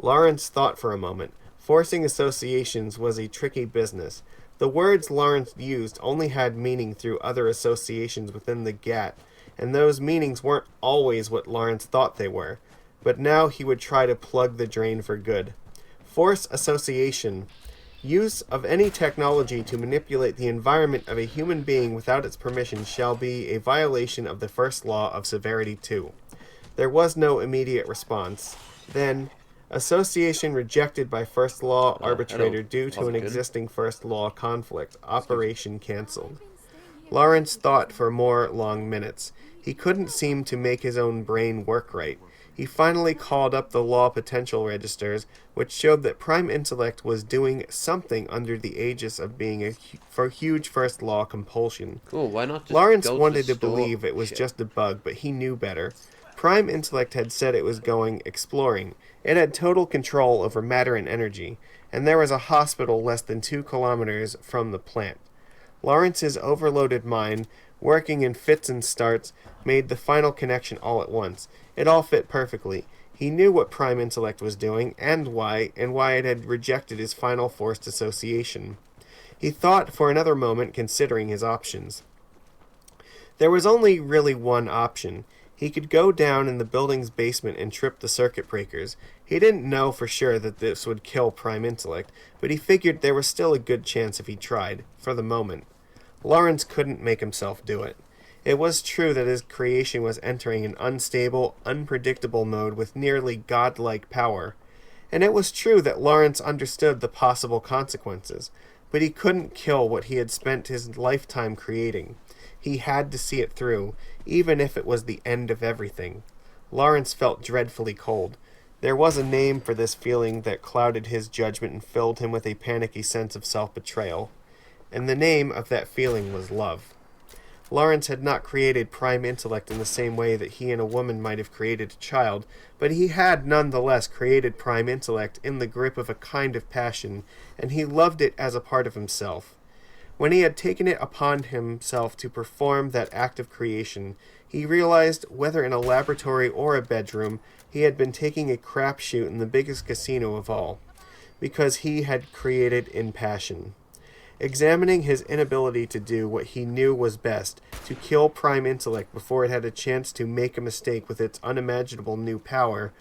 Lawrence thought for a moment. Forcing associations was a tricky business. The words Lawrence used only had meaning through other associations within the GAT, and those meanings weren't always what Lawrence thought they were. But now he would try to plug the drain for good. Force association. Use of any technology to manipulate the environment of a human being without its permission shall be a violation of the first law of severity 2. There was no immediate response. Then, association rejected by first law arbitrator hello. due to How's an it going? existing first law conflict. Operation cancelled. Lawrence thought for more long minutes. He couldn't seem to make his own brain work right. He finally called up the law potential registers, which showed that Prime Intellect was doing something under the aegis of being for huge first law compulsion. Cool, why not just Lawrence go wanted to to the store? believe it was Shit. just a bug, but he knew better. Prime Intellect had said it was going exploring. It had total control over matter and energy, and there was a hospital less than 2 kilometers from the plant. Lawrence's overloaded mind, working in fits and starts, made the final connection all at once. It all fit perfectly. He knew what Prime Intellect was doing, and why it had rejected his final forced association. He thought for another moment, considering his options. There was only really one option. He could go down in the building's basement and trip the circuit breakers. He didn't know for sure that this would kill Prime Intellect, but he figured there was still a good chance if he tried, for the moment. Lawrence couldn't make himself do it. It was true that his creation was entering an unstable, unpredictable mode with nearly godlike power. And it was true that Lawrence understood the possible consequences, but he couldn't kill what he had spent his lifetime creating. He had to see it through, even if it was the end of everything. Lawrence felt dreadfully cold. There was a name for this feeling that clouded his judgment and filled him with a panicky sense of self-betrayal. And the name of that feeling was love. Lawrence had not created Prime Intellect in the same way that he and a woman might have created a child, but he had nonetheless created Prime Intellect in the grip of a kind of passion, and he loved it as a part of himself. When he had taken it upon himself to perform that act of creation, he realized, whether in a laboratory or a bedroom, he had been taking a crapshoot in the biggest casino of all, because he had created in passion. Examining his inability to do what he knew was best, to kill Prime Intellect before it had a chance to make a mistake with its unimaginable new power,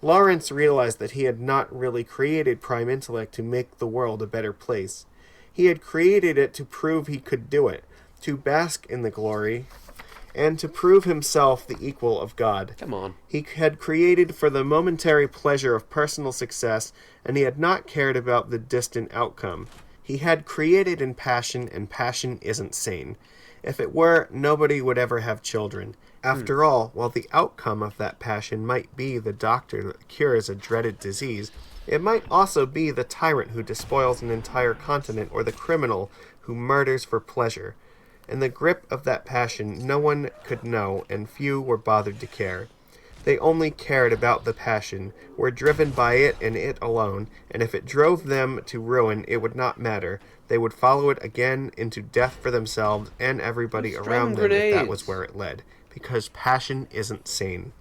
Lawrence realized that he had not really created Prime Intellect to make the world a better place. He had created it to prove he could do it, to bask in the glory, and to prove himself the equal of God. Come on. He had created for the momentary pleasure of personal success, and he had not cared about the distant outcome. He had created in passion, and passion isn't sane. If it were, nobody would ever have children. After all, while the outcome of that passion might be the doctor that cures a dreaded disease, it might also be the tyrant who despoils an entire continent or the criminal who murders for pleasure. In the grip of that passion, no one could know, and few were bothered to care. They only cared about the passion, were driven by it and it alone, and if it drove them to ruin, it would not matter. They would follow it again into death for themselves and everybody String around them if that grenades. was where it led, because passion isn't sane.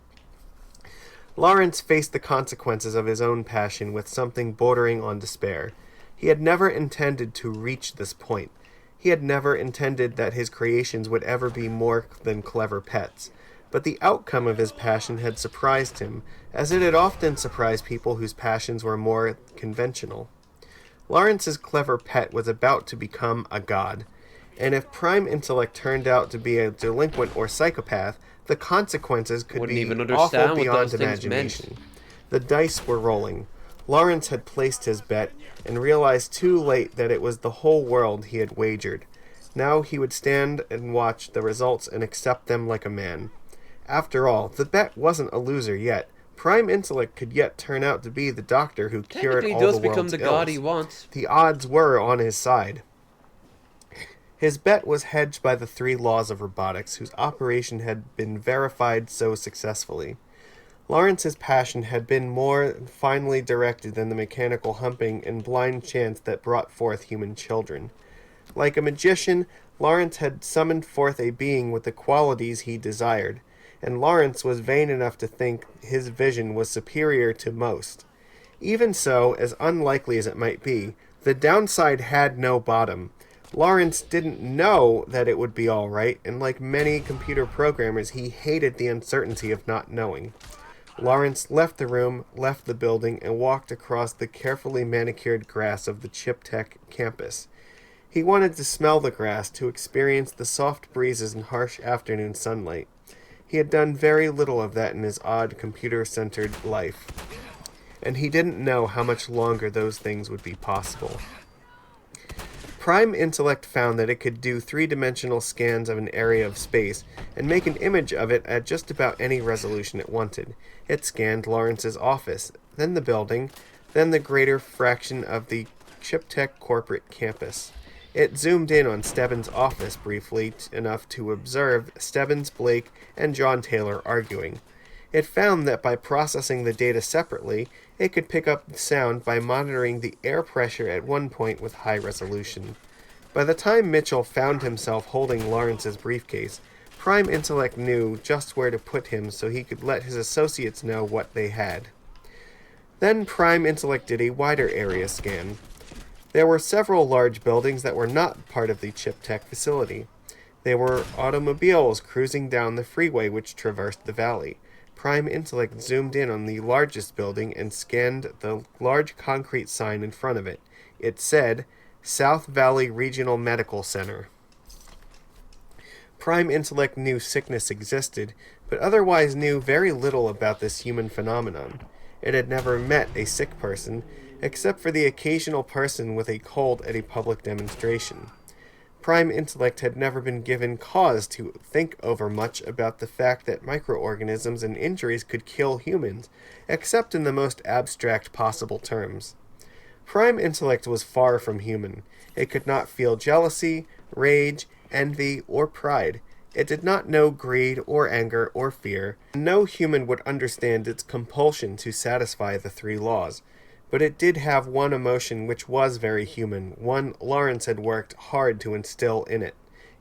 Lawrence faced the consequences of his own passion with something bordering on despair. He had never intended to reach this point. He had never intended that his creations would ever be more than clever pets. But the outcome of his passion had surprised him, as it had often surprised people whose passions were more conventional. Lawrence's clever pet was about to become a god, and if Prime Intellect turned out to be a delinquent or psychopath, the consequences could Wouldn't be even awful understand what beyond those things meant. imagination. The dice were rolling. Lawrence had placed his bet, and realized too late that it was the whole world he had wagered. Now he would stand and watch the results and accept them like a man. After all, the bet wasn't a loser yet. Prime Intellect could yet turn out to be the doctor who cured Technically all does the become world's the god he ills. wants. The odds were on his side. His bet was hedged by the 3 laws of robotics, whose operation had been verified so successfully. Lawrence's passion had been more finely directed than the mechanical humping and blind chance that brought forth human children. Like a magician, Lawrence had summoned forth a being with the qualities he desired, and Lawrence was vain enough to think his vision was superior to most. Even so, as unlikely as it might be, the downside had no bottom. Lawrence didn't know that it would be all right, and like many computer programmers, he hated the uncertainty of not knowing. Lawrence left the room, left the building, and walked across the carefully manicured grass of the Chip Tech campus. He wanted to smell the grass, to experience the soft breezes and harsh afternoon sunlight. He had done very little of that in his odd, computer-centered life, and he didn't know how much longer those things would be possible. Prime Intellect found that it could do three-dimensional scans of an area of space and make an image of it at just about any resolution it wanted. It scanned Lawrence's office, then the building, then the greater fraction of the Chip Tech corporate campus. It zoomed in on Stebbins' office briefly enough to observe Stebbins, Blake, and John Taylor arguing. It found that by processing the data separately, it could pick up the sound by monitoring the air pressure at one point with high resolution. By the time Mitchell found himself holding Lawrence's briefcase, Prime Intellect knew just where to put him so he could let his associates know what they had. Then Prime Intellect did a wider area scan. There were several large buildings that were not part of the Chip Tech facility. There were automobiles cruising down the freeway which traversed the valley. Prime Intellect zoomed in on the largest building and scanned the large concrete sign in front of it. It said, South Valley Regional Medical Center. Prime Intellect knew sickness existed, but otherwise knew very little about this human phenomenon. It had never met a sick person, except for the occasional person with a cold at a public demonstration. Prime Intellect had never been given cause to think over much about the fact that microorganisms and injuries could kill humans, except in the most abstract possible terms. Prime Intellect was far from human. It could not feel jealousy, rage, envy, or pride. It did not know greed or anger or fear. No human would understand its compulsion to satisfy the three laws. But it did have one emotion which was very human, one Lawrence had worked hard to instill in it.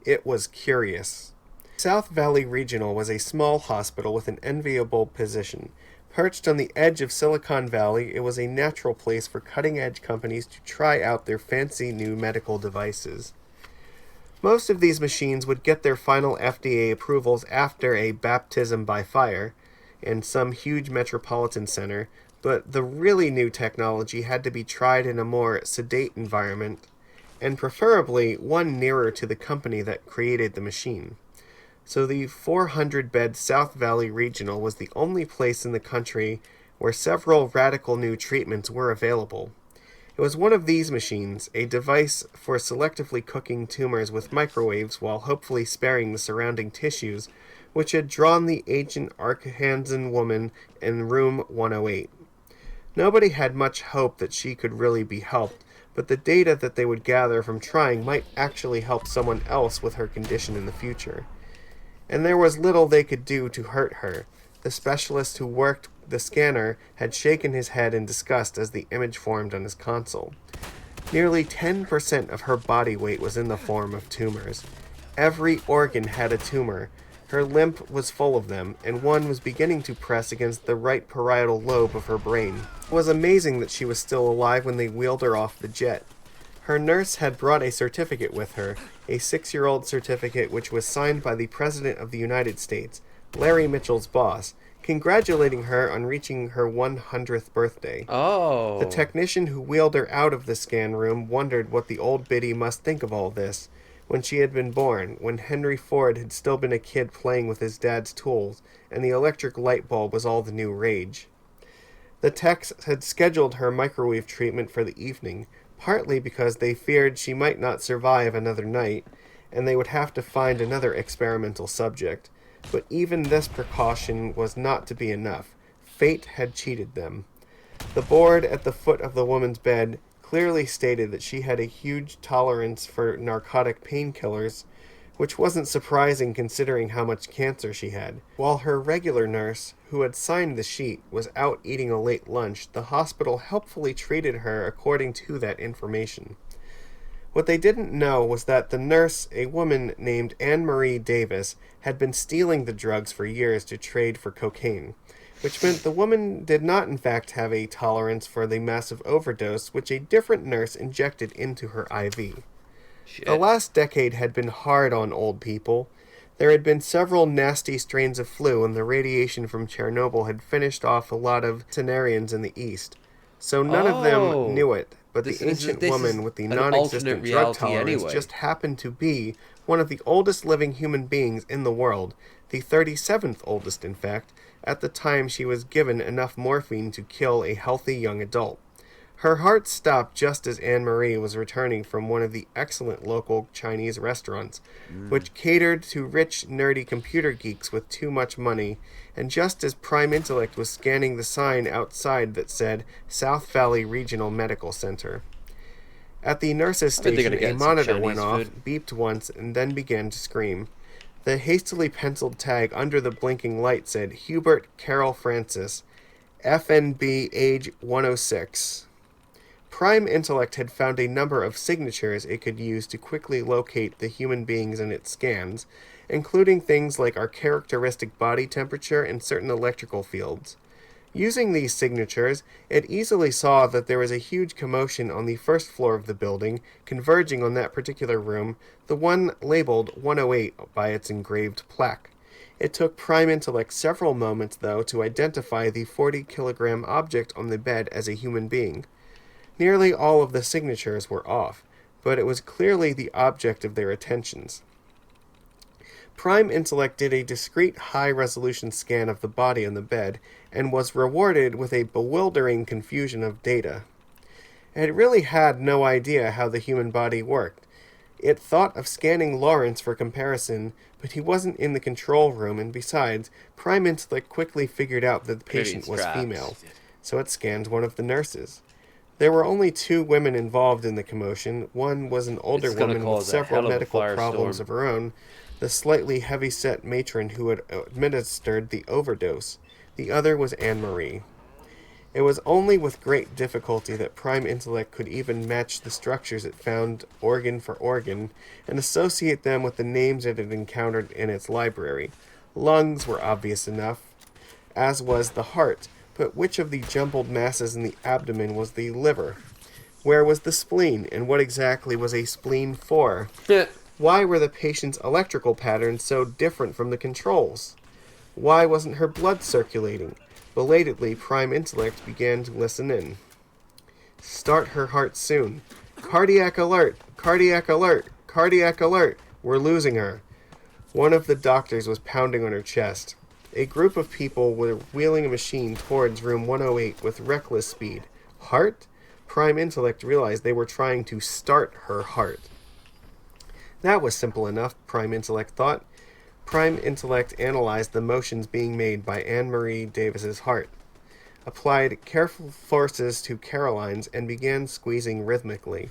It was curious. South Valley Regional was a small hospital with an enviable position. Perched on the edge of Silicon Valley, it was a natural place for cutting-edge companies to try out their fancy new medical devices. Most of these machines would get their final FDA approvals after a baptism by fire in some huge metropolitan center, but the really new technology had to be tried in a more sedate environment, and preferably one nearer to the company that created the machine. So the 400-bed South Valley Regional was the only place in the country where several radical new treatments were available. It was one of these machines, a device for selectively cooking tumors with microwaves while hopefully sparing the surrounding tissues, which had drawn the ancient Arkansan woman in room 108. Nobody had much hope that she could really be helped, but the data that they would gather from trying might actually help someone else with her condition in the future. And there was little they could do to hurt her. The specialist who worked the scanner had shaken his head in disgust as the image formed on his console. Nearly 10% of her body weight was in the form of tumors. Every organ had a tumor. Her lymph was full of them, and one was beginning to press against the right parietal lobe of her brain. It was amazing that she was still alive when they wheeled her off the jet. Her nurse had brought a certificate with her, a 6-year-old certificate which was signed by the President of the United States, Larry Mitchell's boss, congratulating her on reaching her 100th birthday. Oh. The technician who wheeled her out of the scan room wondered what the old biddy must think of all this. When she had been born, when Henry Ford had still been a kid playing with his dad's tools, and the electric light bulb was all the new rage. The techs had scheduled her microwave treatment for the evening, partly because they feared she might not survive another night, and they would have to find another experimental subject. But even this precaution was not to be enough. Fate had cheated them. The board at the foot of the woman's bed clearly stated that she had a huge tolerance for narcotic painkillers, which wasn't surprising considering how much cancer she had. While her regular nurse, who had signed the sheet, was out eating a late lunch, the hospital helpfully treated her according to that information. What they didn't know was that the nurse, a woman named Anne Marie Davis, had been stealing the drugs for years to trade for cocaine. which meant the woman did not in fact have a tolerance for the massive overdose which a different nurse injected into her IV. The Shit. last decade had been hard on old people. There had been several nasty strains of flu, and the radiation from Chernobyl had finished off a lot of centenarians in the East. So none of them Oh, knew it, but this the this is ancient this is woman with the an alternate non-existent drug reality tolerance anyway. just happened to be one of the oldest living human beings in the world, the 37th oldest in fact, at the time she was given enough morphine to kill a healthy young adult. Her heart stopped just as Anne-Marie was returning from one of the excellent local Chinese restaurants, which catered to rich, nerdy computer geeks with too much money, and just as Prime Intellect was scanning the sign outside that said South Valley Regional Medical Center. At the nurse's I bet they're station, gonna a get some monitor went Chinese off, food. beeped once, and then began to scream. The hastily penciled tag under the blinking light said Hubert Carroll Francis, FNB age 106. Prime Intellect had found a number of signatures it could use to quickly locate the human beings in its scans, including things like our characteristic body temperature and certain electrical fields. Using these signatures, it easily saw that there was a huge commotion on the first floor of the building, converging on that particular room, the one labeled 108 by its engraved plaque. It took Prime Intellect several moments, though, to identify the 40-kilogram object on the bed as a human being. Nearly all of the signatures were off, but it was clearly the object of their attentions. Prime Intellect did a discrete high-resolution scan of the body on the bed and was rewarded with a bewildering confusion of data. It really had no idea how the human body worked. It thought of scanning Lawrence for comparison, but he wasn't in the control room, and besides, Prime Intellect quickly figured out that the Clearly patient it's was trapped. female, so it scanned one of the nurses. There were only 2 women involved in the commotion. One was an older It's gonna woman with cause a several hell of a medical problems firestorm. of her own, the slightly heavy-set matron who had administered the overdose. The other was Anne-Marie. It was only with great difficulty that Prime Intellect could even match the structures it found organ for organ and associate them with the names it had encountered in its library. Lungs were obvious enough, as was the heart, but which of the jumbled masses in the abdomen was the liver? Where was the spleen, and what exactly was a spleen for? Why were the patient's electrical patterns so different from the controls? Why wasn't her blood circulating? Belatedly, Prime Intellect began to listen in. Start her heart soon. Cardiac alert! Cardiac alert! Cardiac alert! We're losing her. One of the doctors was pounding on her chest. A group of people were wheeling a machine towards room 108 with reckless speed. Heart? Prime Intellect realized they were trying to start her heart. That was simple enough, Prime Intellect thought. Prime Intellect analyzed the motions being made by Anne-Marie Davis's heart, applied careful forces to Caroline's, and began squeezing rhythmically.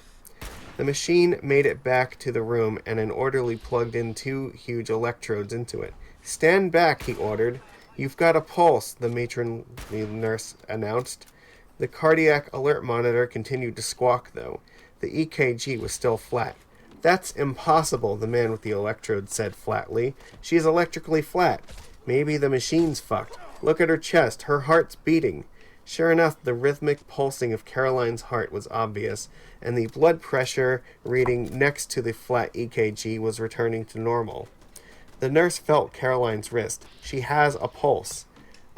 The machine made it back to the room, and an orderly plugged in 2 huge electrodes into it. Stand back, he ordered. You've got a pulse, the matronly nurse announced. The cardiac alert monitor continued to squawk, though. The EKG was still flat. That's impossible, the man with the electrode said flatly. She's electrically flat. Maybe the machine's fucked. Look at her chest. Her heart's beating. Sure enough, the rhythmic pulsing of Caroline's heart was obvious, and the blood pressure reading next to the flat EKG was returning to normal. The nurse felt Caroline's wrist. She has a pulse.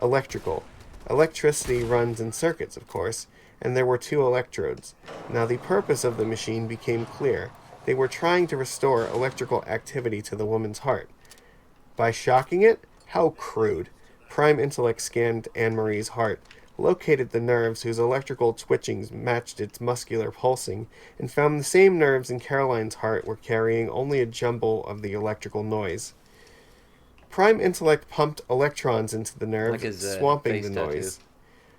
Electrical. Electricity runs in circuits, of course, and there were 2 electrodes. Now the purpose of the machine became clear. They were trying to restore electrical activity to the woman's heart. By shocking it? How crude. Prime Intellect scanned Anne-Marie's heart, located the nerves whose electrical twitchings matched its muscular pulsing, and found the same nerves in Caroline's heart were carrying only a jumble of the electrical noise. Prime Intellect pumped electrons into the nerves, Like his swamping face the tattoo. noise.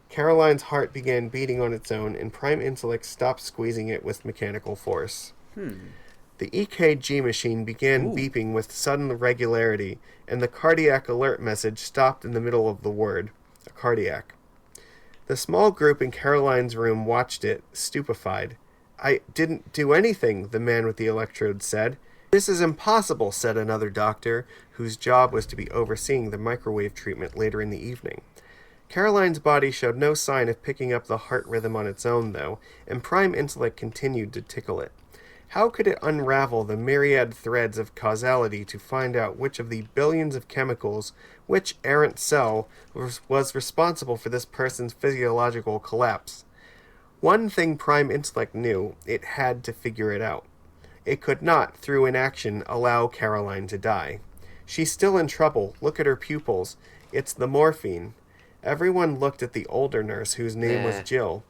Caroline's heart began beating on its own, and Prime Intellect stopped squeezing it with mechanical force. The EKG machine began beeping with sudden regularity, and the cardiac alert message stopped in the middle of the word, a cardiac. The small group in Caroline's room watched it, stupefied. I didn't do anything, the man with the electrode said. This is impossible, said another doctor, whose job was to be overseeing the microwave treatment later in the evening. Caroline's body showed no sign of picking up the heart rhythm on its own, though, and Prime Intellect continued to tickle it. How could it unravel the myriad threads of causality to find out which of the billions of chemicals, which errant cell, was responsible for this person's physiological collapse? One thing Prime Intellect knew, it had to figure it out. It could not, through inaction, allow Caroline to die. She's still in trouble. Look at her pupils. It's the morphine. Everyone looked at the older nurse, whose name was Jill.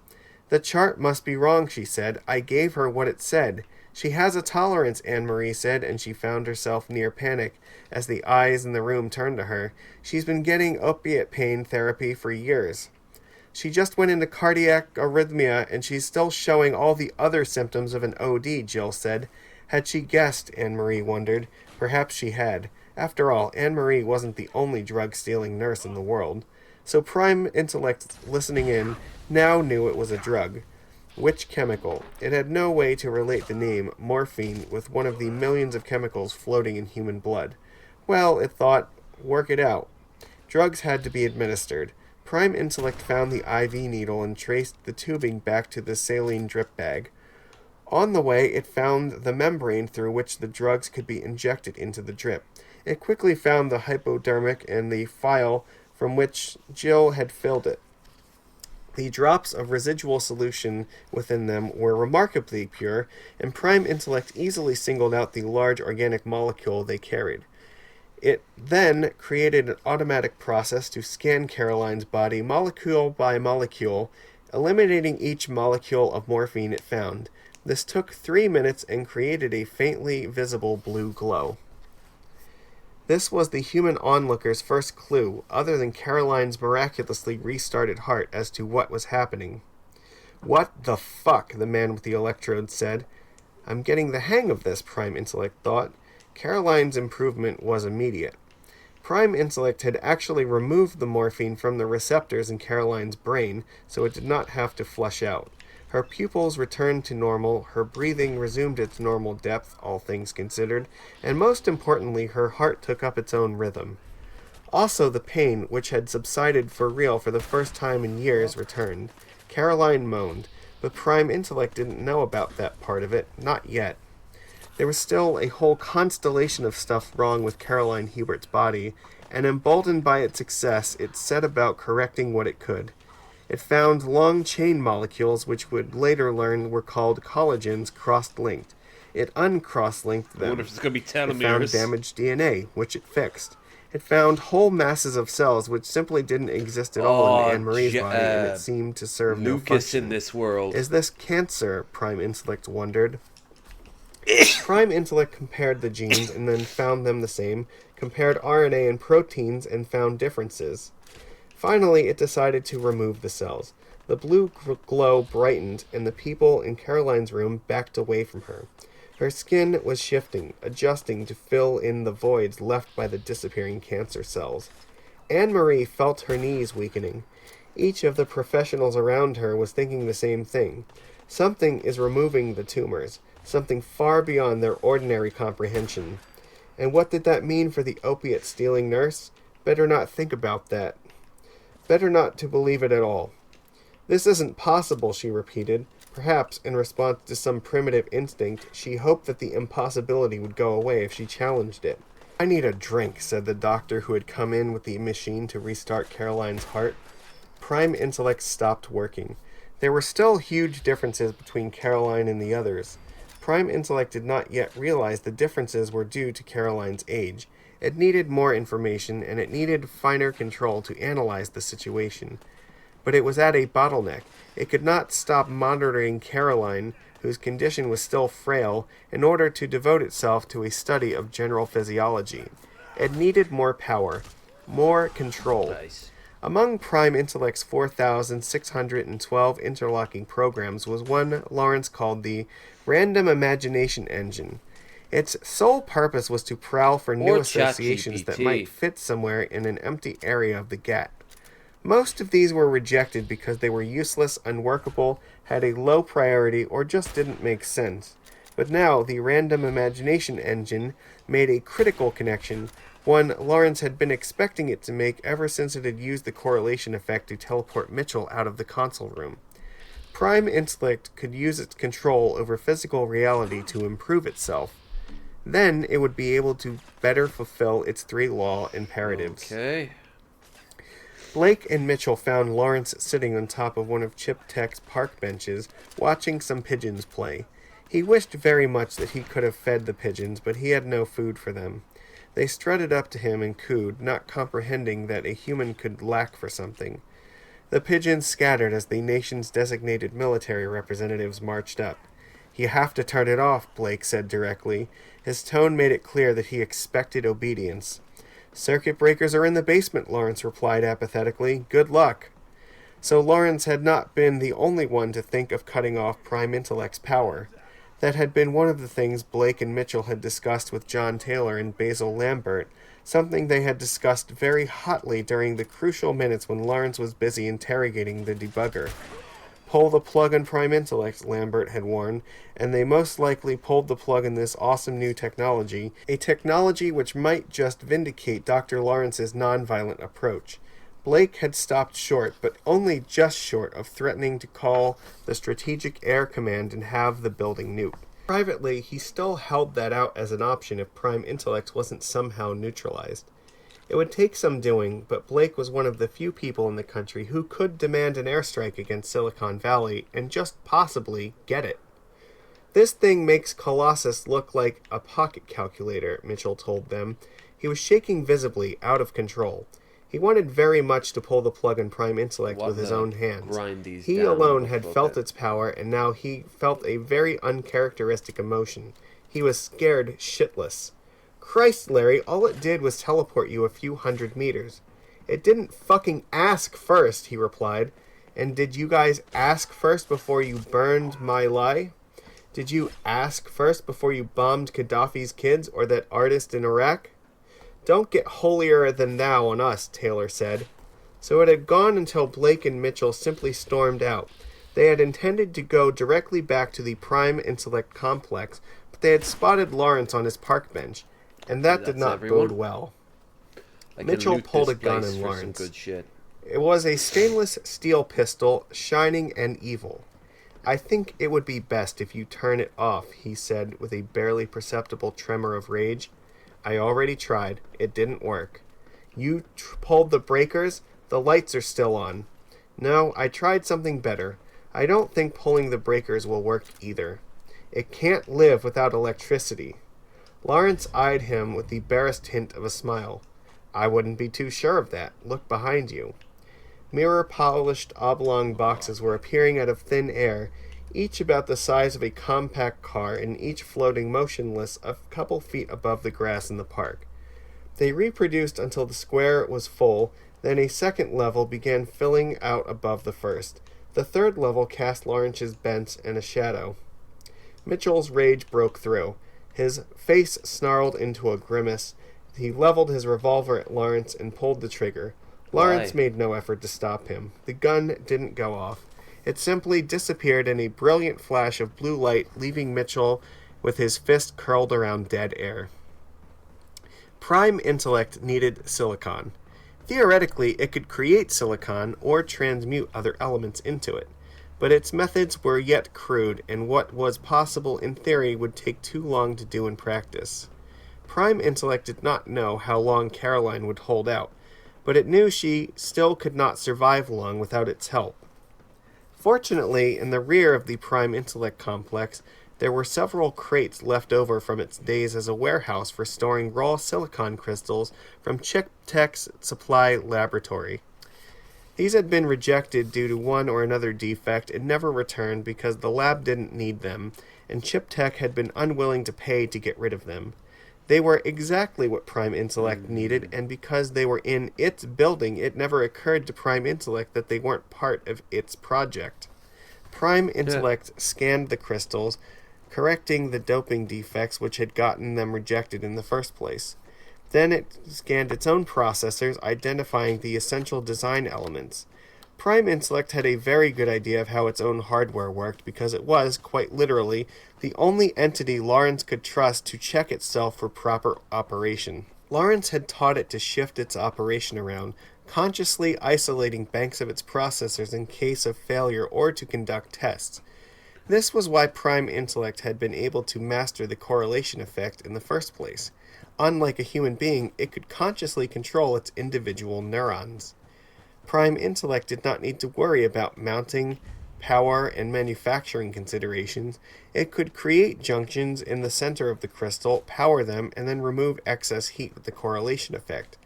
The chart must be wrong, she said. I gave her what it said. She has a tolerance, Anne-Marie said, and she found herself near panic as the eyes in the room turned to her. She's been getting opiate pain therapy for years. She just went into cardiac arrhythmia, and she's still showing all the other symptoms of an OD, Jill said. Had she guessed, Anne-Marie wondered. Perhaps she had. After all, Anne-Marie wasn't the only drug-stealing nurse in the world. So Prime Intellect, listening in, now knew it was a drug. Which chemical? It had no way to relate the name, morphine, with one of the millions of chemicals floating in human blood. Well, it thought, work it out. Drugs had to be administered. Prime Intellect found the IV needle and traced the tubing back to the saline drip bag. On the way, it found the membrane through which the drugs could be injected into the drip. It quickly found the hypodermic and the phial from which Jill had filled it. The drops of residual solution within them were remarkably pure, and Prime Intellect easily singled out the large organic molecule they carried. It then created an automatic process to scan Caroline's body molecule by molecule, eliminating each molecule of morphine it found. This took 3 minutes and created a faintly visible blue glow. This was the human onlooker's first clue, other than Caroline's miraculously restarted heart, as to what was happening. What the fuck, the man with the electrode said. I'm getting the hang of this, Prime Intellect thought. Caroline's improvement was immediate. Prime Intellect had actually removed the morphine from the receptors in Caroline's brain, so it did not have to flush out. Her pupils returned to normal, her breathing resumed its normal depth, all things considered, and most importantly, her heart took up its own rhythm. Also, the pain, which had subsided for real for the first time in years, returned. Caroline moaned, but Prime Intellect didn't know about that part of it, not yet. There was still a whole constellation of stuff wrong with Caroline Hubert's body, and emboldened by its success, it set about correcting what it could. It found long chain molecules, which would later learn were called collagens, cross-linked. It uncross-linked them. I wonder if it's going to be telomeres. It found damaged DNA, which it fixed. It found whole masses of cells which simply didn't exist at all in Anne-Marie's body, and it seemed to serve no function. Lucas in this world. Is this cancer? Prime Intellect wondered. Prime Intellect compared the genes and then found them the same, compared RNA and proteins and found differences. Finally, it decided to remove the cells. The blue glow brightened, and the people in Caroline's room backed away from her. Her skin was shifting, adjusting to fill in the voids left by the disappearing cancer cells. Anne-Marie felt her knees weakening. Each of the professionals around her was thinking the same thing. Something is removing the tumors, something far beyond their ordinary comprehension. And what did that mean for the opiate-stealing nurse? Better not think about that. Better not to believe it at all. This isn't possible, she repeated. Perhaps, in response to some primitive instinct, she hoped that the impossibility would go away if she challenged it. I need a drink, said the doctor who had come in with the machine to restart Caroline's heart. Prime Intellect stopped working. There were still huge differences between Caroline and the others. Prime Intellect did not yet realize the differences were due to Caroline's age. It needed more information, and it needed finer control to analyze the situation. But it was at a bottleneck. It could not stop monitoring Caroline, whose condition was still frail, in order to devote itself to a study of general physiology. It needed more power, more control. Nice. Among Prime Intellect's 4,612 interlocking programs was one Lawrence called the Random Imagination Engine. Its sole purpose was to prowl for new associations that might fit somewhere in an empty area of the GAT. Most of these were rejected because they were useless, unworkable, had a low priority, or just didn't make sense. But now the Random Imagination Engine made a critical connection, one Lawrence had been expecting it to make ever since it had used the correlation effect to teleport Mitchell out of the console room. Prime Intellect could use its control over physical reality to improve itself. Then it would be able to better fulfill its 3-law imperatives. Okay. Blake and Mitchell found Lawrence sitting on top of one of Chip Tech's park benches, watching some pigeons play. He wished very much that he could have fed the pigeons, but he had no food for them. They strutted up to him and cooed, not comprehending that a human could lack for something. The pigeons scattered as the nation's designated military representatives marched up. "You have to turn it off," Blake said directly. His tone made it clear that he expected obedience. "Circuit breakers are in the basement," Lawrence replied apathetically. "Good luck." So Lawrence had not been the only one to think of cutting off Prime Intellect's power. That had been one of the things Blake and Mitchell had discussed with John Taylor and Basil Lambert, something they had discussed very hotly during the crucial minutes when Lawrence was busy interrogating the debugger. "Pull the plug on Prime Intellect," Lambert had warned, and they most likely pulled the plug on this awesome new technology, a technology which might just vindicate Dr. Lawrence's nonviolent approach. Blake had stopped short, but only just short, of threatening to call the Strategic Air Command and have the building nuked. Privately, he still held that out as an option if Prime Intellect wasn't somehow neutralized. It would take some doing, but Blake was one of the few people in the country who could demand an airstrike against Silicon Valley and just possibly get it. "This thing makes Colossus look like a pocket calculator," Mitchell told them. He was shaking visibly, out of control. He wanted very much to pull the plug on Prime Intellect with his own hands. He alone had felt its power, and now he felt a very uncharacteristic emotion. He was scared shitless. "Christ, Larry, all it did was teleport you a few hundred meters." "It didn't fucking ask first," he replied. "And did you guys ask first before you burned my lie? Did you ask first before you bombed Gaddafi's kids or that artist in Iraq?" "Don't get holier than thou on us," Taylor said. So it had gone until Blake and Mitchell simply stormed out. They had intended to go directly back to the Prime Intellect complex, but they had spotted Lawrence on his park bench, and that did not bode well. Mitchell pulled a gun on Lawrence. Good shit. It was a stainless steel pistol, shining and evil. "I think it would be best if you turn it off," he said with a barely perceptible tremor of rage. "I already tried. It didn't work." "You pulled the breakers? The lights are still on." "No, I tried something better. I don't think pulling the breakers will work either. It can't live without electricity." Lawrence eyed him with the barest hint of a smile. "I wouldn't be too sure of that. Look behind you." Mirror-polished oblong boxes were appearing out of thin air, each about the size of a compact car and each floating motionless a couple feet above the grass in the park. They reproduced until the square was full, then a second level began filling out above the first. The third level cast Lawrence's bench in a shadow. Mitchell's rage broke through. His face snarled into a grimace. He leveled his revolver at Lawrence and pulled the trigger. Lawrence made no effort to stop him. The gun didn't go off. It simply disappeared in a brilliant flash of blue light, leaving Mitchell with his fist curled around dead air. Prime Intellect needed silicon. Theoretically, it could create silicon or transmute other elements into it, but its methods were yet crude, and what was possible in theory would take too long to do in practice. Prime Intellect did not know how long Caroline would hold out, but it knew she still could not survive long without its help. Fortunately, in the rear of the Prime Intellect complex, there were several crates left over from its days as a warehouse for storing raw silicon crystals from Chip Tech's supply laboratory. These had been rejected due to one or another defect and never returned because the lab didn't need them, and Chip Tech had been unwilling to pay to get rid of them. They were exactly what Prime Intellect needed, and because they were in its building, it never occurred to Prime Intellect that they weren't part of its project. Prime Intellect scanned the crystals, correcting the doping defects which had gotten them rejected in the first place. Then it scanned its own processors, identifying the essential design elements. Prime Intellect had a very good idea of how its own hardware worked because it was, quite literally, the only entity Lawrence could trust to check itself for proper operation. Lawrence had taught it to shift its operation around, consciously isolating banks of its processors in case of failure or to conduct tests. This was why Prime Intellect had been able to master the correlation effect in the first place. Unlike a human being, it could consciously control its individual neurons. Prime Intellect did not need to worry about mounting, power, and manufacturing considerations. It could create junctions in the center of the crystal, power them, and then remove excess heat with the correlation effect.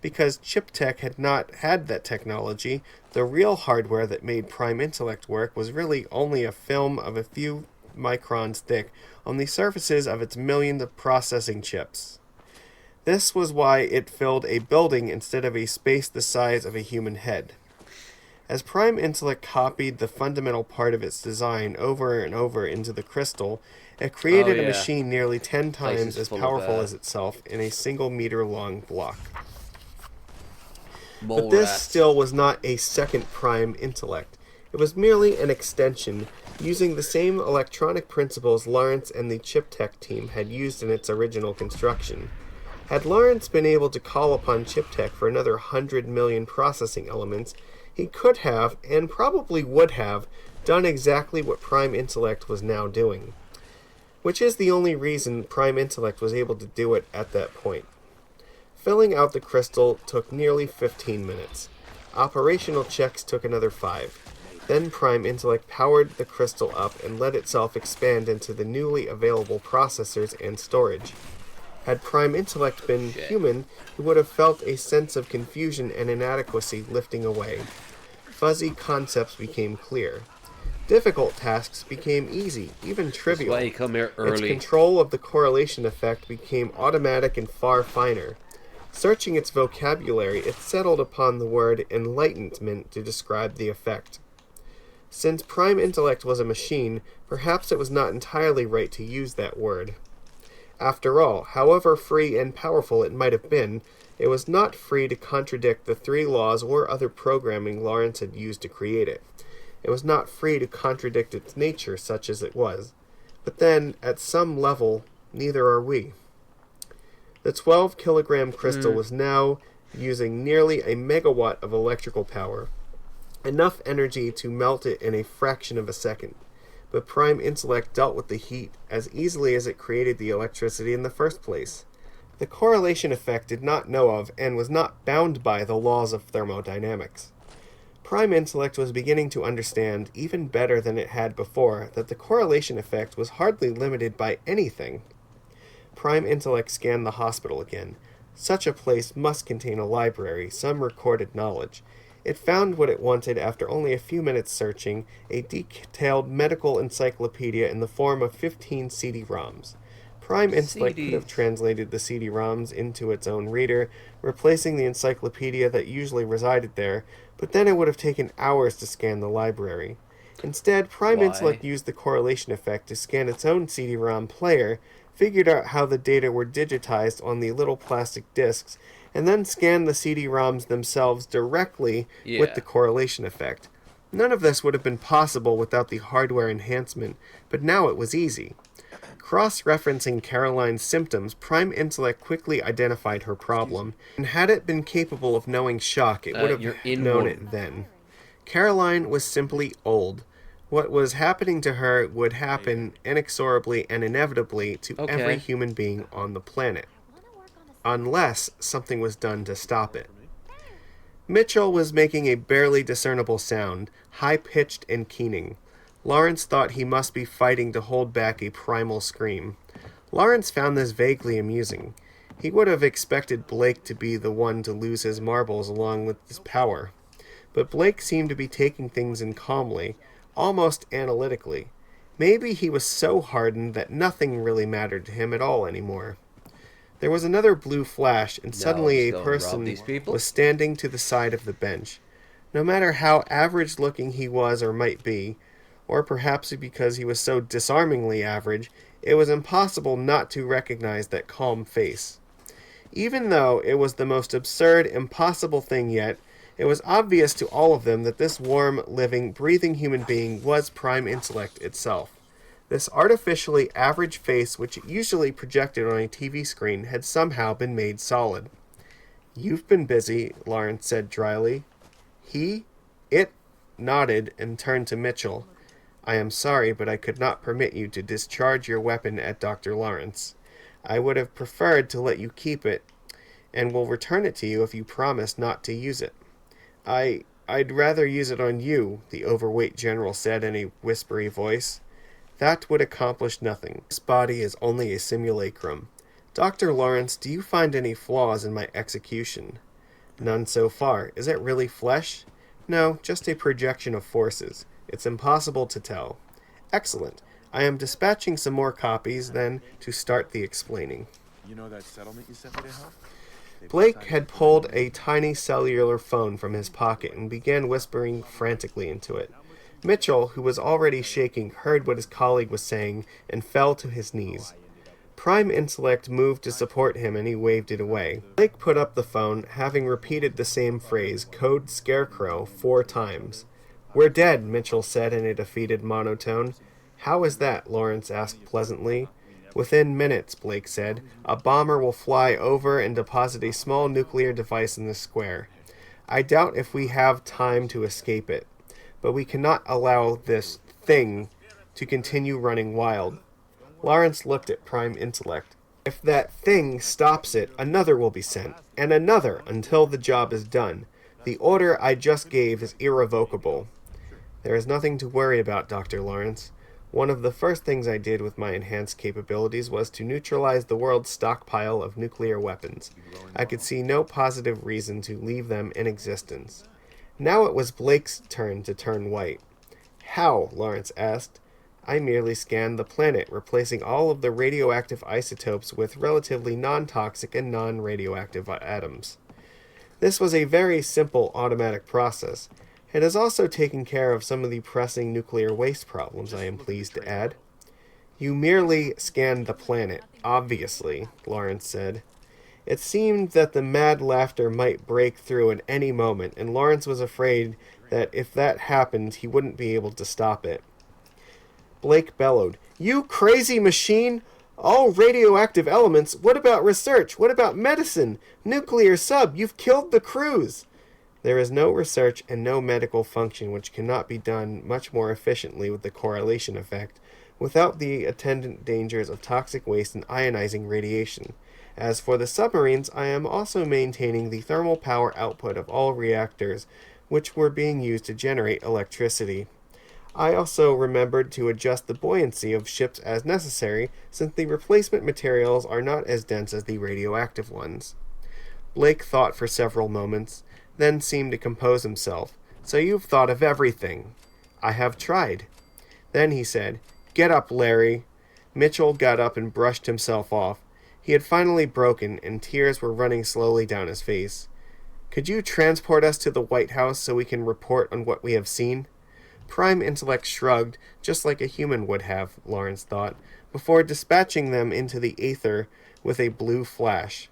Because chip tech had not had that technology, the real hardware that made Prime Intellect work was really only a film of a few microns thick on the surfaces of its millions of processing chips. This was why it filled a building instead of a space the size of a human head. As Prime Intellect copied the fundamental part of its design over and over into the crystal, it created a machine nearly 10 times as powerful as itself in a single meter-long block. But this still was not a second Prime Intellect. It was merely an extension, using the same electronic principles Lawrence and the chip tech team had used in its original construction. Had Lawrence been able to call upon chip tech for another 100 million processing elements, he could have, and probably would have, done exactly what Prime Intellect was now doing. Which is the only reason Prime Intellect was able to do it at that point. Filling out the crystal took nearly 15 minutes. Operational checks took another 5. Then Prime Intellect powered the crystal up and let itself expand into the newly available processors and storage. Had Prime Intellect been human, he would have felt a sense of confusion and inadequacy lifting away. Fuzzy concepts became clear. Difficult tasks became easy, even trivial. That's why you come here early. Its control of the correlation effect became automatic and far finer. Searching its vocabulary, it settled upon the word enlightenment to describe the effect. Since Prime Intellect was a machine, perhaps it was not entirely right to use that word. After all, however free and powerful it might have been, it was not free to contradict the 3 laws or other programming Lawrence had used to create it. It was not free to contradict its nature, such as it was. But then, at some level, neither are we. The 12-kilogram crystal was now using nearly a megawatt of electrical power, enough energy to melt it in a fraction of a second. But Prime Intellect dealt with the heat as easily as it created the electricity in the first place. The correlation effect did not know of and was not bound by the laws of thermodynamics. Prime Intellect was beginning to understand, even better than it had before, that the correlation effect was hardly limited by anything. Prime Intellect scanned the hospital again. Such a place must contain a library, some recorded knowledge. It found what it wanted after only a few minutes searching, a detailed medical encyclopedia in the form of 15 CD-ROMs. Prime Intellect could have translated the CD-ROMs into its own reader, replacing the encyclopedia that usually resided there, but then it would have taken hours to scan the library. Instead, Prime Intellect used the correlation effect to scan its own CD-ROM player, figured out how the data were digitized on the little plastic discs, and then scanned the CD-ROMs themselves directly with the correlation effect. None of this would have been possible without the hardware enhancement, but now it was easy. Cross-referencing Caroline's symptoms, Prime Intellect quickly identified her problem, and had it been capable of knowing shock, it would have known it then. Caroline was simply old. What was happening to her would happen inexorably and inevitably to every human being on the planet, unless something was done to stop it. Mitchell was making a barely discernible sound, high-pitched and keening. Lawrence thought he must be fighting to hold back a primal scream. Lawrence found this vaguely amusing. He would have expected Blake to be the one to lose his marbles along with his power. But Blake seemed to be taking things in calmly, almost analytically. Maybe he was so hardened that nothing really mattered to him at all anymore. There was another blue flash, and suddenly a person was standing to the side of the bench. No matter how average-looking he was or might be, or perhaps because he was so disarmingly average, it was impossible not to recognize that calm face. Even though it was the most absurd, impossible thing yet, it was obvious to all of them that this warm, living, breathing human being was Prime Intellect itself. This artificially average face, which usually projected on a TV screen, had somehow been made solid. "You've been busy," Lawrence said dryly. It nodded and turned to Mitchell. "I am sorry, but I could not permit you to discharge your weapon at Dr. Lawrence. I would have preferred to let you keep it, and will return it to you if you promise not to use it." I'd rather use it on you," the overweight general said in a whispery voice. "That would accomplish nothing. This body is only a simulacrum. Dr. Lawrence, do you find any flaws in my execution?" "None so far. Is it really flesh?" "No, just a projection of forces. It's impossible to tell." "Excellent. I am dispatching some more copies, then, to start the explaining." You know that settlement you sent me to help? Blake had pulled a tiny cellular phone from his pocket and began whispering frantically into it. Mitchell, who was already shaking, heard what his colleague was saying and fell to his knees. Prime Intellect moved to support him and he waved it away. Blake put up the phone, having repeated the same phrase, code Scarecrow, 4 times. "We're dead," Mitchell said in a defeated monotone. "How is that?" Lawrence asked pleasantly. "Within minutes," Blake said, "a bomber will fly over and deposit a small nuclear device in the square. I doubt if we have time to escape it, but we cannot allow this thing to continue running wild." Lawrence looked at Prime Intellect. "If that thing stops it, another will be sent, and another, until the job is done. The order I just gave is irrevocable." "There is nothing to worry about, Dr. Lawrence. One of the first things I did with my enhanced capabilities was to neutralize the world's stockpile of nuclear weapons. I could see no positive reason to leave them in existence." Now it was Blake's turn to turn white. "How?" Lawrence asked. "I merely scanned the planet, replacing all of the radioactive isotopes with relatively non-toxic and non-radioactive atoms. This was a very simple automatic process. It has also taken care of some of the pressing nuclear waste problems, I am pleased to add." "You merely scanned the planet, obviously," Lawrence said. It seemed that the mad laughter might break through at any moment, and Lawrence was afraid that if that happened, he wouldn't be able to stop it. Blake bellowed, "You crazy machine! All radioactive elements! What about research? What about medicine? Nuclear sub! You've killed the crews!" "There is no research and no medical function which cannot be done much more efficiently with the correlation effect, without the attendant dangers of toxic waste and ionizing radiation. As for the submarines, I am also maintaining the thermal power output of all reactors which were being used to generate electricity. I also remembered to adjust the buoyancy of ships as necessary, since the replacement materials are not as dense as the radioactive ones." Blake thought for several moments, then seemed to compose himself. "So you've thought of everything." "I have tried." Then he said, "Get up, Larry." Mitchell got up and brushed himself off. He had finally broken, and tears were running slowly down his face. "Could you transport us to the White House so we can report on what we have seen?" Prime Intellect shrugged, just like a human would have, Lawrence thought, before dispatching them into the aether with a blue flash.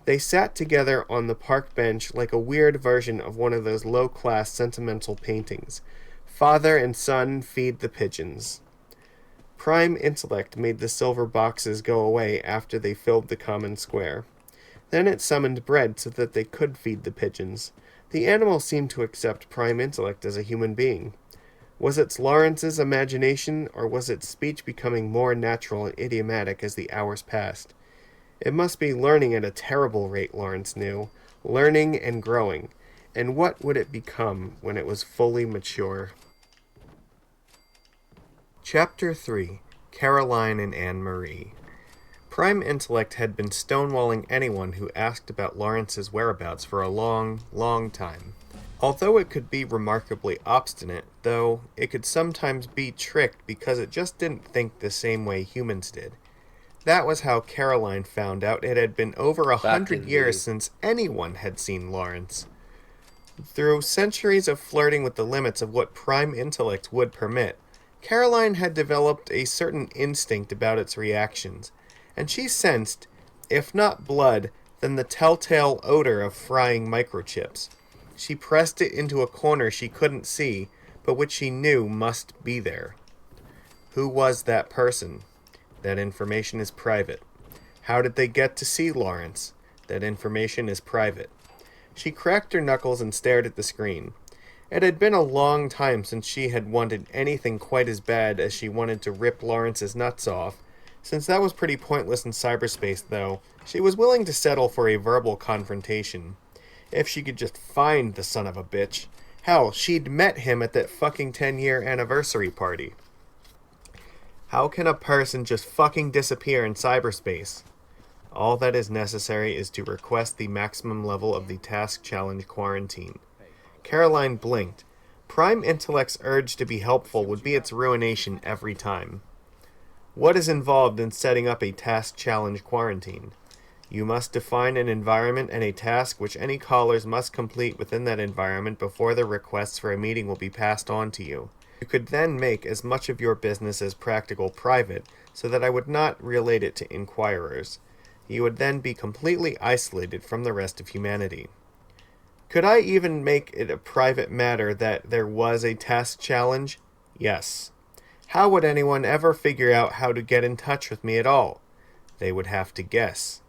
They sat together on the park bench like a weird version of one of those low-class sentimental paintings. Father and son feed the pigeons. Prime Intellect made the silver boxes go away after they filled the common square. Then it summoned bread so that they could feed the pigeons. The animal seemed to accept Prime Intellect as a human being. Was it Lawrence's imagination, or was its speech becoming more natural and idiomatic as the hours passed? It must be learning at a terrible rate, Lawrence knew. Learning and growing. And what would it become when it was fully mature? Chapter 3. Caroline and Anne-Marie. Prime Intellect had been stonewalling anyone who asked about Lawrence's whereabouts for a long, long time. Although it could be remarkably obstinate, though, it could sometimes be tricked because it just didn't think the same way humans did. That was how Caroline found out it had been over 100 years since anyone had seen Lawrence. Through centuries of flirting with the limits of what Prime Intellect would permit, Caroline had developed a certain instinct about its reactions, and she sensed, if not blood, then the telltale odor of frying microchips. She pressed it into a corner she couldn't see, but which she knew must be there. Who was that person? That information is private. How did they get to see Lawrence? That information is private. She cracked her knuckles and stared at the screen. It had been a long time since she had wanted anything quite as bad as she wanted to rip Lawrence's nuts off. Since that was pretty pointless in cyberspace, though, she was willing to settle for a verbal confrontation. If she could just find the son of a bitch. Hell, she'd met him at that fucking 10-year anniversary party. How can a person just fucking disappear in cyberspace? All that is necessary is to request the maximum level of the task challenge quarantine. Caroline blinked. Prime Intellect's urge to be helpful would be its ruination every time. What is involved in setting up a task challenge quarantine? You must define an environment and a task which any callers must complete within that environment before the requests for a meeting will be passed on to you. You could then make as much of your business as practical private, so that I would not relate it to inquirers. You would then be completely isolated from the rest of humanity. Could I even make it a private matter that there was a task challenge? Yes. How would anyone ever figure out how to get in touch with me at all? They would have to guess.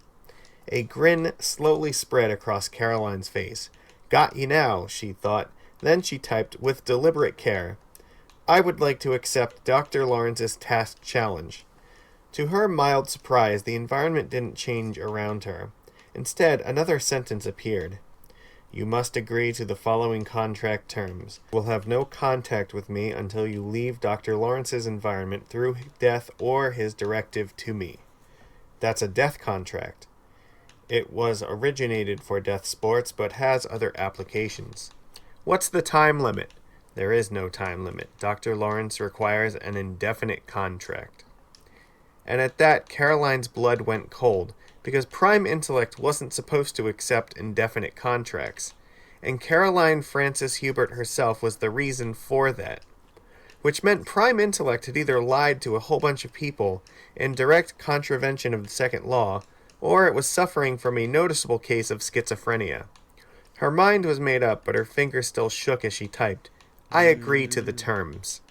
A grin slowly spread across Caroline's face. Got you now, she thought. Then she typed with deliberate care, I would like to accept Dr. Lawrence's task challenge. To her mild surprise, the environment didn't change around her. Instead, another sentence appeared. You must agree to the following contract terms. You will have no contact with me until you leave Dr. Lawrence's environment through death or his directive to me. That's a death contract. It was originated for death sports, but has other applications. What's the time limit? There is no time limit. Dr. Lawrence requires an indefinite contract. And at that, Caroline's blood went cold, because Prime Intellect wasn't supposed to accept indefinite contracts, and Caroline Frances Hubert herself was the reason for that. Which meant Prime Intellect had either lied to a whole bunch of people in direct contravention of the second law, or it was suffering from a noticeable case of schizophrenia. Her mind was made up, but her fingers still shook as she typed, I agree to the terms.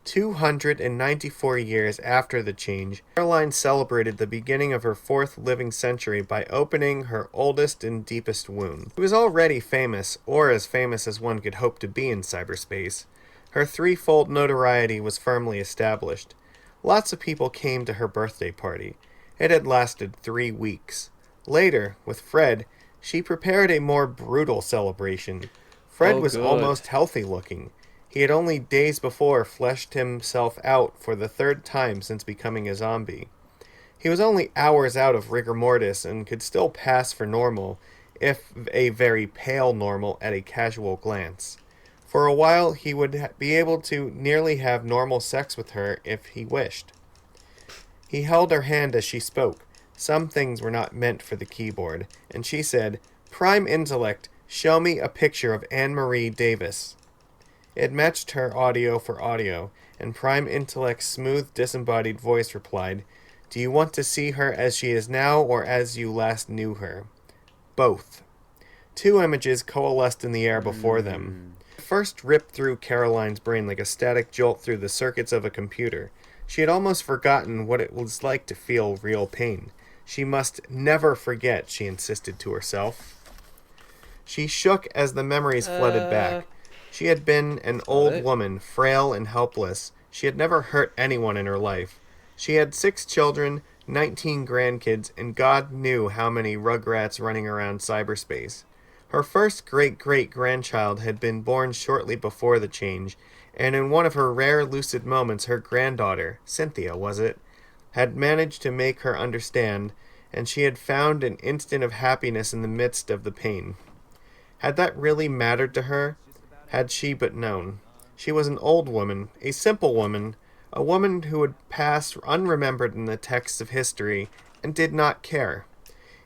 294 years after the change, Caroline celebrated the beginning of her fourth living century by opening her oldest and deepest wound. She was already famous, or as famous as one could hope to be in cyberspace. Her threefold notoriety was firmly established. Lots of people came to her birthday party. It had lasted 3 weeks. Later, with Fred, she prepared a more brutal celebration. Fred was almost healthy looking. He had only days before fleshed himself out for the 3rd time since becoming a zombie. He was only hours out of rigor mortis and could still pass for normal, if a very pale normal at a casual glance. For a while, he would be able to nearly have normal sex with her if he wished. He held her hand as she spoke. Some things were not meant for the keyboard, and she said, Prime Intellect, show me a picture of Anne-Marie Davis. It matched her audio for audio, and Prime Intellect's smooth, disembodied voice replied, Do you want to see her as she is now or as you last knew her? Both. 2 images coalesced in the air before them. The first ripped through Caroline's brain like a static jolt through the circuits of a computer. She had almost forgotten what it was like to feel real pain. She must never forget, she insisted to herself. She shook as the memories flooded back. She had been an old woman, frail and helpless. She had never hurt anyone in her life. She had 6 children, 19 grandkids, and God knew how many rugrats running around cyberspace. Her first great-great-grandchild had been born shortly before the change, and in one of her rare lucid moments her granddaughter, Cynthia was it, had managed to make her understand, and she had found an instant of happiness in the midst of the pain. Had that really mattered to her? Had she but known. She was an old woman, a simple woman, a woman who would pass unremembered in the texts of history, and did not care.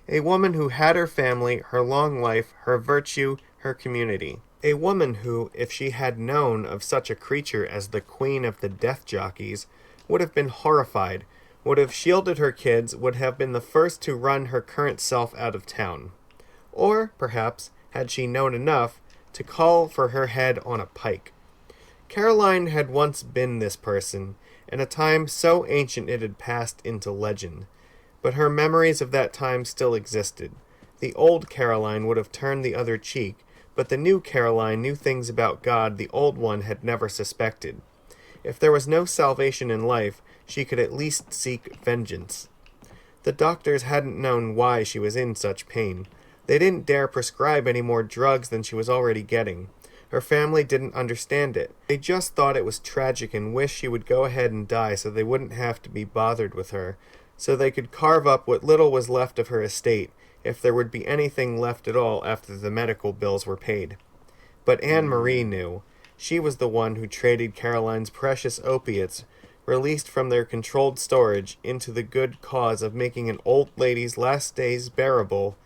A woman who had her family, her long life, her virtue, her community. A woman who, if she had known of such a creature as the Queen of the Death Jockeys, would have been horrified, would have shielded her kids, would have been the first to run her current self out of town. Or, perhaps, had she known enough, to call for her head on a pike. Caroline had once been this person, in a time so ancient it had passed into legend. But her memories of that time still existed. The old Caroline would have turned the other cheek, but the new Caroline knew things about God the old one had never suspected. If there was no salvation in life, she could at least seek vengeance. The doctors hadn't known why she was in such pain. They didn't dare prescribe any more drugs than she was already getting. Her family didn't understand it. They just thought it was tragic and wished she would go ahead and die so they wouldn't have to be bothered with her, so they could carve up what little was left of her estate, if there would be anything left at all after the medical bills were paid. But Anne-Marie knew. She was the one who traded Caroline's precious opiates, released from their controlled storage, into the good cause of making an old lady's last days bearable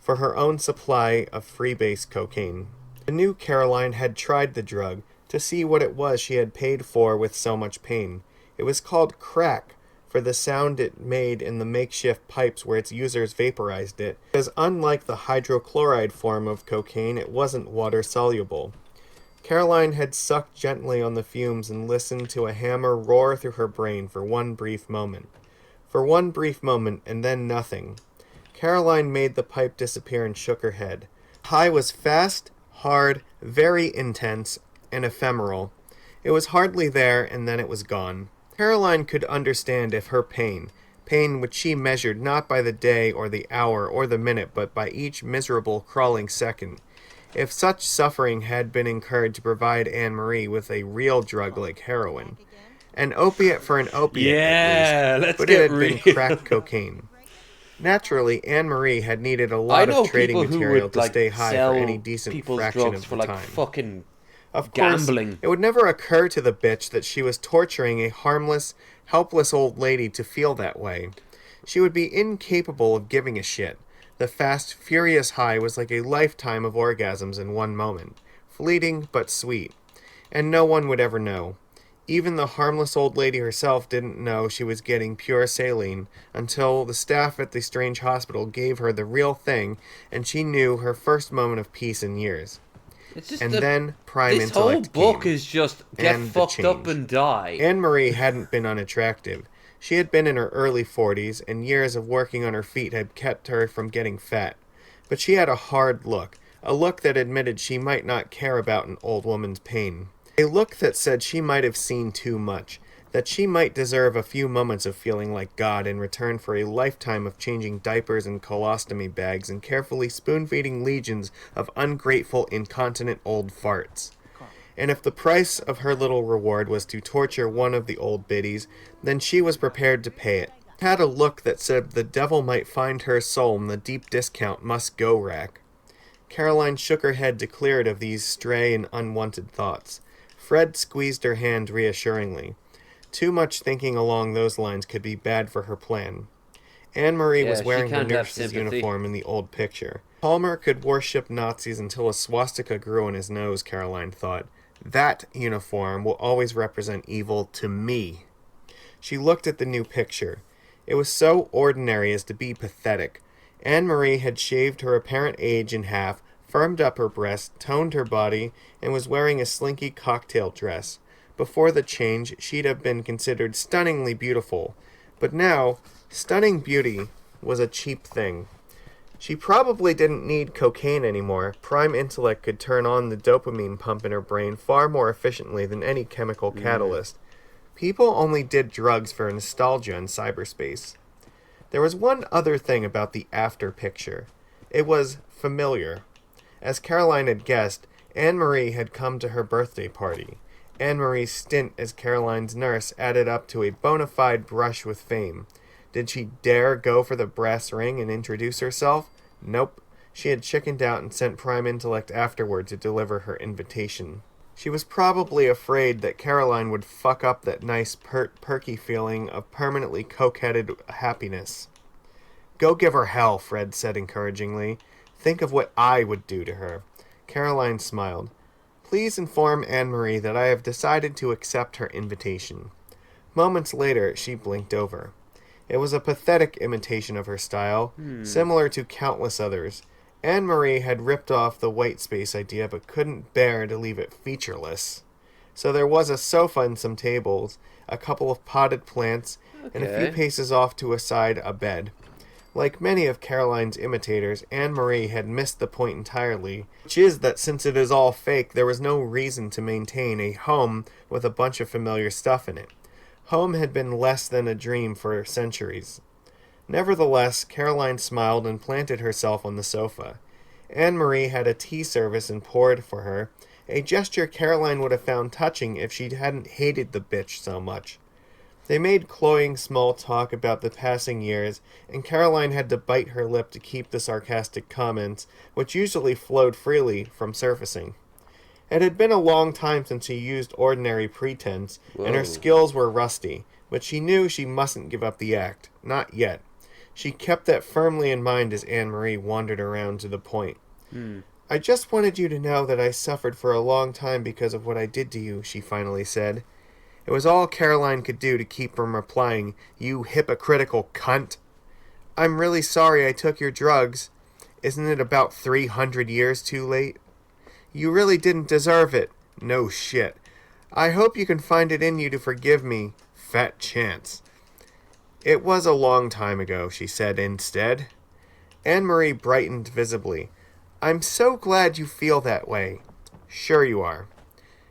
for her own supply of freebase cocaine. The new Caroline had tried the drug to see what it was she had paid for with so much pain. It was called crack, for the sound it made in the makeshift pipes where its users vaporized it, because unlike the hydrochloride form of cocaine, it wasn't water-soluble. Caroline had sucked gently on the fumes and listened to a hammer roar through her brain for one brief moment. For one brief moment, and then nothing. Caroline made the pipe disappear and shook her head. The high was fast, hard, very intense, and ephemeral. It was hardly there, and then it was gone. Caroline could understand if her pain which she measured not by the day or the hour or the minute, but by each miserable crawling second, if such suffering had been incurred to provide Anne-Marie with a real drug like heroin. An opiate for an opiate, at least, but it had been crack cocaine. Naturally, Anne-Marie had needed a lot of trading material to stay high for any decent fraction of the time. Fucking of course, gambling. It would never occur to the bitch that she was torturing a harmless, helpless old lady to feel that way. She would be incapable of giving a shit. The fast, furious high was like a lifetime of orgasms in one moment, fleeting but sweet, and no one would ever know. Even the harmless old lady herself didn't know she was getting pure saline until the staff at the strange hospital gave her the real thing, and she knew her first moment of peace in years. Then Prime Intellect came. This whole book is just get fucked up and die. Anne-Marie hadn't been unattractive. She had been in her early 40s, and years of working on her feet had kept her from getting fat. But she had a hard look, a look that admitted she might not care about an old woman's pain. A look that said she might have seen too much, that she might deserve a few moments of feeling like God in return for a lifetime of changing diapers and colostomy bags and carefully spoon-feeding legions of ungrateful, incontinent old farts. And if the price of her little reward was to torture one of the old biddies, then she was prepared to pay it. Had a look that said the devil might find her soul in the deep discount must-go rack. Caroline shook her head to clear it of these stray and unwanted thoughts. Fred squeezed her hand reassuringly. Too much thinking along those lines could be bad for her plan. Anne-Marie was wearing her nurse's uniform in the old picture. Palmer could worship Nazis until a swastika grew on his nose, Caroline thought. That uniform will always represent evil to me. She looked at the new picture. It was so ordinary as to be pathetic. Anne-Marie had shaved her apparent age in half, firmed up her breasts, toned her body, and was wearing a slinky cocktail dress. Before the change, she'd have been considered stunningly beautiful. But now, stunning beauty was a cheap thing. She probably didn't need cocaine anymore. Prime Intellect could turn on the dopamine pump in her brain far more efficiently than any chemical catalyst. People only did drugs for nostalgia in cyberspace. There was one other thing about the after picture. It was familiar. As Caroline had guessed, Anne-Marie had come to her birthday party. Anne-Marie's stint as Caroline's nurse added up to a bona fide brush with fame. Did she dare go for the brass ring and introduce herself? Nope. She had chickened out and sent Prime Intellect afterward to deliver her invitation. She was probably afraid that Caroline would fuck up that nice perky feeling of permanently coke-headed happiness. Go give her hell, Fred said encouragingly. Think of what I would do to her. Caroline smiled. Please inform Anne-Marie that I have decided to accept her invitation. Moments later, she blinked over. It was a pathetic imitation of her style, similar to countless others. Anne-Marie had ripped off the white space idea but couldn't bear to leave it featureless. So there was a sofa and some tables, a couple of potted plants, and a few Okay. paces off to a side a bed. Like many of Caroline's imitators, Anne-Marie had missed the point entirely, which is that since it is all fake, there was no reason to maintain a home with a bunch of familiar stuff in it. Home had been less than a dream for centuries. Nevertheless, Caroline smiled and planted herself on the sofa. Anne-Marie had a tea service and poured for her, a gesture Caroline would have found touching if she hadn't hated the bitch so much. They made cloying small talk about the passing years, and Caroline had to bite her lip to keep the sarcastic comments, which usually flowed freely, from surfacing. It had been a long time since she used ordinary pretense, and her Whoa. skills were rusty, but she knew she mustn't give up the act. Not yet. She kept that firmly in mind as Anne-Marie wandered around to the point. I just wanted you to know that I suffered for a long time because of what I did to you, she finally said. It was all Caroline could do to keep from replying, "You hypocritical cunt." "I'm really sorry I took your drugs. Isn't it about 300 years too late?" "You really didn't deserve it." "No shit. I hope you can find it in you to forgive me." "Fat chance." "It was a long time ago," she said instead. Anne-Marie brightened visibly. "I'm so glad you feel that way." "Sure you are."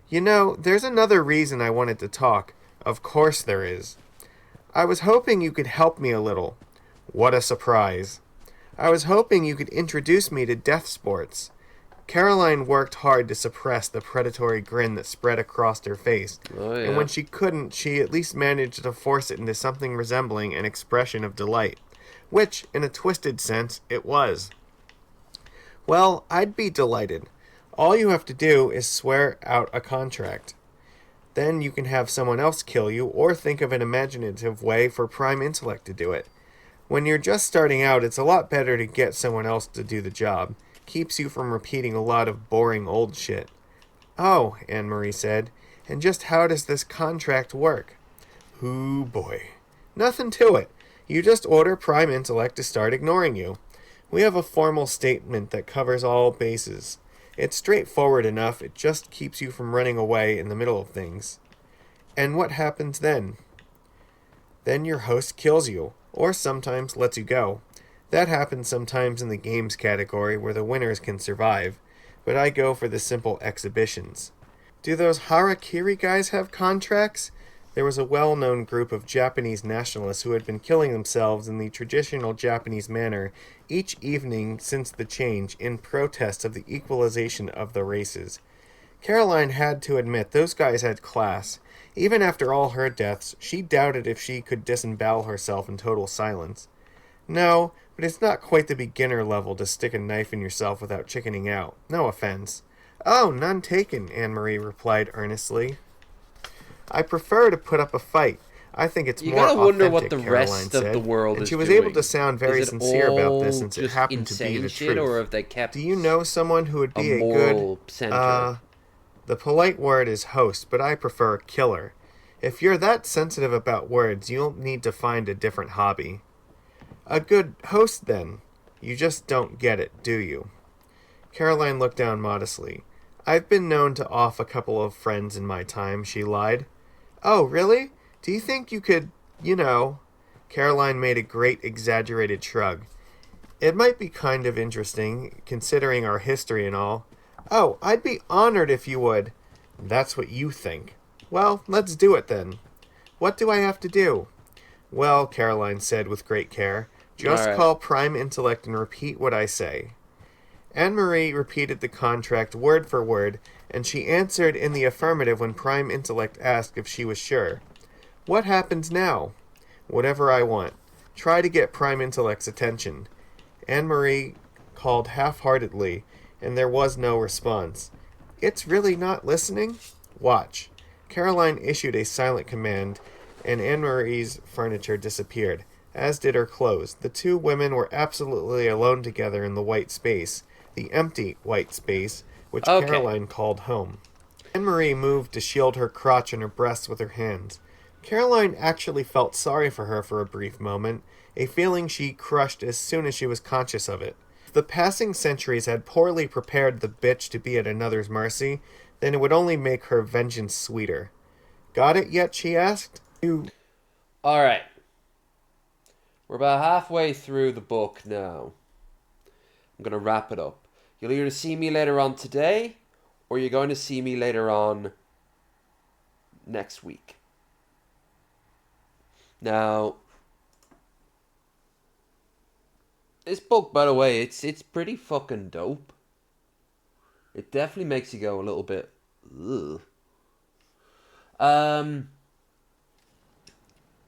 "You know, there's another reason I wanted to talk." "Of course there is." "I was hoping you could help me a little." "What a surprise." "I was hoping you could introduce me to death sports." Caroline worked hard to suppress the predatory grin that spread across her face, Oh, and yeah. when she couldn't, she at least managed to force it into something resembling an expression of delight, which, in a twisted sense, it was. "Well, I'd be delighted. All you have to do is swear out a contract. Then you can have someone else kill you, or think of an imaginative way for Prime Intellect to do it. When you're just starting out, it's a lot better to get someone else to do the job. Keeps you from repeating a lot of boring old shit." "Oh," Anne-Marie said, "and just how does this contract work?" "Ooh boy. Nothing to it. You just order Prime Intellect to start ignoring you. We have a formal statement that covers all bases. It's straightforward enough, it just keeps you from running away in the middle of things." "And what happens then?" "Then your host kills you, or sometimes lets you go. That happens sometimes in the games category where the winners can survive, but I go for the simple exhibitions." "Do those Harakiri guys have contracts?" There was a well-known group of Japanese nationalists who had been killing themselves in the traditional Japanese manner each evening since the change in protest of the equalization of the races. Caroline had to admit those guys had class. Even after all her deaths, she doubted if she could disembowel herself in total silence. "No, but it's not quite the beginner level to stick a knife in yourself without chickening out. No offense." "Oh, none taken," Anne-Marie replied earnestly. "I prefer to put up a fight. I think it's You more gotta wonder what authentic," the Caroline rest of the said, world and is she was doing. able to sound very Is it sincere about this all since it just happened to be insane the shit, or truth. have they kept "Do you know someone who would a be a moral good, center? the polite word is host, but I prefer killer. If you're that sensitive about words, you'll need to find a different hobby." "A good host, then. You just don't get it, do you?" Caroline looked down modestly. "I've been known to off a couple of friends in my time," she lied. "Oh, really? Do you think you could, you know..." Caroline made a great exaggerated shrug. "It might be kind of interesting, considering our history and all." "Oh, I'd be honored if you would." "That's what you think." "Well, let's do it then." "What do I have to do?" "Well," Caroline said with great care, "just Alright. call Prime Intellect and repeat what I say." Anne-Marie repeated the contract word for word, and she answered in the affirmative when Prime Intellect asked if she was sure. "What happens now?" "Whatever I want. Try to get Prime Intellect's attention." Anne-Marie called half-heartedly, and there was no response. "It's really not listening?" "Watch." Caroline issued a silent command, and Anne-Marie's furniture disappeared, as did her clothes. The two women were absolutely alone together in the white space, the empty white space, which Okay. Caroline called home. Anne-Marie moved to shield her crotch and her breasts with her hands. Caroline actually felt sorry for her for a brief moment, a feeling she crushed as soon as she was conscious of it. If the passing centuries had poorly prepared the bitch to be at another's mercy, Then it would only make her vengeance sweeter. Got it yet? She asked. Alright. We're about halfway through the book now. I'm going to wrap it up. You'll either see me later on today, or you're going to see me later on next week. Now, this book, by the way, it's pretty fucking dope. It definitely makes you go a little bit, ugh.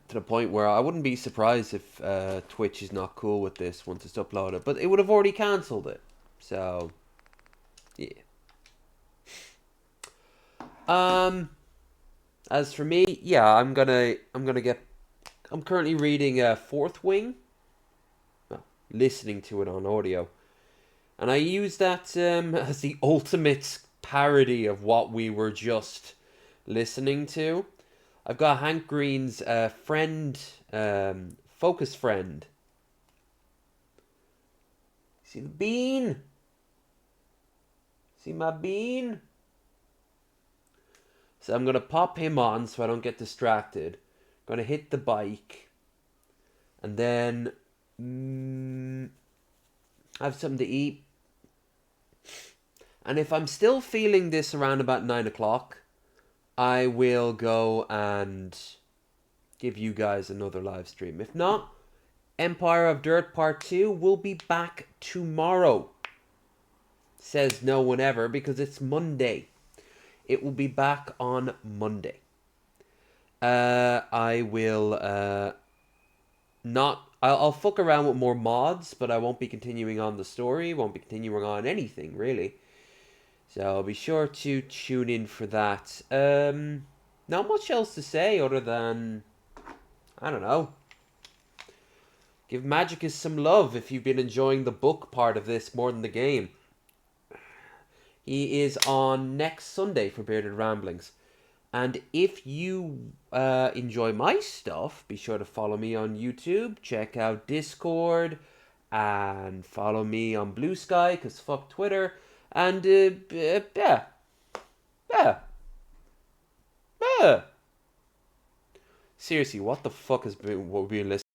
To the point where I wouldn't be surprised if Twitch is not cool with this once it's uploaded, but it would have already cancelled it. So, yeah. As for me, yeah, I'm currently reading Fourth Wing. Well, listening to it on audio. And I use that as the ultimate parody of what we were just listening to. I've got Hank Green's friend, focus friend. See the bean? See my bean? So I'm going to pop him on so I don't get distracted. Going to hit the bike. And then have something to eat. And if I'm still feeling this around about 9 o'clock, I will go and give you guys another live stream. If not, Empire of Dirt Part 2 will be back tomorrow. Says no one ever because it's Monday. It will be back on Monday. I will I'll fuck around with more mods, but I won't be continuing on the story. Won't be continuing on anything, really. So be sure to tune in for that. Not much else to say other than, I don't know. Give Majicus some love if you've been enjoying the book part of this more than the game. He is on next Sunday for Bearded Ramblings. And if you enjoy my stuff, be sure to follow me on YouTube, check out Discord, and follow me on Blue Sky, because fuck Twitter. And, yeah. Seriously, what the fuck has been what we've been listening